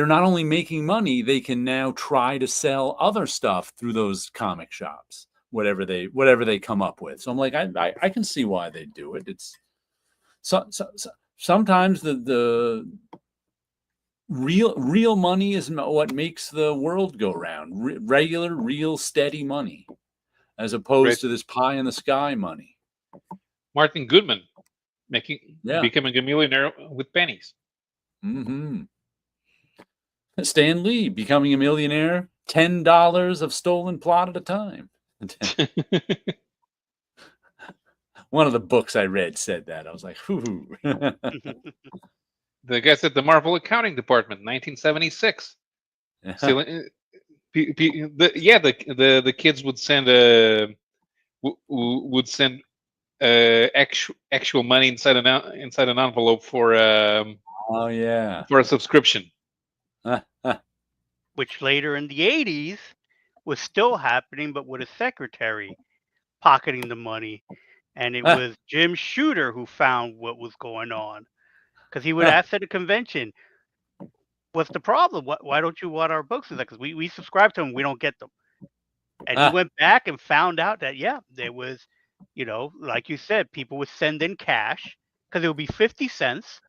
not only making money, they can now try to sell other stuff through those comic shops, whatever they come up with. So I'm like, I can see why they do it. It's sometimes the real money is what makes the world go round. Regular, real, steady money, as opposed to this pie in the sky money. Martin Goodman becoming a millionaire with pennies. Mm-hmm. Stan Lee becoming a millionaire, $10 of stolen plot at a time. One of the books I read said that. I was like, "Hoo." The guys at the Marvel accounting department, 1976. Still, the kids would send actual money inside an envelope for oh yeah, for a subscription. Which later in the 80s was still happening, but with a secretary pocketing the money. And it was Jim Shooter who found what was going on. Because he would ask at a convention, what's the problem? Why don't you want our books? He's like, because we subscribe to them, we don't get them. And he went back and found out that, there was, like you said, people would send in cash because it would be 50 cents.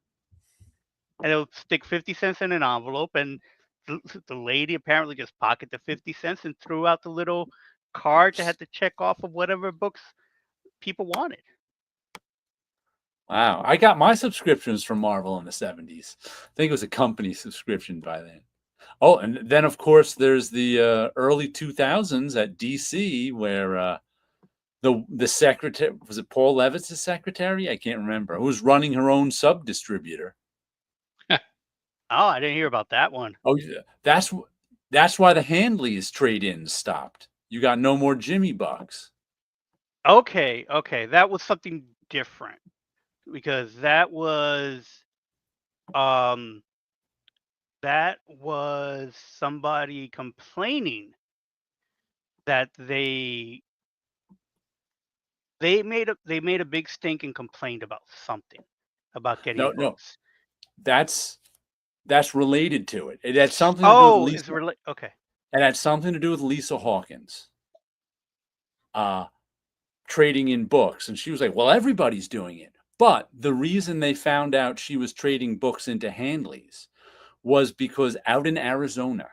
And it would stick 50 cents in an envelope. And the lady apparently just pocketed the 50 cents and threw out the little card that had to check off of whatever books people wanted. Wow, I got my subscriptions from Marvel in the 70s. I think it was a company subscription by then. Oh, and then of course there's the early 2000s at DC where the secretary, was it Paul Levitz's secretary? I can't remember. Who was running her own sub distributor. Oh, I didn't hear about that one. Oh, yeah. That's why the Handleys trade-ins stopped. You got no more Jimmy bucks. Okay, that was something different because um that was somebody complaining that they made a big stink and complained about something about getting No, books. that's related to it. It had something to do with Oh, is Lisa. really okay. It had something to do with Lisa Hawkins. Trading in books. And she was like, well, everybody's doing it. But the reason they found out she was trading books into Handleys was because out in Arizona,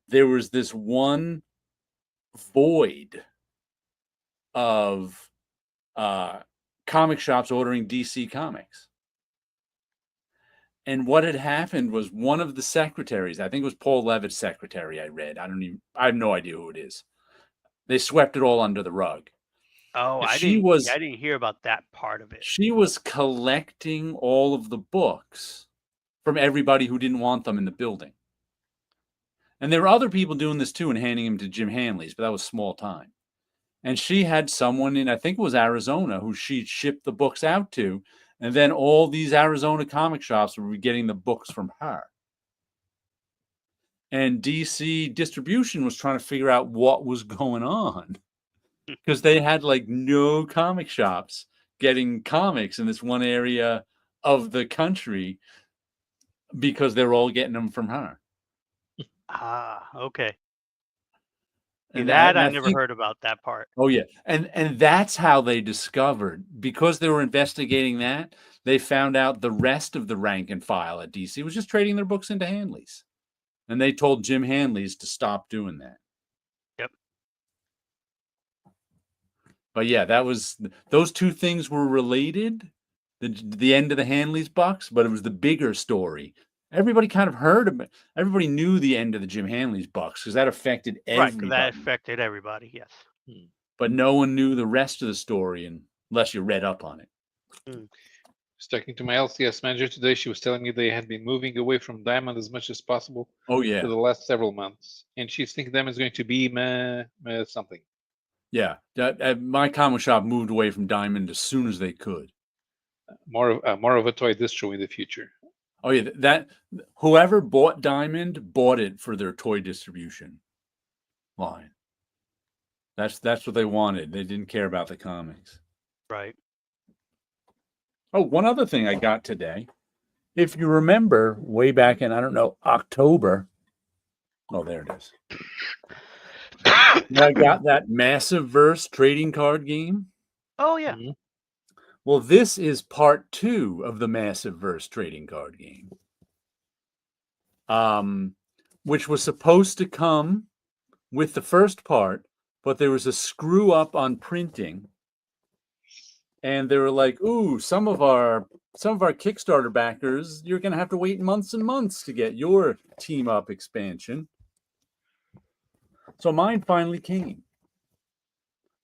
there was this one void of comic shops ordering DC comics. And what had happened was one of the secretaries, I think it was Paul Levitt's secretary, I read. I have no idea who it is. They swept it all under the rug. Oh, And I didn't hear about that part of it. she was collecting all of the books from everybody who didn't want them in the building. And there were other people doing this too and handing them to Jim Hanley's, but that was small time. And she had someone in, I think it was Arizona, who she shipped the books out to. And then all these Arizona comic shops were getting the books from her. And DC distribution was trying to figure out what was going on because they had like no comic shops getting comics in this one area of the country because they were all getting them from her. Ah, okay. See, And that I I never think, heard about that part. oh yeah, and that's how they discovered, because they were investigating that, they found out the rest of the rank and file at DC was just trading their books into Hanleys, and they told Jim Hanleys to stop doing that. Yep. But yeah, those two things were related. The end of the Hanleys bucks, but it was the bigger story. Everybody kind of heard of it. Everybody knew the end of the Jim Hanleys bucks because that affected Right, because that everybody. affected everybody. Yes. But no one knew the rest of the story unless you read up on it. Mm. Was talking to my LCS manager today. She was telling me they had been moving away from Diamond as much as possible Oh for yeah, the last several months, and she's thinking Diamond's going to be something. yeah. My comic shop moved away from Diamond as soon as they could. More of a toy distro in the future. Oh yeah, that whoever bought Diamond bought it for their toy distribution line. That's what they wanted. They didn't care about the comics. Right. Oh, one other thing I got today. If you remember way back in, I don't know, October. Oh, there it is. I got that Massive Verse trading card game. Oh yeah. Mhm. Well, this is part 2 of the Massive Verse trading card game. Which was supposed to come with the first part, but there was a screw up on printing. And they were like, ooh, some of our Kickstarter backers, you're going to have to wait months and months to get your team up expansion. So mine finally came.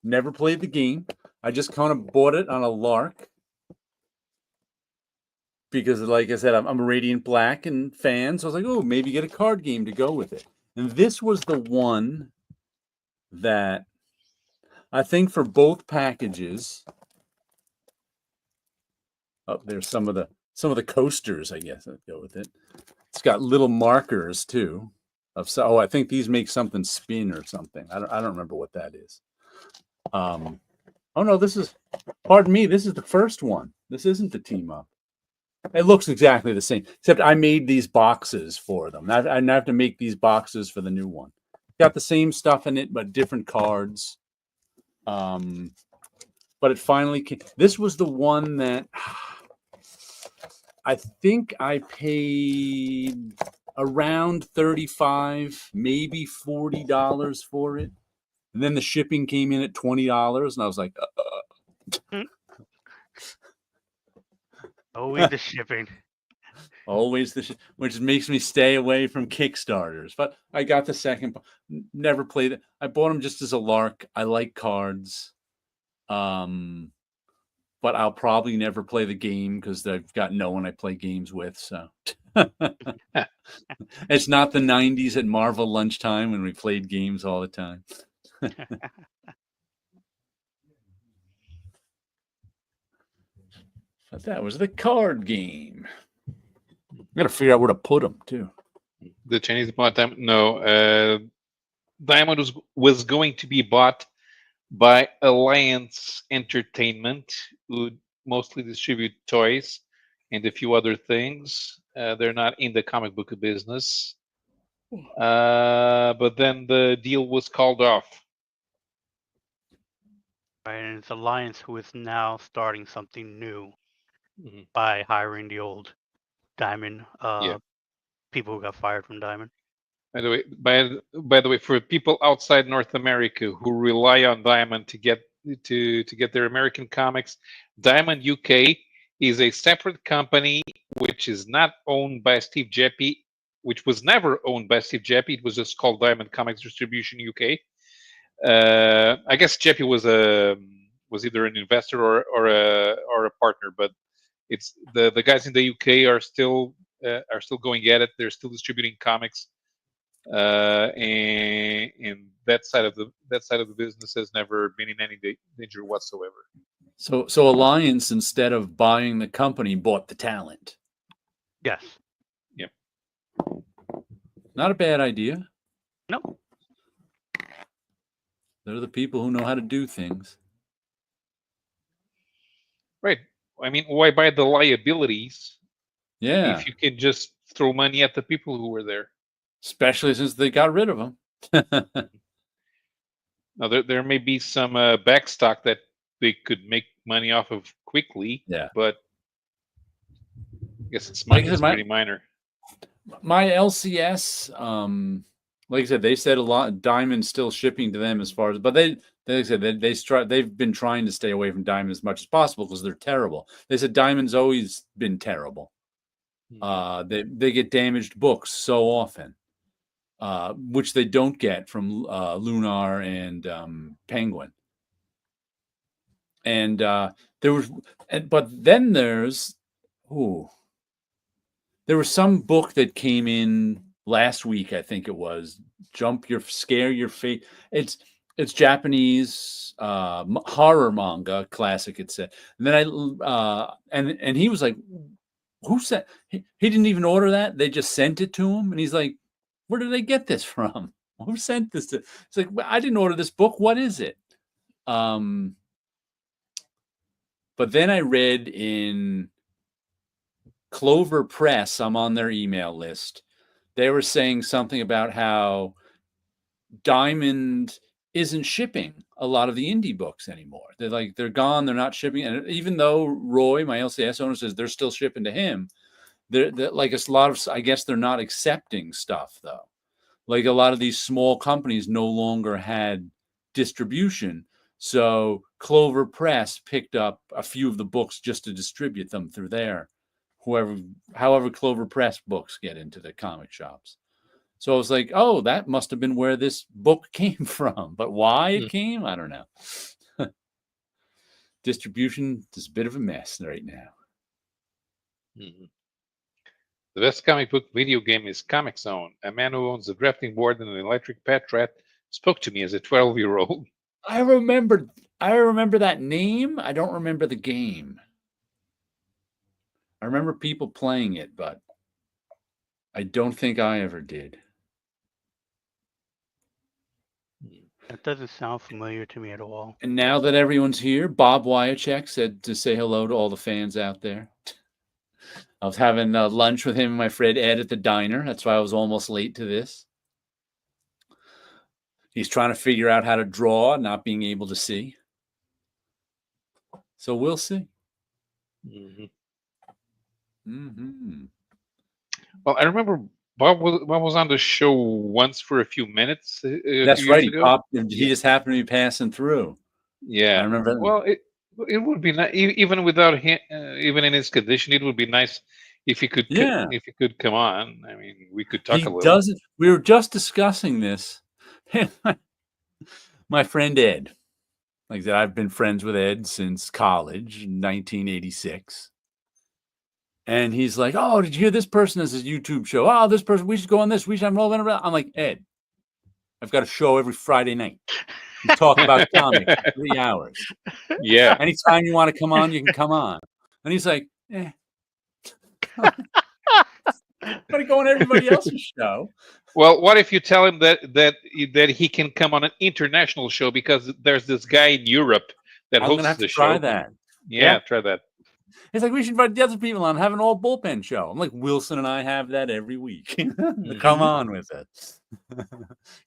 Never played the game. I just kind of bought it on a lark because, like I said, I'm a Radiant Black and fan. So I was like, oh, maybe get a card game to go with it. And this was the one that I think for both packages. Oh, there's some of the coasters, I guess, that go with it. It's got little markers too. I think these make something spin or something. I don't remember what that is. Oh no, pardon me, this is the first one. This isn't the team up. It looks exactly the same, except I made these boxes for them. I have to make these boxes for the new one. Got the same stuff in it, but different cards. But it finally came. This was the one that I think I paid around $35, maybe $40 for it. And then the shipping came in at $20, and I was like, Always the shipping. always which makes me stay away from Kickstarters. But I got the second, never played it. I bought them just as a lark. I like cards. but I'll probably never play the game because I've got no one I play games with. So it's not the 90s at Marvel lunchtime when we played games all the time. But that was the card game. I got to figure out where to put them too. The Chinese bought them. No, Diamond was going to be bought by Alliance Entertainment, who mostly distribute toys and a few other things. They're not in the comic book business. But then the deal was called off. Right, and it's Alliance who is now starting something new Mhm. by hiring the old Diamond Yeah. people who got fired from Diamond. By the way, for people outside North America who rely on Diamond to get their American comics, Diamond UK is a separate company which is not owned by Steve Geppi, which was never owned by Steve Geppi. It was just called Diamond Comics Distribution UK. I guess Geppi was either an investor or a partner, but it's the guys in the UK are still going at it. They're still distributing comics, and that side of the business has never been in any danger whatsoever. So Alliance, instead of buying the company, bought the talent. Yes. Yep. Not a bad idea. No. They're the people who know how to do things. Right. I mean, why buy the liabilities Yeah. if you can just throw money at the people who were there? Especially since they got rid of them. Now, there may be some backstock that they could make money off of quickly. Yeah. But I guess it's pretty minor. My LCS, like I said, they said a lot. Diamond's still shipping to them as far as, but they said they've been trying to stay away from Diamond as much as possible because they're terrible. They said Diamond's always been terrible. They get damaged books so often, which they don't get from Lunar and Penguin. And but then there was some book that came in last week, I think it was. Scare Your Fate. It's Japanese horror manga classic. It said, and then and he was like, "Who sent?" He didn't even order that. They just sent it to him, and he's like, "Where did they get this from? Who sent this to?" It's like, "I didn't order this book. What is it?" But then I read in Clover Press, I'm on their email list. They were saying something about how Diamond isn't shipping a lot of the indie books anymore. They're gone. They're not shipping. And even though Roy, my LCS owner, says they're still shipping to him, they're like a lot of, I guess they're not accepting stuff though. Like a lot of these small companies no longer had distribution. So Clover Press picked up a few of the books just to distribute them through there. However Clover Press books get into the comic shops. So I was like, oh, that must have been where this book came from. But why it came, I don't know. Distribution is a bit of a mess right now. Mm-hmm. The best comic book video game is Comic Zone. A man who owns a drafting board and an electric pet rat spoke to me as a 12-year-old. I remember that name. I don't remember the game. I remember people playing it, but I don't think I ever did. That doesn't sound familiar to me at all. And now that everyone's here, Bob Wyachek said to say hello to all the fans out there. I was having lunch with him and my friend Ed at the diner. That's why I was almost late to this. He's trying to figure out how to draw, not being able to see. So we'll see. Mm-hmm. Mm-hmm. Well, I remember Bob was on the show once for a few minutes. That's right. He just happened to be passing through. Yeah, I remember. Well, it would be nice, even without him, even in his condition. It would be nice if he could. Yeah. If he could come on. I mean, we could talk a little. We were just discussing this. My friend Ed. Like I said, I've been friends with Ed since college, 1986. And he's like, "Oh, did you hear this person has his YouTube show? Oh, this person, we should go on this. We should have all." I'm like, Ed, I've got a show every Friday night. We talk about comics for 3 hours. Yeah. Anytime you want to come on, you can come on. And he's like, "Eh, I'm gonna go on everybody else's show." Well, what if you tell him that he can come on an international show because there's this guy in Europe that I'm gonna hosts have the to try show? that. Yeah, try that. He's like, "We should invite the other people on, have an all bullpen show." I'm like, "Wilson and I have that every week. Come on with it."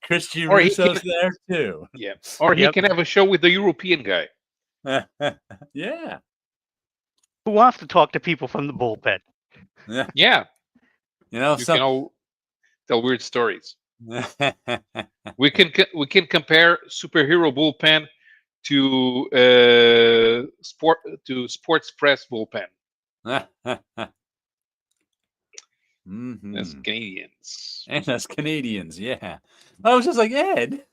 Chris Or he Russo's can, there too. yeah, or he Yep. can have a show with the European guy. Yeah. Who wants to talk to people from the bullpen? Yeah. Yeah, You know, you can all tell weird stories. We can compare superhero bullpen to sports press bullpen Mhm. as Canadians. And us Canadians, yeah. I was just like, Ed.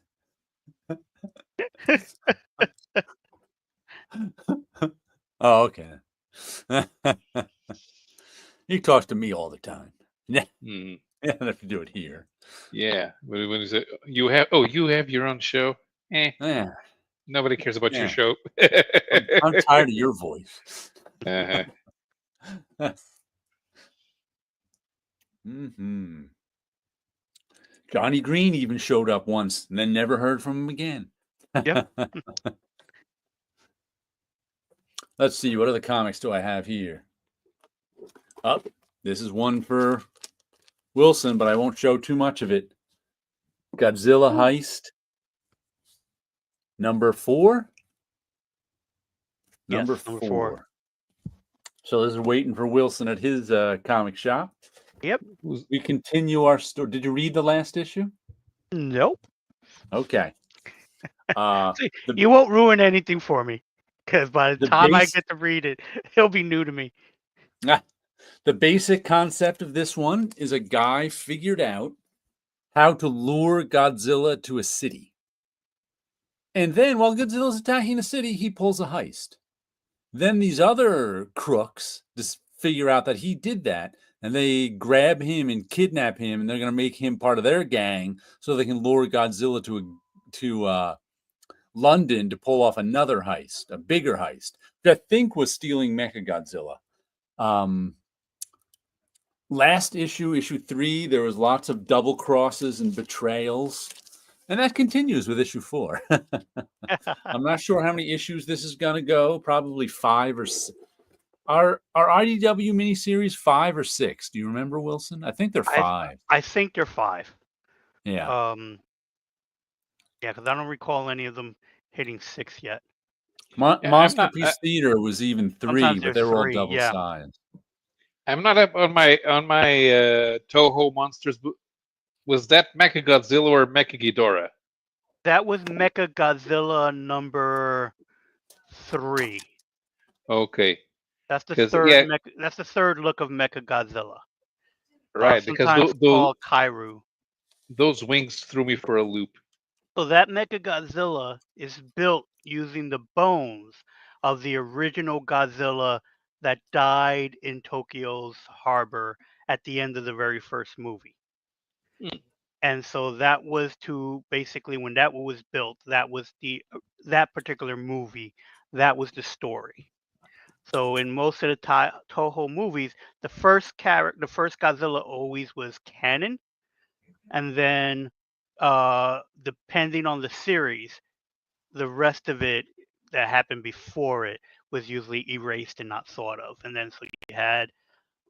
Oh, okay. He talks to me all the time. Yeah, Mm, I don't have to do it here. yeah, when you say you have your own show, Yeah, nobody cares about your yeah. show. I'm tired of your voice. Uh-huh. Hmm. Johnny Green even showed up once and then never heard from him again. Yep. Let's see, what other comics do I have here? Up. This is one for Wilson, but I won't show too much of it. Godzilla Heist. Number 4. Yes, Number number 4. four. So this is waiting for Wilson at his comic shop. Yep. We continue our story. Did you read the last issue? Nope. Okay. See, you won't ruin anything for me, because by the The time I base- get to read it, it'll be new to me. The basic concept of this one is a guy figured out how to lure Godzilla to a city. And then while Godzilla's attacking a city, he pulls a heist. Then these other crooks just figure out that he did that, and they grab him and kidnap him, and they're going to make him part of their gang so they can lure Godzilla to London to pull off another heist, a bigger heist, which I think was stealing Mechagodzilla. Last issue, issue 3, there was lots of double crosses and betrayals. And that continues with issue 4. I'm not sure how many issues this is going to go. Probably 5 or 6. Are IDW miniseries 5 or 6? Do you remember, Wilson? I think they're 5. I think they're 5. Yeah. Yeah, because I don't recall any of them hitting 6 yet. Masterpiece Theater was even 3, Sometimes but they're they were all 3, double yeah. size. I'm not up on my Toho Monsters. Was that Mechagodzilla or Mechaghidorah? That was Mechagodzilla number 3. Okay, That's the 'Cause, third. yeah. That's the third look of Mechagodzilla. right. Because Sometimes called Kairu. those wings threw me for a loop. So that Mechagodzilla is built using the bones of the original Godzilla that died in Tokyo's harbor at the end of the very first movie. Hmm. And so that was to basically, when that was built, that was that particular movie, that was the story. So in most of the Toho movies, the first Godzilla always was canon, and then depending on the series, the rest of it that happened before it was usually erased and not thought of. And then so you had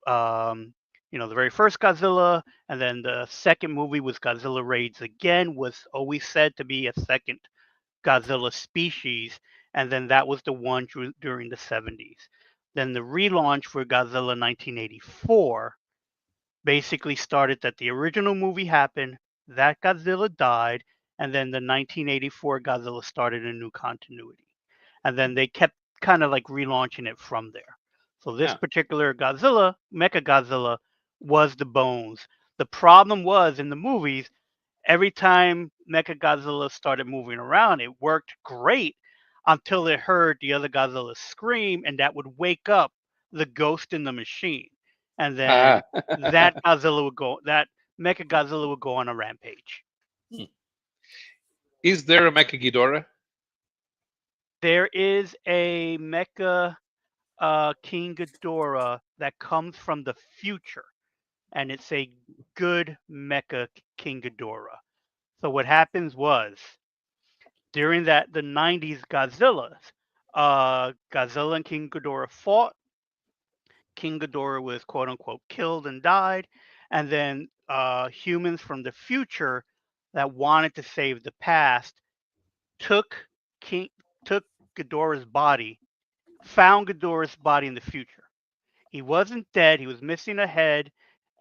the very first Godzilla, and then the second movie was Godzilla Raids Again, was always said to be a second Godzilla species, and then that was the one during the 70s. Then the relaunch for Godzilla 1984 basically started that the original movie happened, that Godzilla died, and then the 1984 Godzilla started a new continuity. And then they kept kind of like relaunching it from there. So this Yeah. particular Godzilla, Mechagodzilla, was the bones. The problem was in the movies, every time Mechagodzilla started moving around, it worked great until it heard the other Godzilla scream, and that would wake up the ghost in the machine. And then that Mecha Godzilla would go on a rampage. Is there a Mecha Ghidorah? There is a Mecha King Ghidorah that comes from the future, and it's a good Mecha King Ghidorah. So what happens was during the 90s Godzillas, Godzilla and King Ghidorah fought. King Ghidorah was quote unquote killed and died, and then humans from the future that wanted to save the past took King took Ghidorah's body, found Ghidorah's body in the future. He wasn't dead. He was missing a head,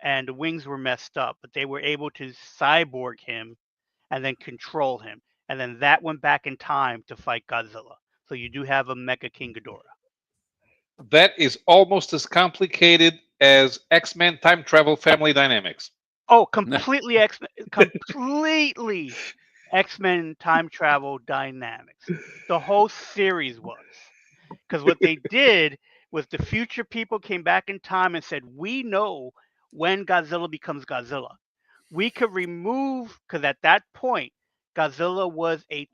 and the wings were messed up. But they were able to cyborg him and then control him. And then that went back in time to fight Godzilla. So you do have a Mecha King Ghidorah. That is almost as complicated as X-Men Time Travel Family Dynamics. Oh, completely X-Men time travel dynamics. The whole series was. Because what they did was the future people came back in time and said, we know when Godzilla becomes Godzilla. We could remove, because at that point, Godzilla was a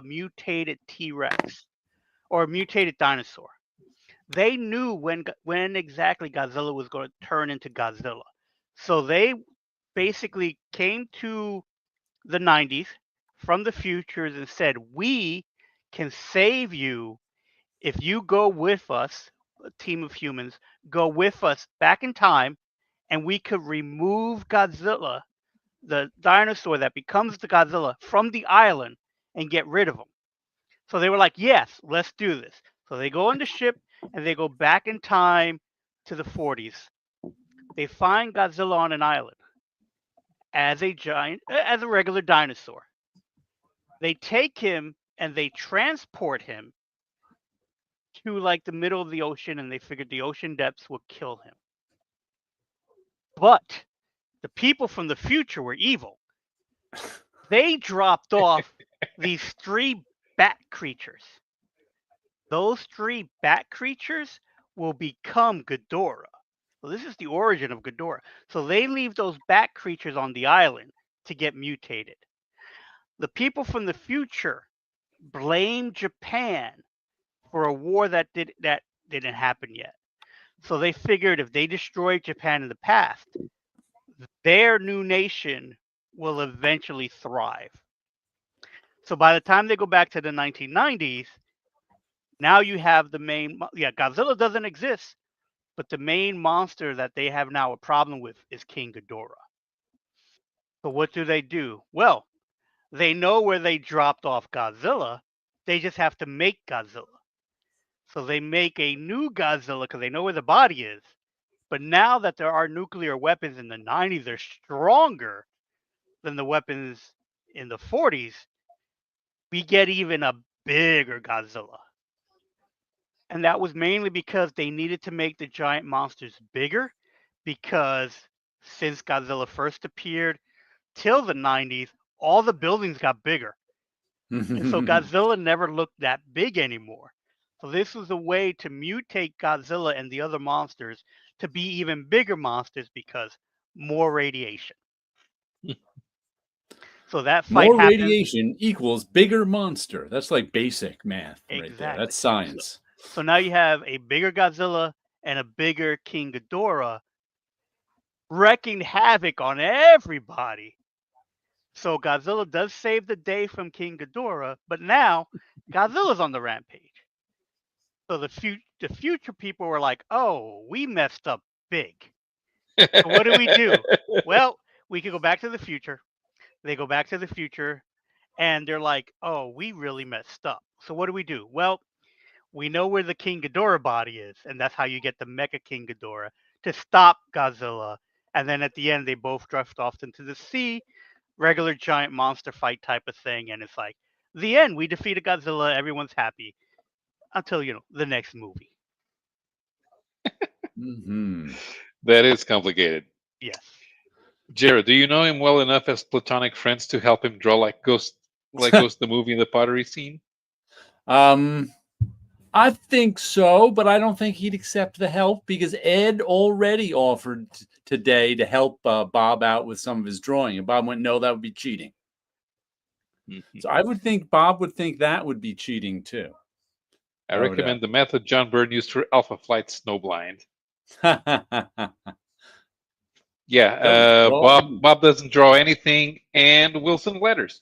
mutated T-Rex or a mutated dinosaur. They knew when exactly Godzilla was going to turn into Godzilla. So they basically came to the 90s from the futures and said, we can save you if you go with us, a team of humans, go with us back in time, and we could remove Godzilla, the dinosaur that becomes the Godzilla, from the island and get rid of him. So they were like, yes, let's do this. So they go on the ship and they go back in time to the 40s. They find Godzilla on an island as a regular dinosaur. They take him and they transport him to like the middle of the ocean, and they figured the ocean depths would kill him. But the people from the future were evil. They dropped off these 3 bat creatures. Those 3 bat creatures will become Ghidorah. So this is the origin of Ghidorah. So they leave those bat creatures on the island to get mutated. The people from the future blame Japan for a war that didn't happen yet. So they figured if they destroyed Japan in the past, their new nation will eventually thrive. So by the time they go back to the 1990s, now you have the main, Godzilla doesn't exist, but the main monster that they have now a problem with is King Ghidorah. So what do? Well, they know where they dropped off Godzilla. They just have to make Godzilla. So they make a new Godzilla because they know where the body is. But now that there are nuclear weapons in the 90s, they're stronger than the weapons in the 40s. We get even a bigger Godzilla. And that was mainly because they needed to make the giant monsters bigger, because since Godzilla first appeared till the 90s, all the buildings got bigger. And so Godzilla never looked that big anymore. So this was a way to mutate Godzilla and the other monsters to be even bigger monsters because more radiation. So that fight More happens. radiation equals bigger monster. That's like basic math right there. Exactly. That's science. So now you have a bigger Godzilla and a bigger King Ghidorah wreaking havoc on everybody. So Godzilla does save the day from King Ghidorah, but now Godzilla's on the rampage. So the future people were like, "Oh, we messed up big. So what do? Well, we could go back to the future." They go back to the future, and they're like, "Oh, we really messed up. So what do? Well, we know where the King Ghidorah body is, and that's how you get the Mecha King Ghidorah to stop Godzilla. And then at the end, they both drift off into the sea, regular giant monster fight type of thing, and it's like the end. We defeated Godzilla. Everyone's happy until the next movie. That is complicated. Yes. Jared, do you know him well enough as platonic friends to help him draw like Ghost the movie in the pottery scene? I think so, but I don't think he'd accept the help because Ed already offered today to help Bob out with some of his drawing, and Bob went, "No, that would be cheating." So I would think Bob would think that would be cheating too. I recommend the method John Byrne used for Alpha Flight Snowblind. Yeah, Bob doesn't draw anything, and Wilson letters.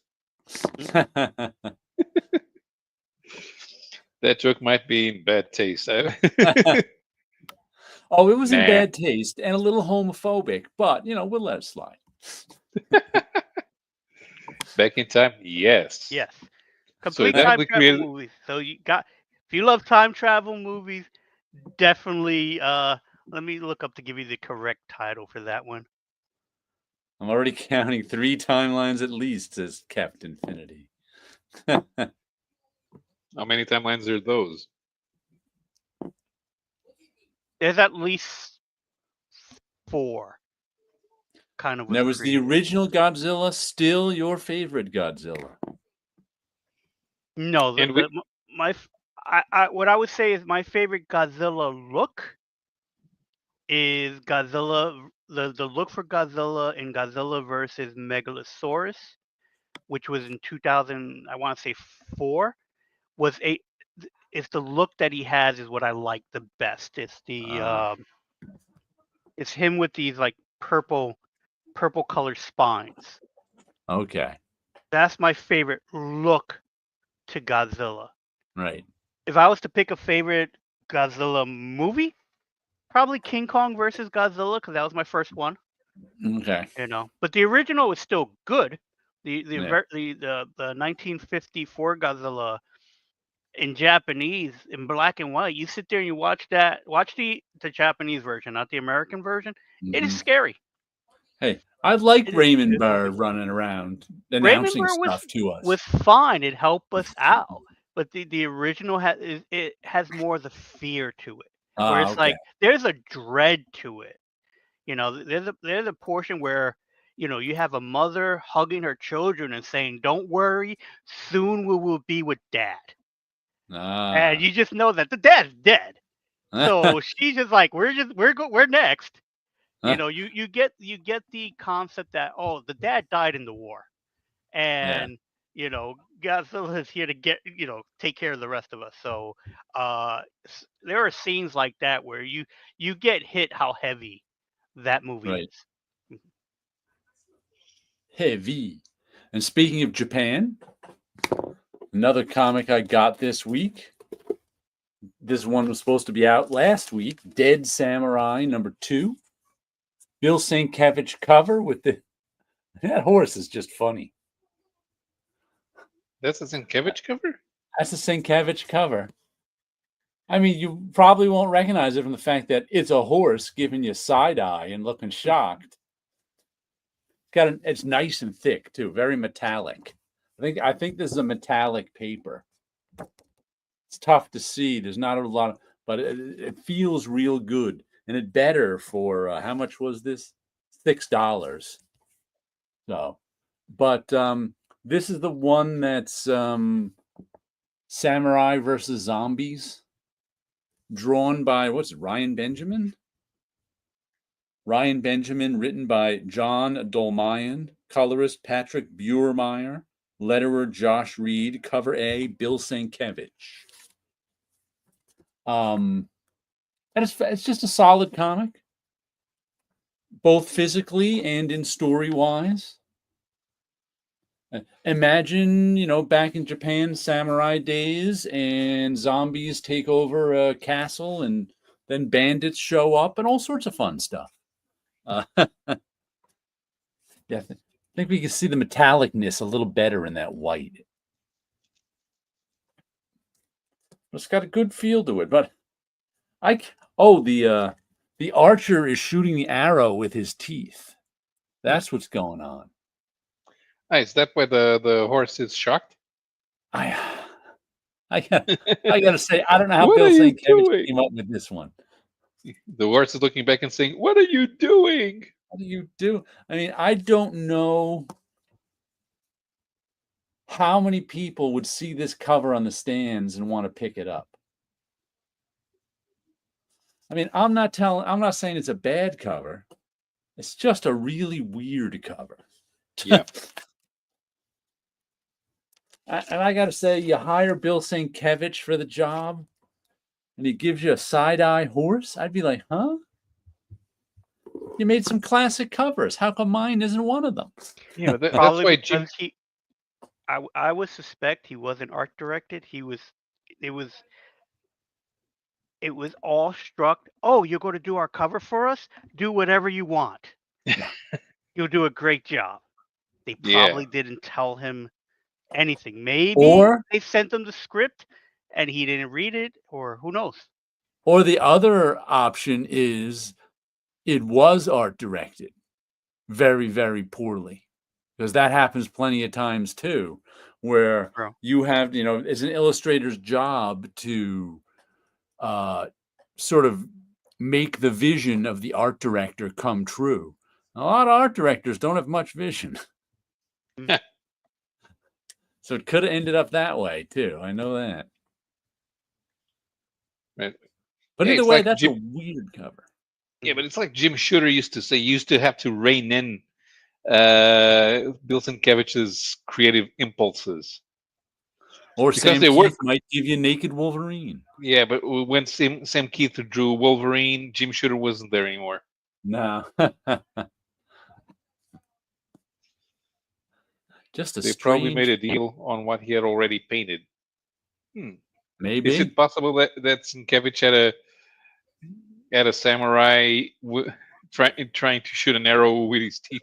That joke might be in bad taste. Oh, it was in bad taste and a little homophobic, but we'll let it slide. Back in time, yes. Yes. Complete time travel movies. So if you love time travel movies, definitely let me look up to give you the correct title for that one. I'm already counting 3 timelines at least, says Captain Infinity. How many timelines are those? There's at least 4. Kind of. Now, was the original Godzilla still your favorite Godzilla? No, what I would say is my favorite Godzilla look is Godzilla. The look for Godzilla in Godzilla versus Megalosaurus, which was in 2000, I want to say 4, it's the look that he has is what I like the best. It's it's him with these like purple colored spines. Okay. That's my favorite look to Godzilla. Right. If I was to pick a favorite Godzilla movie, probably King Kong versus Godzilla, because that was my first one. Okay. But the original is still good. The 1954 Godzilla in Japanese, in black and white, you sit there and you watch the Japanese version, not the American version. It is scary. Hey, I like Raymond Burr running around announcing stuff to us. Was fine. It helped us out. But the original has more of the fear to it. Where it's like there's a dread to it. There's a portion where you have a mother hugging her children and saying, "Don't worry, soon we will be with Dad." And you just know that the dad's dead. So she's just like, we're next. You get the concept that the dad died in the war, and Godzilla is here to take care of the rest of us. So there are scenes like that where you get hit how heavy that movie is. Heavy. And speaking of Japan, another comic I got this week. This one was supposed to be out last week. Dead Samurai #2. Bill Sienkiewicz cover with that horse is just funny. That's a Sienkiewicz cover? That's a Sienkiewicz cover. I mean, you probably won't recognize it from the fact that it's a horse giving you side eye and looking shocked. It's nice and thick too, very metallic. I think this is a metallic paper. It's tough to see. There's not a lot, but it feels real good, and it better for how much was this? $6. So, but this is the one that's Samurai versus Zombies, drawn by Ryan Benjamin. Ryan Benjamin, written by John Dolmayan, colorist Patrick Buermeyer, letterer Josh Reed, cover A, Bill Sienkiewicz. And it's just a solid comic, both physically and in story-wise. Imagine, back in Japan, samurai days, and zombies take over a castle, and then bandits show up, and all sorts of fun stuff. Yeah, I think we can see the metallicness a little better in that white. It's got a good feel to it, but the archer is shooting the arrow with his teeth. That's what's going on. Is that why the horse is shocked? I gotta say, I don't know how Bill Sienkiewicz came up with this one. The horse is looking back and saying, "What are you doing? What do you do?" I mean, I don't know. how many people would see this cover on the stands and want to pick it up? I mean, I'm not saying it's a bad cover. It's just a really weird cover. Yeah. And I got to say, you hire Bill Sienkiewicz for the job, and he gives you a side-eye horse. I'd be like, huh? You made some classic covers. How come mine isn't one of them? Yeah, but that's Probably why because I would suspect he wasn't art directed. It was all struck. Oh, you're going to do our cover for us? Do whatever you want. You'll do a great job. They Yeah. probably didn't tell him anything. Maybe Or they sent him the script and he didn't read it, or who knows? Or the other option is it was art directed very, very poorly, because that happens plenty of times too, where Bro. you have, it's an illustrator's job to sort of make the vision of the art director come true. A lot of art directors don't have much vision. So it could have ended up that way too. I know that. Right. But Yeah, either it's way, like that's a weird cover. Yeah, but it's like Jim Shooter used to say. You used to have to rein in Bill Sienkiewicz's creative impulses. Or Because Sam they Keith work. might give you Naked Wolverine. Yeah, but when Sam Keith drew Wolverine, Jim Shooter wasn't there anymore. No. Just a They probably made a strange. deal on what he had already painted. Maybe. Is it possible that Sienkiewicz had a samurai trying to shoot an arrow with his teeth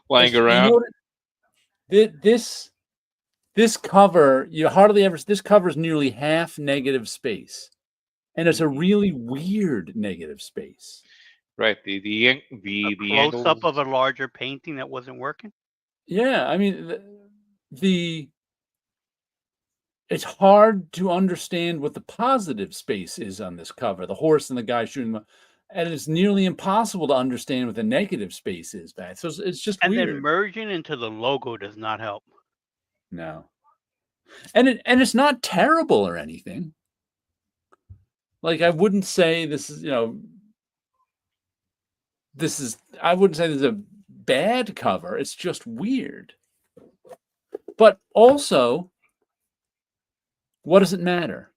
lying around? This cover, you hardly ever. This cover's nearly half negative space, and it's a really weird negative space. Right. The Close up angles. of a larger painting that wasn't working. Yeah, I mean it's hard to understand what the positive space is on this cover. The horse and the guy shooting them. And it's nearly impossible to understand what the negative space is back. So it's just And weird. then merging into the logo does not help. No. And it's not terrible or anything. Like, I wouldn't say this is, I wouldn't say this is a bad cover. It's just weird. But also, what does it matter?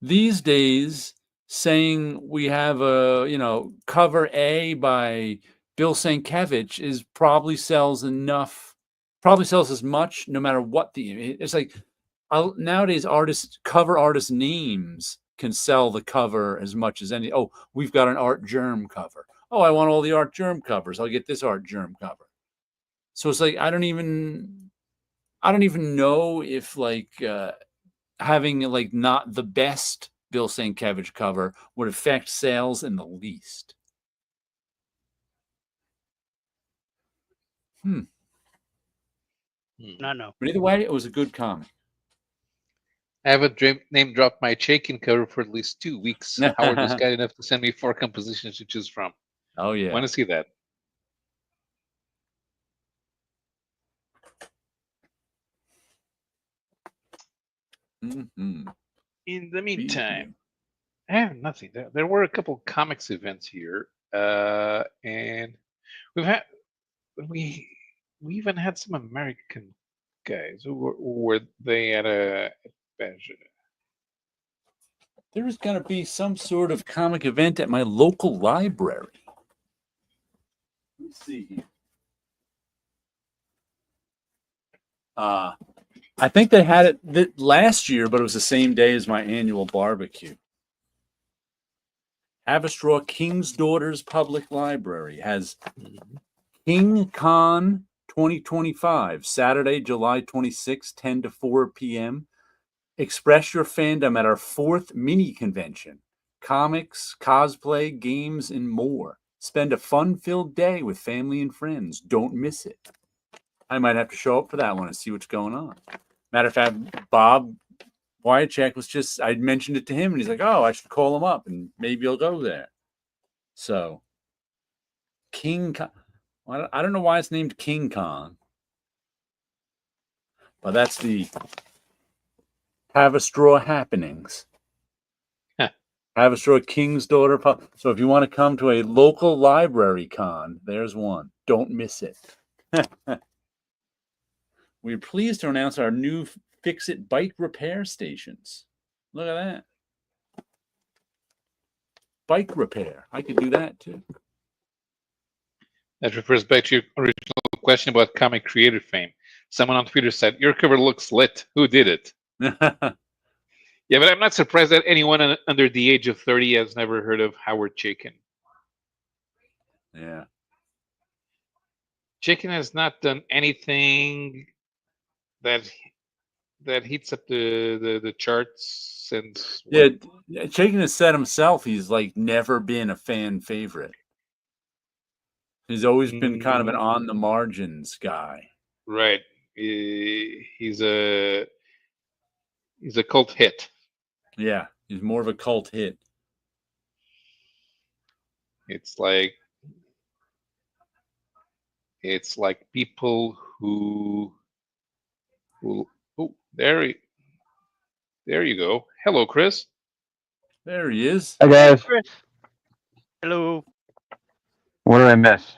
These days, saying we have a, cover A by Bill Sienkiewicz probably sells as much no matter what it's like nowadays cover artists names can sell the cover as much as any. Oh, we've got an Art Germ cover. Oh, I want all the Art Germ covers. I'll get this Art Germ cover. So it's like I don't even know if having not the best Bill Sienkiewicz cover would affect sales in the least. No. But either way, it was a good comic. I haven't name dropped my Chaikin cover for at least 2 weeks. Howard was kind enough to send me 4 compositions to choose from. Oh yeah. Want to see that? Mm-hmm. In the meantime, I have nothing. There were a couple comics events here, and we even had some American guys who were they at a There's going to be some sort of comic event at my local library. Let's see here. I think they had it last year, but it was the same day as my annual barbecue. Haverstraw King's Daughters Public Library has King Con 2025, Saturday, July 26, 10 to 4 p.m. Express your fandom at our 4th mini convention. Comics, cosplay, games, and more. Spend a fun-filled day with family and friends. Don't miss it. I might have to show up for that one and see what's going on. Matter of fact, Bob Wyachek I mentioned it to him, and he's like, oh, I should call him up, and maybe he'll go there. So, King Kong. I don't know why it's named King Kong. Well, that's the Have a Straw happenings. Have a Straw King's Daughter. So if you want to come to a local library con, there's one. Don't miss it. We're pleased to announce our new Fix-It bike repair stations. Look at that. Bike repair. I could do that too. That refers back to your original question about comic creator fame. Someone on Twitter said, "Your cover looks lit. Who did it?" Yeah, but I'm not surprised that anyone under the age of 30 has never heard of Howard Chaykin. Yeah. Chaykin has not done anything that heats up the charts since. Yeah, Chaykin has said himself he's like never been a fan favorite. He's always been kind of an on the margins guy. Right. He's a cult hit. Yeah, he's more of a cult hit. It's like people who oh, there you go. Hello, Chris. There he is. Hi guys. Chris. Hello. What did I miss?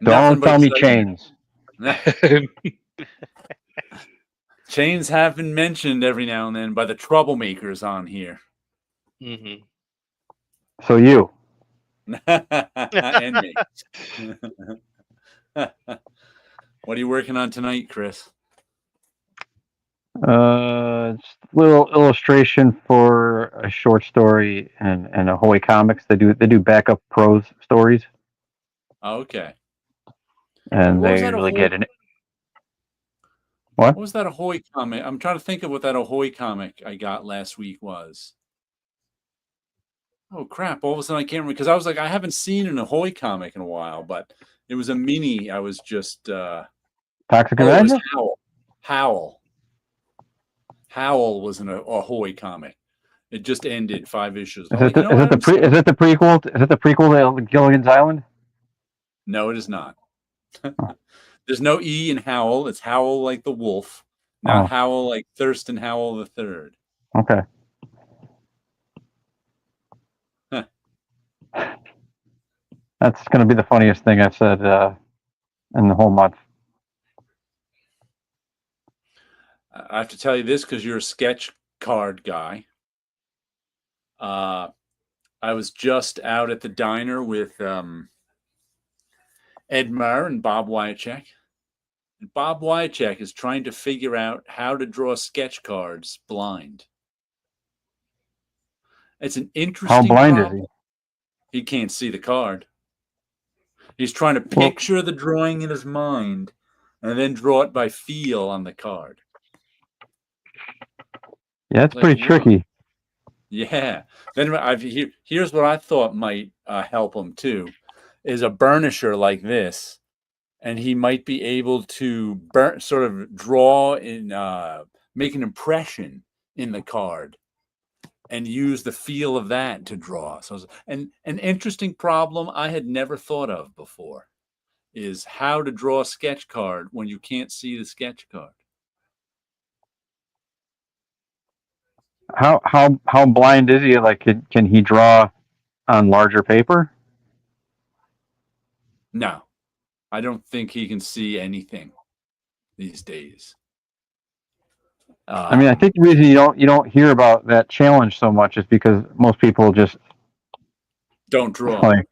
Don't tell me chains. Chains have been mentioned every now and then by the troublemakers on here. Mm-hmm. So you. And me. What are you working on tonight, Chris? Just a little illustration for a short story and Ahoy Comics. They do backup prose stories. Okay. And What was they that, really Ahoy? get in it. What? What was that Ahoy comic? I'm trying to think of what that Ahoy comic I got last week was. Oh crap! All of a sudden I can't remember because I was like, I haven't seen an Ahoy comic in a while, but it was a mini. I was just Toxic it was Avenger? Howl was an Ahoy comic. It just ended 5 issues. Is it the prequel? Is it the prequel to Gilligan's Island? No, it is not. There's no E in Howl. It's Howl like the wolf, not Howl like Thurston Howell the Third. Okay. Huh. That's going to be the funniest thing I've said in the whole month. I have to tell you this because you're a sketch card guy. I was just out at the diner with Ed Murr and Bob Wyachek. And Bob Wyachek is trying to figure out how to draw sketch cards blind. It's an interesting How blind problem. is He can't see the card. He's trying to picture the drawing in his mind and then draw it by feel on the card. Yeah, it's pretty tricky. Yeah. Then here's what I thought might help him too, is a burnisher like this, and he might be able to sort of draw in, make an impression in the card, and use the feel of that to draw. So, and an interesting problem I had never thought of before is how to draw a sketch card when you can't see the sketch card. How blind is he? Like, can he draw on larger paper? No, I don't think he can see anything these days. I mean, I think the reason you don't hear about that challenge so much is because most people just don't draw. Like,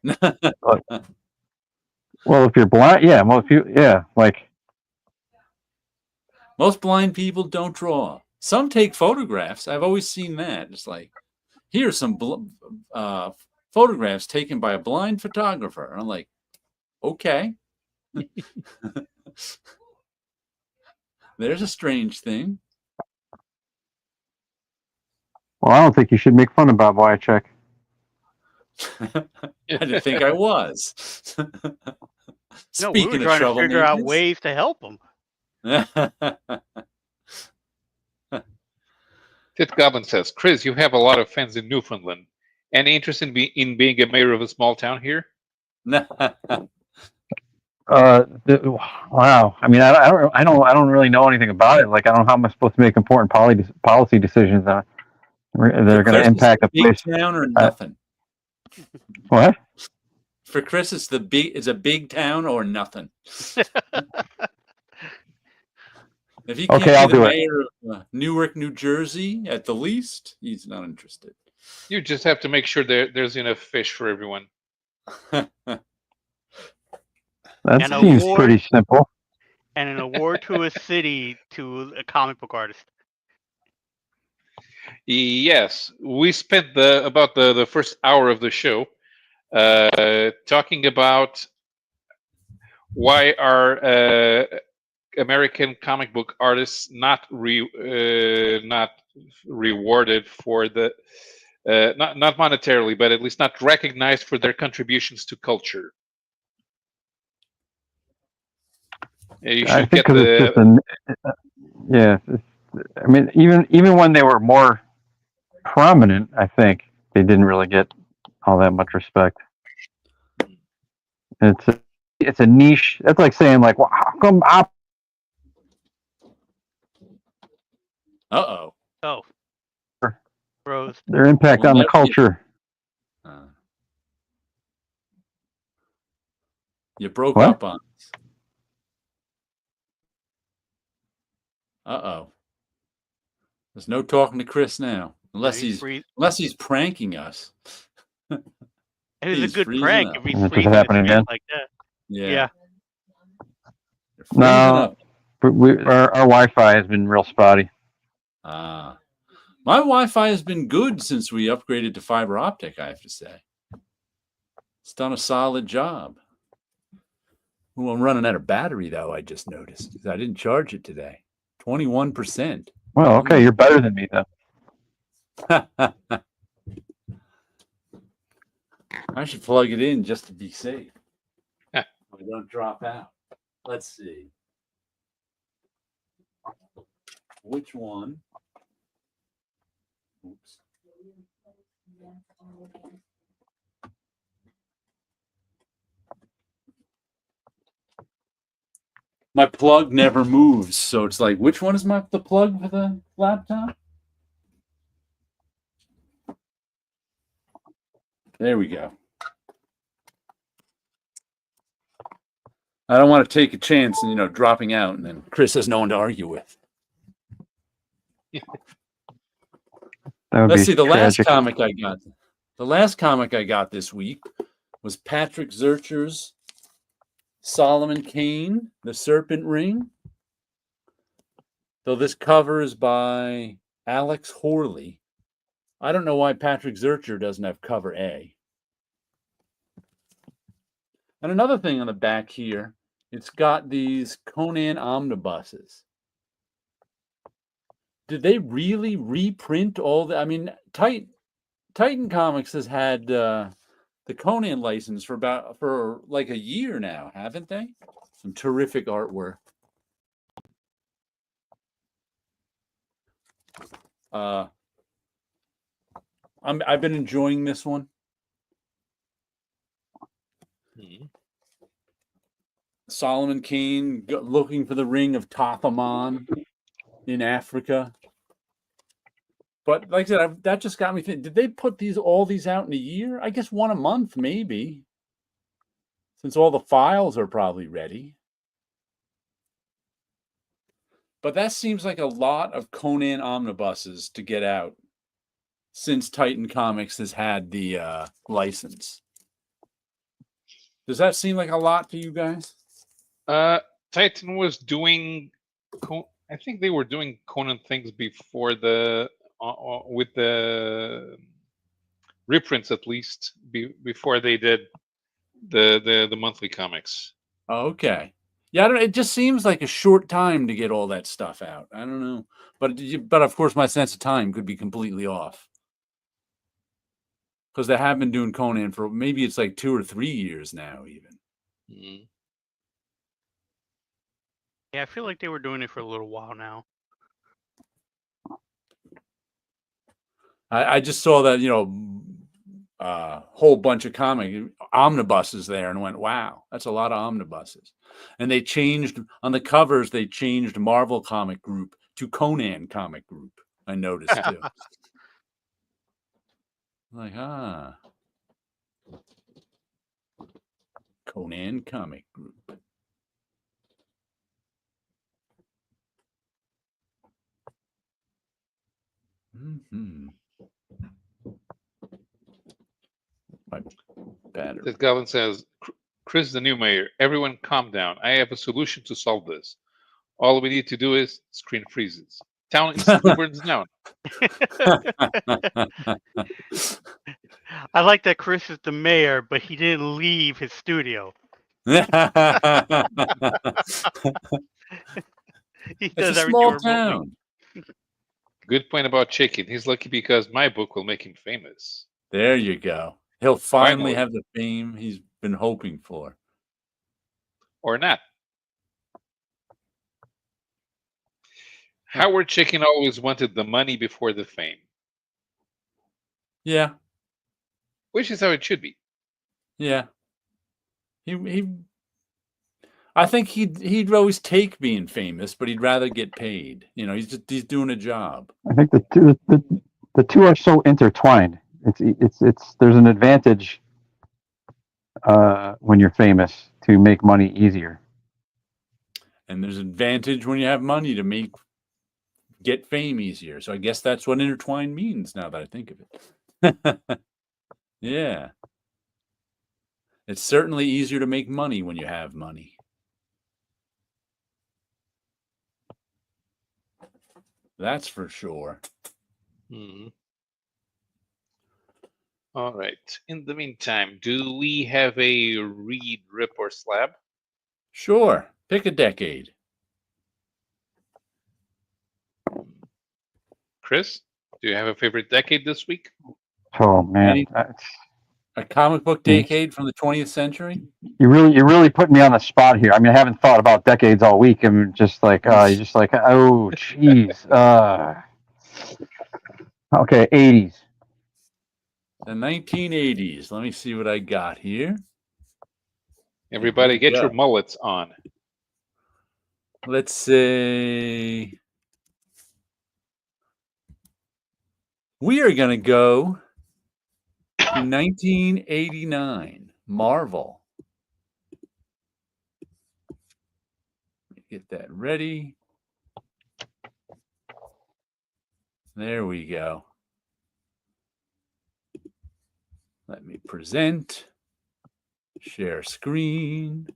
well, if you're blind, yeah, like most blind people don't draw. Some take photographs. I've always seen that. It's like, here's some photographs taken by a blind photographer. And I'm like, okay. There's a strange thing. Well, I don't think you should make fun of Bob Wyachek. I didn't think I was. No, we were trying to figure out ways to help him. Tit Goblin says, Chris, you have a lot of fans in Newfoundland. Any interest in being a mayor of a small town here? Wow. I mean, I don't really know anything about it. Like, I don't know how I'm supposed to make important policy decisions that For are going to Chris, it's impact a the big place. town or nothing. What? For Chris, it's a big town or nothing. If he can't Okay, be I'll the do it. mayor of Newark, New Jersey, at the least, he's not interested. You just have to make sure there's enough fish for everyone. That An seems award pretty simple. and an award to a city to a comic book artist. Yes, we spent about the first hour of the show talking about why are American comic book artists not rewarded for the not monetarily, but at least not recognized for their contributions to culture. You I should think get because it's just yeah. I mean, even when they were more prominent, I think they didn't really get all that much respect. It's a niche. That's like saying like, well, how come Uh-oh. Oh, Rose. their impact We'll on the never get- culture? You broke What? up on us. Uh-oh. There's no talking to Chris now, unless he's he's pranking us. It was He's a good freezing prank up. if he's Is this freezing his happening face again? like that. Yeah. Yeah. You're freezing No, up. but our Wi-Fi has been real spotty. My Wi-Fi has been good since we upgraded to fiber optic, I have to say. It's done a solid job. Ooh, I'm running out of battery, though, I just noticed. I didn't charge it today. 21%. Well, okay, you're better than me then. I should plug it in just to be safe. Yeah. We don't drop out. Let's see. Which one? Oops. My plug never moves, so it's like, which one is the plug for the laptop? There we go. I don't want to take a chance and dropping out, and then Chris has no one to argue with. Let's see. The last comic I got this week was Patrick Zurcher's Solomon Kane, The Serpent Ring. Though this cover is by Alex Horley. I don't know why Patrick Zurcher doesn't have cover A. And another thing on the back here, it's got these Conan omnibuses. Did they really reprint all the? I mean, Titan Comics has had the Conan license for like a year now, haven't they? Some terrific artwork. I've been enjoying this one. Solomon Kane looking for the ring of Tathaman in Africa. But like I said, that just got me thinking, did they put all these out in a year? I guess one a month, maybe. Since all the files are probably ready. But that seems like a lot of Conan omnibuses to get out since Titan Comics has had the license. Does that seem like a lot to you guys? Titan was doing, I think they were doing Conan things before with the reprints, at least before they did the monthly comics. Okay. Yeah, it just seems like a short time to get all that stuff out. I don't know, but of course my sense of time could be completely off because they have been doing Conan for maybe it's like 2 or 3 years now, even. Mm-hmm. Yeah, I feel like they were doing it for a little while now. I just saw that whole bunch of comic omnibuses there and went, wow, that's a lot of omnibuses. And they changed on the covers, they changed Marvel Comic Group to Conan Comic Group. I noticed too. Like, Conan Comic Group. Mm-hmm. My battery. This Goblin says, Chris, the new mayor, everyone calm down. I have a solution to solve this. All we need to do is screen freezes. Town instantly burns down. I like that Chris is the mayor, but he didn't leave his studio. He It's does a everything small remotely. town. Good point about Chicken. He's lucky because my book will make him famous. There you go. He'll finally Finally. have the fame he's been hoping for. Or not. Howard Chicken always wanted the money before the fame, Yeah, which is how it should be. yeah. He I think he'd always take being famous, but he'd rather get paid. You know, he's doing a job. I think the two are so intertwined. It's there's an advantage when you're famous to make money easier. And there's an advantage when you have money to get fame easier. So I guess that's what intertwined means now that I think of it. Yeah. It's certainly easier to make money when you have money. That's for sure. Mhm. All right. In the meantime, do we have a read, rip, or slab? Sure. Pick a decade. Chris, do you have a favorite decade this week? Oh man, A comic book decade from the 20th century? you really put me on the spot here. I mean, I haven't thought about decades all week. I'm just like, you're just like, oh, jeez. Okay, 80s. The 1980s. Let me see what I got here. Everybody, we get go. your mullets on. Let's say we are going to go to 1989. Marvel. Get that ready. There we go. Let me present. Share screen.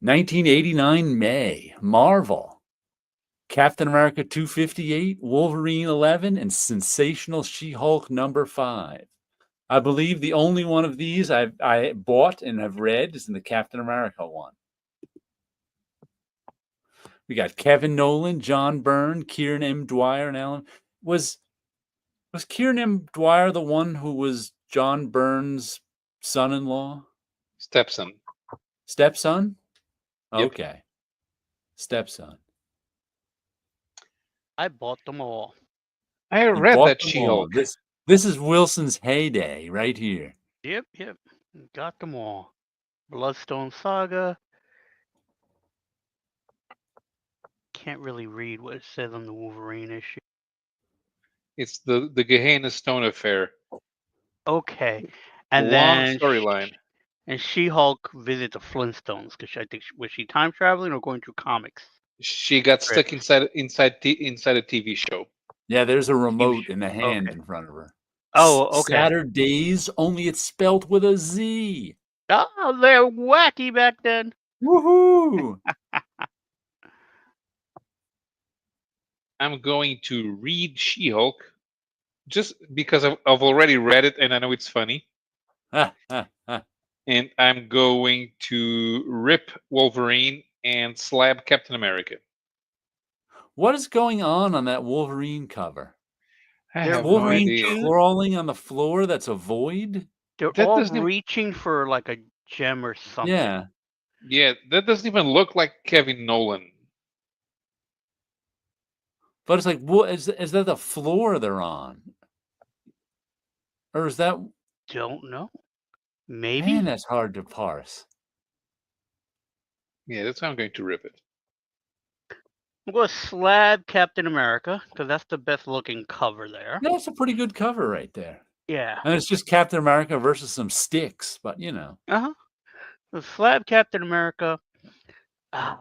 $1989 May. Marvel. Captain America 258, Wolverine 11, and Sensational She-Hulk #5. I believe the only one of these I bought and have read is in the Captain America one. We got Kevin Nolan, John Byrne, Kieran M. Dwyer, and Alan. Was Kieran M. Dwyer the one who was John Byrne's son-in-law? Stepson. Stepson? Yep. Okay. Stepson. I bought them all. I You read bought that them She-Hulk. all. This is Wilson's heyday right here. Yep. Got them all. Bloodstone Saga. Can't really read what it says on the Wolverine issue. It's the Gehenna Stone affair. Okay. And Long then storyline. And She-Hulk visit the Flintstones because I think was she time traveling or going through comics? She got stuck inside a TV show. Yeah, there's a remote in the Okay. hand in front of her. Oh, okay. Saturdays, only it's spelled with a Z. Oh, they're wacky back then. Woohoo! I'm going to read She-Hulk just because I've already read it and I know it's funny. And I'm going to rip Wolverine and slab Captain America. What is going on that Wolverine cover? I They're have no Wolverine idea. crawling on the floor that's a void? They're That all doesn't even- reaching for like a gem or something. Yeah. Yeah, that doesn't even look like Kevin Nolan. But it's like, what is that the floor they're on? Or is that Don't know. man, Maybe. that's hard to parse. Yeah, that's how I'm going to rip it. I'm going to slab Captain America because that's the best looking cover there. That's a pretty good cover right there. Yeah. And it's just Captain America versus some sticks, but you know. Uh-huh. So slab Captain America. I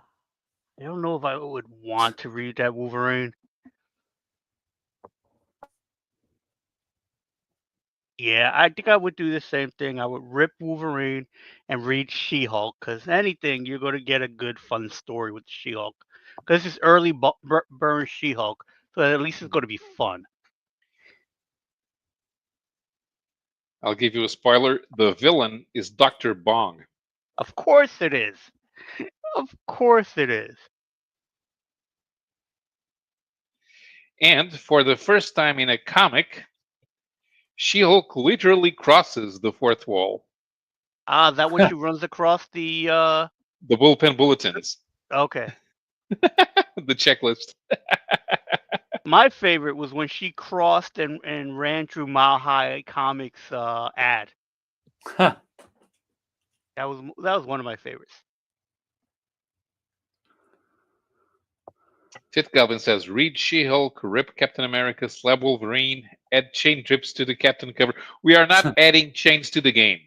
don't know if I would want to read that Wolverine. Yeah, I think I would do the same thing. I would rip Wolverine and read She-Hulk because anything you're going to get a good, fun story with She-Hulk because it's early burn She-Hulk, so at least it's going to be fun. I'll give you a spoiler. The villain is Dr. Bong. Of course it is. Of course it is. And for the first time in a comic, She-Hulk literally crosses the fourth wall. Ah, is that when she runs across the? The bullpen bulletins. Okay. The checklist. My favorite was when she crossed and ran through Mile High Comics ad. Huh. That was one of my favorites. Tit Galvin says, read She-Hulk, rip Captain America, slab Wolverine, add chain drips to the Captain cover. We are not adding chains to the game.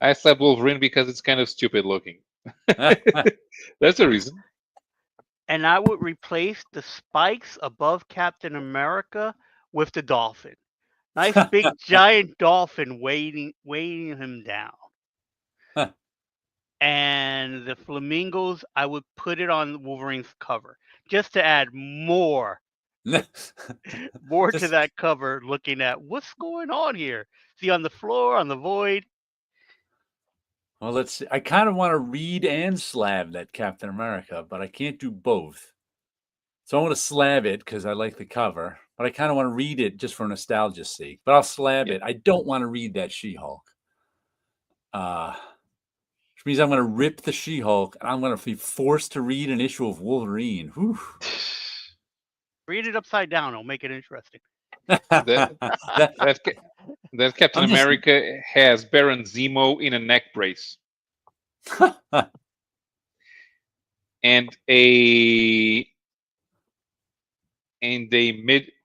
I slab Wolverine because it's kind of stupid looking. That's the reason. And I would replace the spikes above Captain America with the dolphin. Nice big giant dolphin weighing him down. Huh. And the flamingos, I would put it on Wolverine's cover just to add more to Just- that cover, looking at what's going on here. See, on the floor, on the void. Well, let's see. I kind of want to read and slab that Captain America, but I can't do both. So I want to slab it because I like the cover, but I kind of want to read it just for nostalgia's sake. But I'll slab it. I don't want to read that She-Hulk. Which means I'm going to rip the She-Hulk and I'm going to be forced to read an issue of Wolverine. Whew. Read it upside down. It'll make it interesting. That Captain I'm just- America has Baron Zemo in a neck brace. And a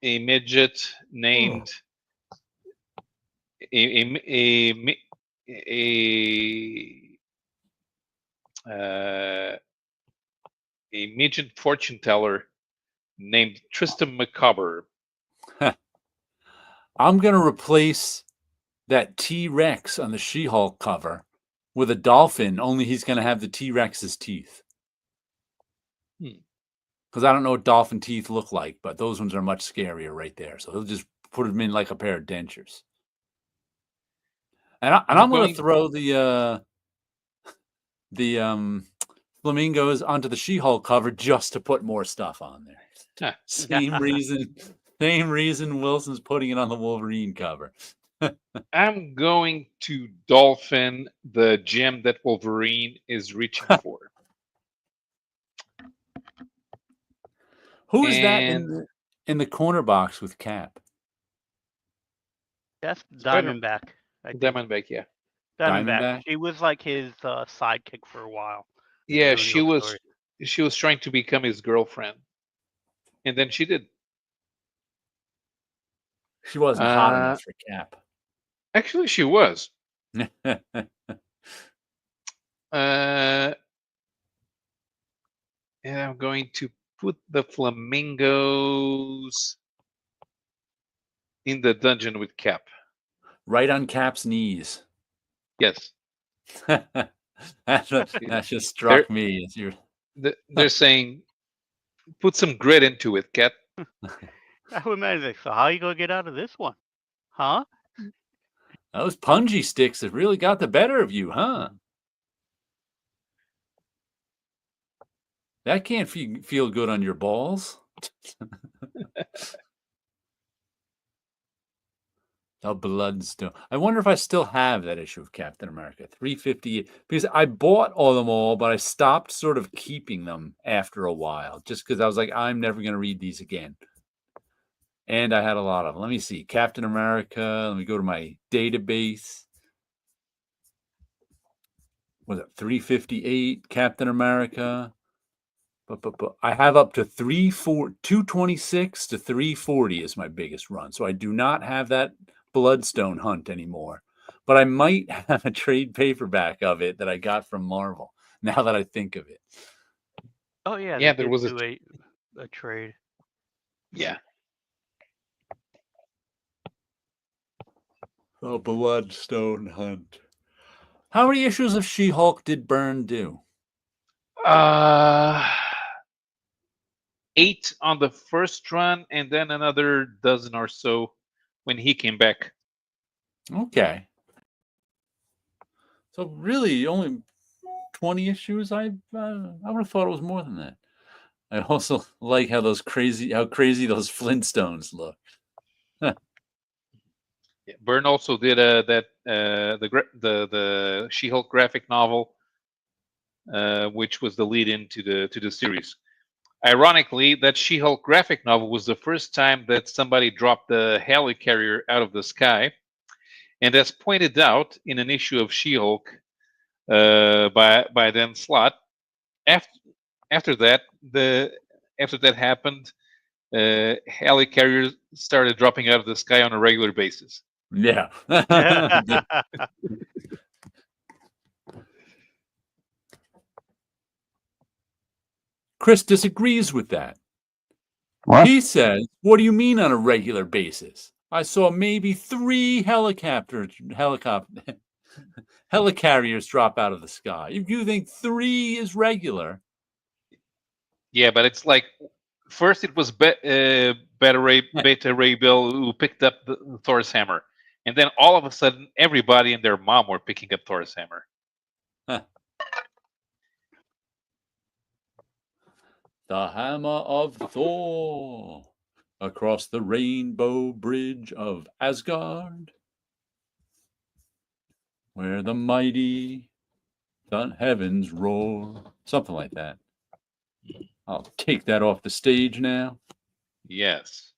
midget named a midget fortune teller named Tristan McCubber. I'm going to replace that T-Rex on the She-Hulk cover with a dolphin, only he's going to have the T-Rex's teeth. Because I don't know what dolphin teeth look like, but those ones are much scarier right there. So he'll just put them in like a pair of dentures. And I'm going to throw the flamingos onto the She-Hulk cover just to put more stuff on there. Same reason Wilson's putting it on the Wolverine cover. I'm going to dolphin the gem that Wolverine is reaching for. Who is that in the corner box with Cap? That's Diamondback. Diamondback, yeah. Diamondback. She was like his sidekick for a while. Yeah, she was trying to become his girlfriend. And then she did. She wasn't hot enough for Cap. Actually, she was. And I'm going to put the flamingos in the dungeon with Cap. Right on Cap's knees. Yes. that just struck me. They're saying, put some grit into it, Cap. I would imagine. So how are you going to get out of this one? Huh? Those punji sticks have really got the better of you, huh? That can't feel good on your balls. The Bloodstone. I wonder if I still have that issue of Captain America 358 because I bought all them all, but I stopped sort of keeping them after a while just because I was like, I'm never going to read these again. And I had a lot of them. Let me see. Captain America. Let me go to my database. Was it 358 Captain America? But I have up to 226 to 340 is my biggest run. So I do not have that Bloodstone hunt anymore. But I might have a trade paperback of it that I got from Marvel. Now that I think of it. Oh yeah, Yeah, they there did was a do a trade. Yeah. The Bloodstone hunt. How many issues of She-Hulk did Byrne do? 8 on the first run, and then another dozen or so when he came back. Okay. So really, only 20 issues. I would have thought it was more than that. I also like how crazy those Flintstones look. Yeah, Byrne also did the She-Hulk graphic novel, which was the lead into the series. Ironically, that She-Hulk graphic novel was the first time that somebody dropped the helicarrier out of the sky, and as pointed out in an issue of She-Hulk by Dan Slott, after that happened, helicarriers started dropping out of the sky on a regular basis. Yeah. Chris disagrees with that. What? He says, "What do you mean on a regular basis? I saw maybe 3 helicarriers drop out of the sky. If you think 3 is regular." Yeah, but it's like first it was Beta Ray Bill who picked up the Thor's hammer, and then all of a sudden everybody and their mom were picking up Thor's hammer. The hammer of Thor across the rainbow bridge of Asgard, where the mighty heavens roar. Something like that. I'll take that off the stage now. Yes.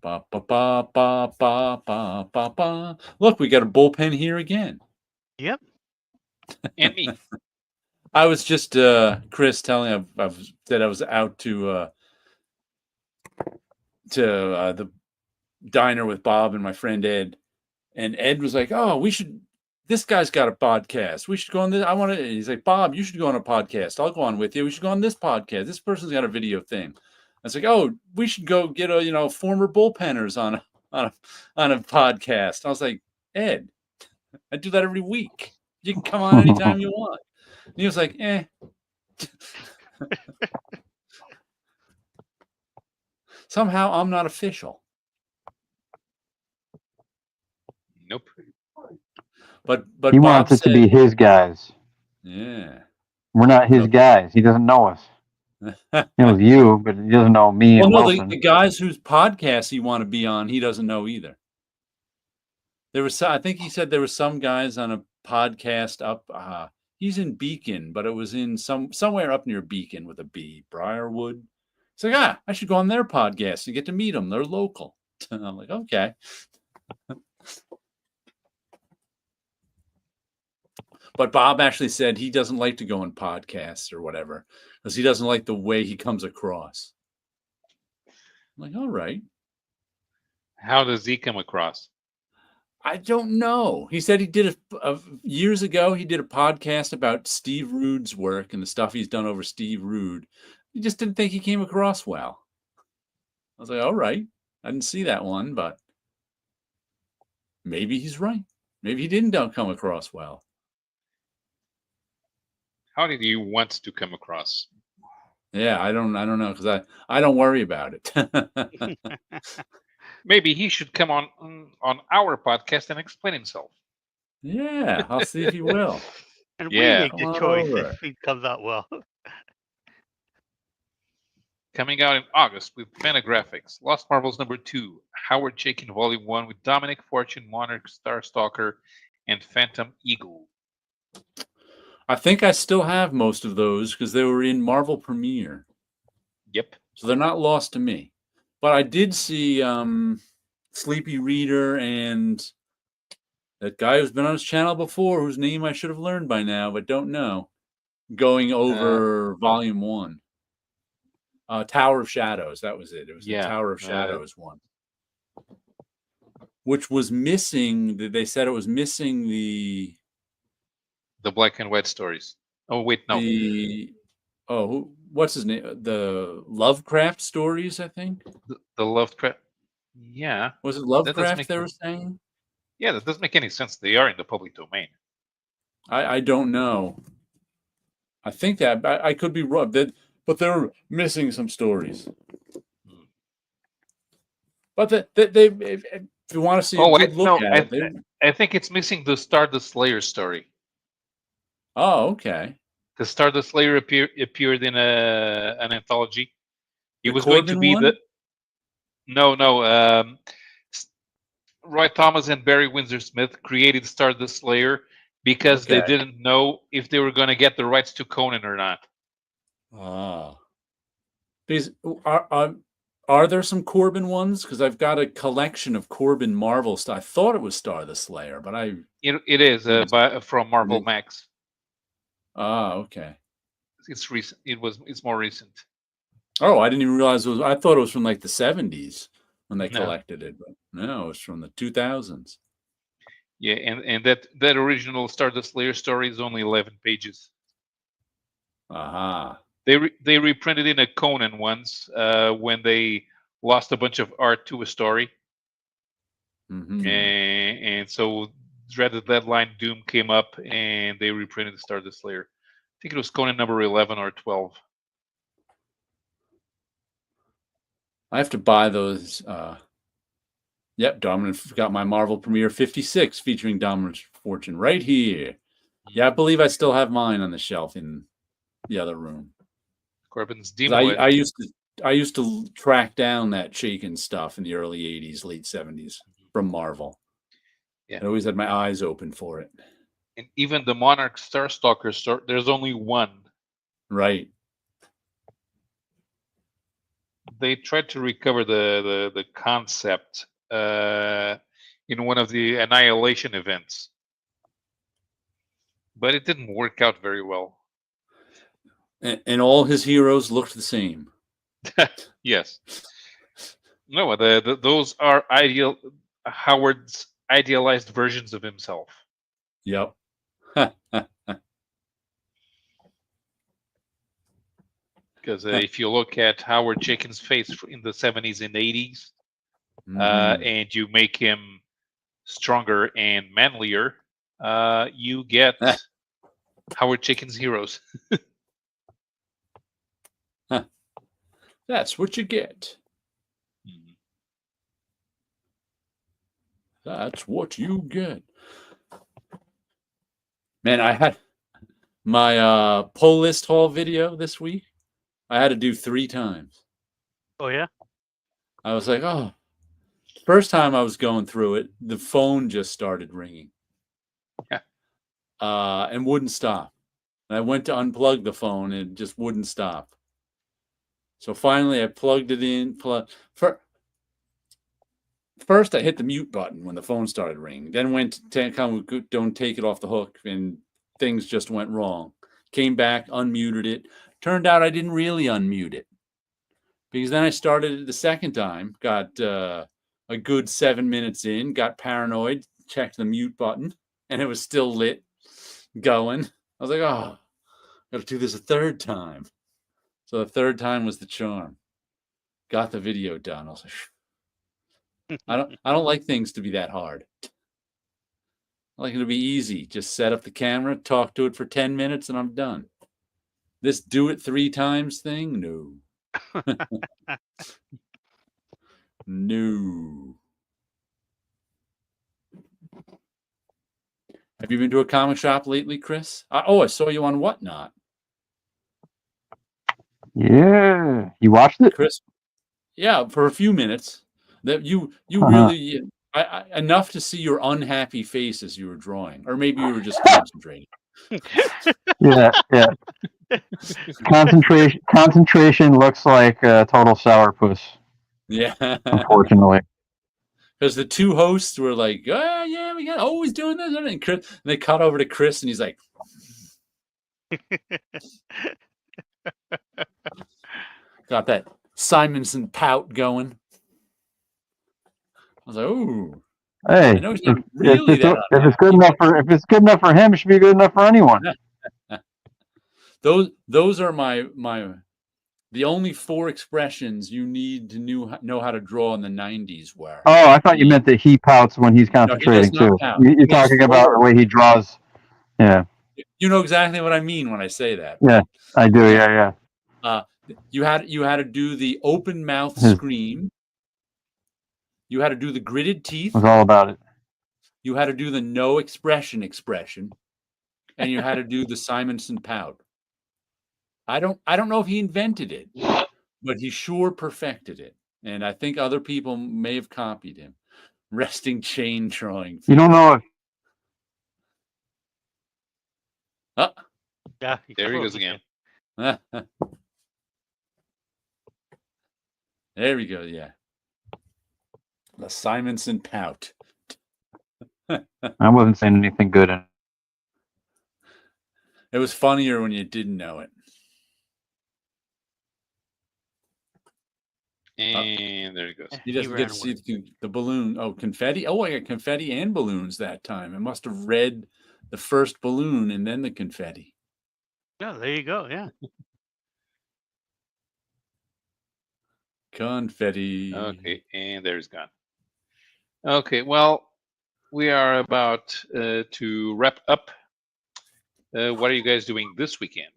Ba, ba, ba, ba, ba, ba, ba, ba. Look, we got a bullpen here again. Yep. And me. I was just Chris telling I've said I was out to the diner with Bob and my friend Ed, and Ed was like, "Oh, we should. This guy's got a podcast. We should go on this. I want to." He's like, "Bob, you should go on a podcast. I'll go on with you. We should go on this podcast. This person's got a video thing." I was like, "Oh, we should go get former bullpenners on a podcast." I was like, "Ed, I do that every week. You can come on anytime you want." And he was like, "Eh." Somehow I'm not official. Nope. But he Bob wants it said, to be his guys. Yeah. We're not his guys. He doesn't know us. He knows you, but he doesn't know me and Wilson. The guys whose podcasts he want to be on, he doesn't know either. I think he said there were some guys on a podcast up. He's in Beacon, but it was in somewhere up near Beacon with a B, Briarwood. It's like, I should go on their podcast and get to meet them. They're local. I'm like, okay. But Bob actually said he doesn't like to go on podcasts or whatever because he doesn't like the way he comes across. I'm like, all right. How does he come across? I don't know. He said he did years ago. He did a podcast about Steve Rude's work and the stuff he's done over Steve Rude. He just didn't think he came across well. I was like, all right. I didn't see that one, but maybe he's right. Maybe he didn't come across well. How did you want to come across? Yeah, I don't know because I don't worry about it. Maybe he should come on our podcast and explain himself. Yeah, I'll see if he will. And Yeah. we make the choice if it comes out well. Coming out in August with Fantagraphics, Lost Marvels #2, Howard Chaykin Volume 1 with Dominic Fortune, Monarch, Starstalker, and Phantom Eagle. I think I still have most of those because they were in Marvel Premiere. Yep. So they're not lost to me. But I did see Sleepy Reader and that guy who's been on his channel before, whose name I should have learned by now, but don't know, going over Volume 1. Tower of Shadows, that was it. It was the Tower of Shadows one. Which was missing, they said it was missing the black and white stories. Oh, wait, no. What's his name? The Lovecraft stories, I think? The Lovecraft. Yeah. Was it Lovecraft they were saying? Yeah, that doesn't make any sense. They are in the public domain. I don't know. I think that I could be wrong, but they're missing some stories. But if you want to see a good look at it, I think it's missing the Stardust Slayer story. Oh, okay. The Stardust Slayer appeared in an anthology. It was Corbin going to be one? No. Roy Thomas and Barry Windsor Smith created Stardust Slayer because they didn't know if they were going to get the rights to Conan or not. Ah. Because are there some Corbin ones? Because I've got a collection of Corbin Marvel stuff. I thought it was Star the Slayer, but it is from Marvel Max. Ah, okay. It's recent. It's more recent. Oh, I didn't even realize it was. I thought it was from like the 70s when they collected it, but no, it's from the 2000s. Yeah, and that original Stardust Slayer story is only 11 pages. Aha. They reprinted in a Conan once when they lost a bunch of art to a story, and so Dreaded Deadline Doom came up and they reprinted Stardust Slayer. I think it was Conan number 11 or 12. I have to buy those. Yep, Dominant got my Marvel Premiere 56 featuring Dominant Fortune right here. Yeah, I believe I still have mine on the shelf in the other room. Corbin's Demo. I used to track down that Chaykin stuff in the early 80s, late 70s from Marvel. Yeah. I always had my eyes open for it. And even the Monarch Starstalker story, there's only one. Right. They tried to recover the concept in one of the Annihilation events, but it didn't work out very well. And all his heroes looked the same. Yes. No, those are Howard's idealized versions of himself. Yep. Because if you look at Howard Chaykin's face in the 70s and 80s, and you make him stronger and manlier, you get Howard Chaykin's heroes. That's what you get. That's what you get. Man, I had my pull list haul video this week. I had to do 3 times. Oh, yeah? I was like, oh. First time I was going through it, the phone just started ringing. And wouldn't stop. And I went to unplug the phone and it just wouldn't stop. So finally I plugged it in. First I hit the mute button when the phone started ringing. Then went to don't take it off the hook, and things just went wrong. Came back, unmuted it. Turned out I didn't really unmute it. Because then I started it the second time, got a good 7 minutes in, got paranoid, checked the mute button, and it was still lit, going. I was like, oh, got to do this a third time. So the third time was the charm. Got the video done. I was like, I don't like things to be that hard. I like it to be easy. Just set up the camera, talk to it for 10 minutes, and I'm done. This do it 3 times thing? No. No. Have you been to a comic shop lately, Chris? I saw you on Whatnot. Yeah, you watched it? Chris, yeah, for a few minutes. That you Uh-huh. really enough to see your unhappy face as you were drawing, or maybe you were just concentrating. Yeah. Concentration looks like a total sourpuss, Yeah, unfortunately. because the two hosts were like, "Oh, yeah, we got always doing this," and Chris, and they cut over to Chris, and he's like, got that Simonson pout going. I was like, "Ooh, I Hey, know he's not really that if it's good enough for him, it should be good enough for anyone. Those are the only 4 expressions you need to know how to draw in the 90s were. Oh, I thought you meant that he pouts when he's No, he does concentrating not too. pout. You're He makes talking about 4. the way he draws. Yeah, You know exactly what I mean when I say that. yeah, I do. Yeah. You had to do the open mouth His scream. You had to do the gritted teeth. was all about it. You had to do the no expression, and you had to do the Simonson pout. I don't know if he invented it, but he sure perfected it, and I think other people may have copied him. Resting chain drawing. You don't know if Yeah, There he goes again. There we go. Yeah, the Simonson pout. I wasn't saying anything good. It was funnier when you didn't know it. And there he goes. He doesn't get to see the balloon. Oh, confetti. Oh, I got confetti and balloons that time. I must have read the first balloon and then the confetti. Oh, there you go. Yeah. Confetti. Okay, and there's gone. Okay, well, we are about to wrap up. What are you guys doing this weekend?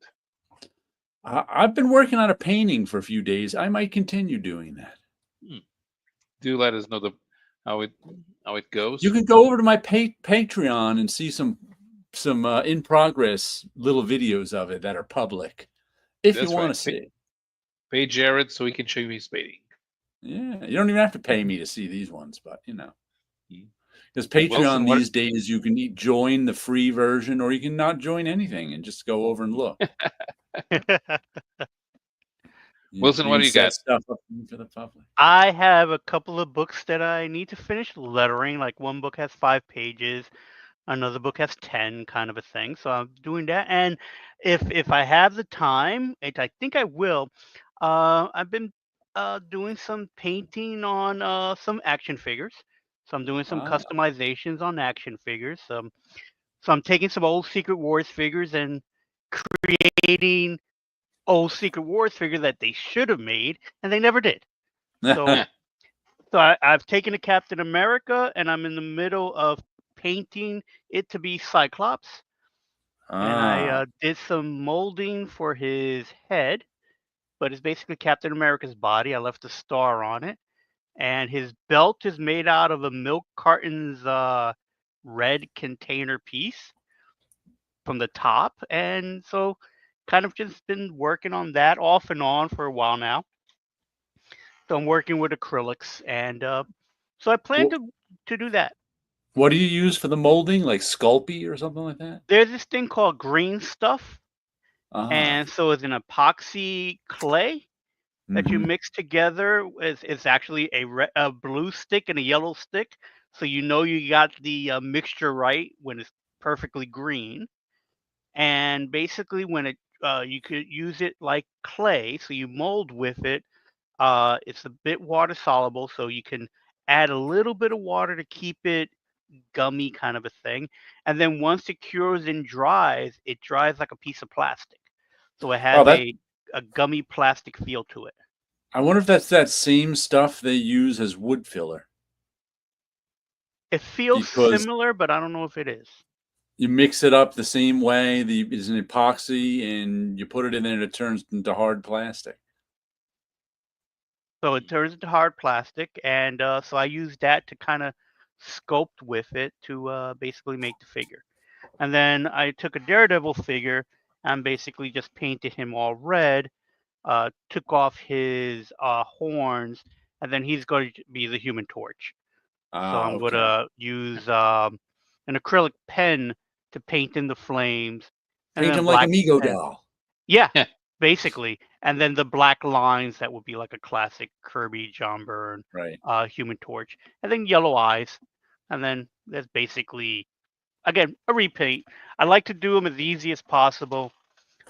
I've been working on a painting for a few days. I might continue doing that. Do let us know how it goes. You can go over to my Patreon and see some in progress little videos of it that are public, if you want to see. Pay Jared so he can show you his painting. Yeah, you don't even have to pay me to see these ones, but because Patreon these days you can join the free version, or you can not join anything and just go over and look. Wilson, what do you got? Stuff up for the public. I have a couple of books that I need to finish lettering. Like one book has 5 pages, another book has 10, kind of a thing. So I'm doing that, and if I have the time, and I think I will, I've been doing some painting on some action figures. So I'm doing some customizations on action figures. So I'm taking some old Secret Wars figures and creating old Secret Wars figure that they should have made, and they never did. So, I've taken a Captain America, and I'm in the middle of painting it to be Cyclops. And I did some molding for his head, but it's basically Captain America's body. I left a star on it, and his belt is made out of a milk carton's red container piece from the top, and so kind of just been working on that off and on for a while now. So I'm working with acrylics, and so I plan to do that. What do you use for the molding, like Sculpey or something like that? There's this thing called green stuff, and so it's an epoxy clay that you mix together. It's actually a blue stick and a yellow stick, so you got the mixture right when it's perfectly green. And basically, when you could use it like clay, so you mold with it. It's a bit water soluble, so you can add a little bit of water to keep it gummy, kind of a thing. And then once it cures and dries, it dries like a piece of plastic. So it has a gummy plastic feel to it. I wonder if that's that same stuff they use as wood filler. It feels similar, but I don't know if it is. You mix it up the same way. It's an epoxy, and you put it in there, and it turns into hard plastic. So it turns into hard plastic, and so I use that to kind of sculpt with it to basically make the figure. And then I took a Daredevil figure and basically just painted him all red took off his horns, and then he's going to be the Human Torch. So I'm okay. gonna use an acrylic pen to paint in the flames, and Paint then him like black Amigo pen. doll. Yeah, basically, and then the black lines that would be like a classic Kirby, John Byrne, Right. Human Torch, and then yellow eyes, and then that's basically again a repaint. I like to do them as easy as possible.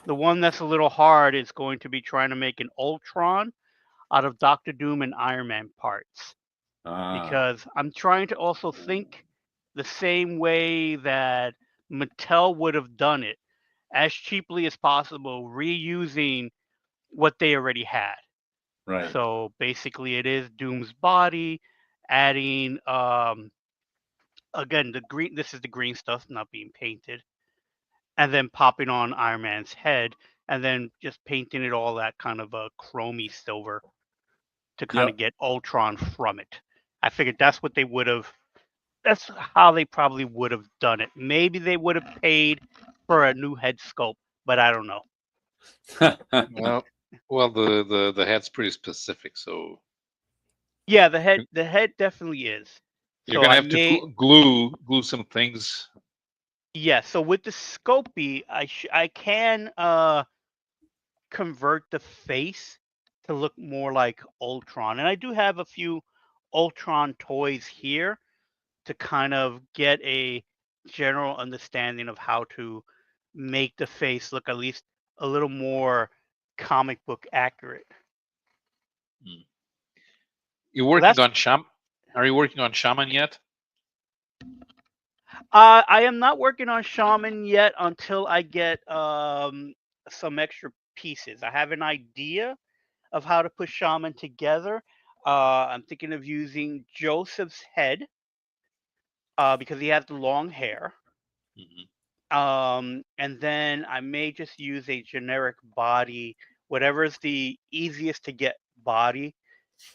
The one that's a little hard is going to be trying to make an Ultron out of Doctor Doom and Iron Man parts because I'm trying to also think the same way that Mattel would have done it, as cheaply as possible, reusing what they already had. right. So basically, it is Doom's body, adding again the green. This is the green stuff not being painted, and then popping on Iron Man's head, and then just painting it all that kind of a chromy silver to kind of get Ultron from it. I figured that's what they would have. That's how they probably would have done it. Maybe they would have paid for a new head sculpt, but I don't know. Well, the head's pretty specific, so Yeah, the head definitely is. you're So gonna I have to made glue some things. yeah. So with the Scopy, I can convert the face to look more like Ultron, and I do have a few Ultron toys here to kind of get a general understanding of how to make the face look at least a little more comic book accurate. You're Well, working that's on Shaman. Are you working on Shaman yet? I am not working on Shaman yet until I get some extra pieces. I have an idea of how to put Shaman together. I'm thinking of using Joseph's head because he has the long hair. And then I may just use a generic body, whatever is the easiest to get body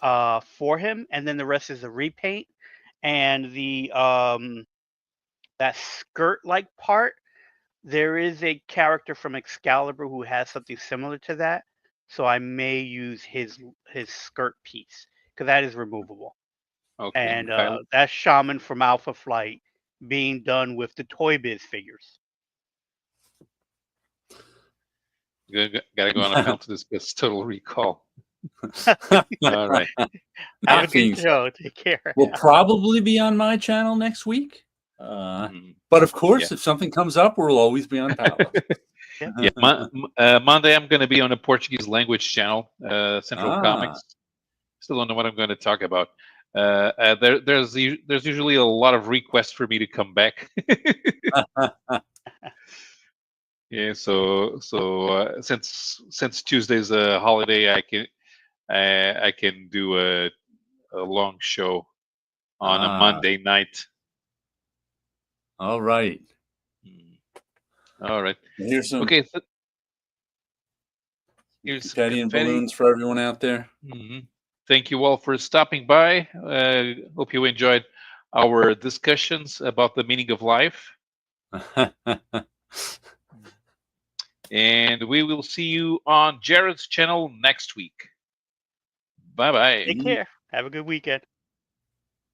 for him, and then the rest is a repaint. And the that skirt-like part, there is a character from Excalibur who has something similar to that, so I may use his skirt piece because that is removable. Okay. And that's Shaman from Alpha Flight being done with the Toy Biz figures. Gotta go on a to discuss Total Recall. All right. Have a good show. Take care. Will probably be on my channel next week. But of course, if something comes up, we'll always be on Paolo. Monday I'm going to be on a Portuguese language channel, Central Comics. Still don't know what I'm going to talk about. There's usually a lot of requests for me to come back. Yeah, so since Tuesday's a holiday, I can do a long show on a Monday night. All right. All right. Here's some here's confetti and balloons for everyone out there. Thank you all for stopping by. Hope you enjoyed our discussions about the meaning of life. And we will see you on Jared's channel next week. Bye-bye. Take care. Have a good weekend.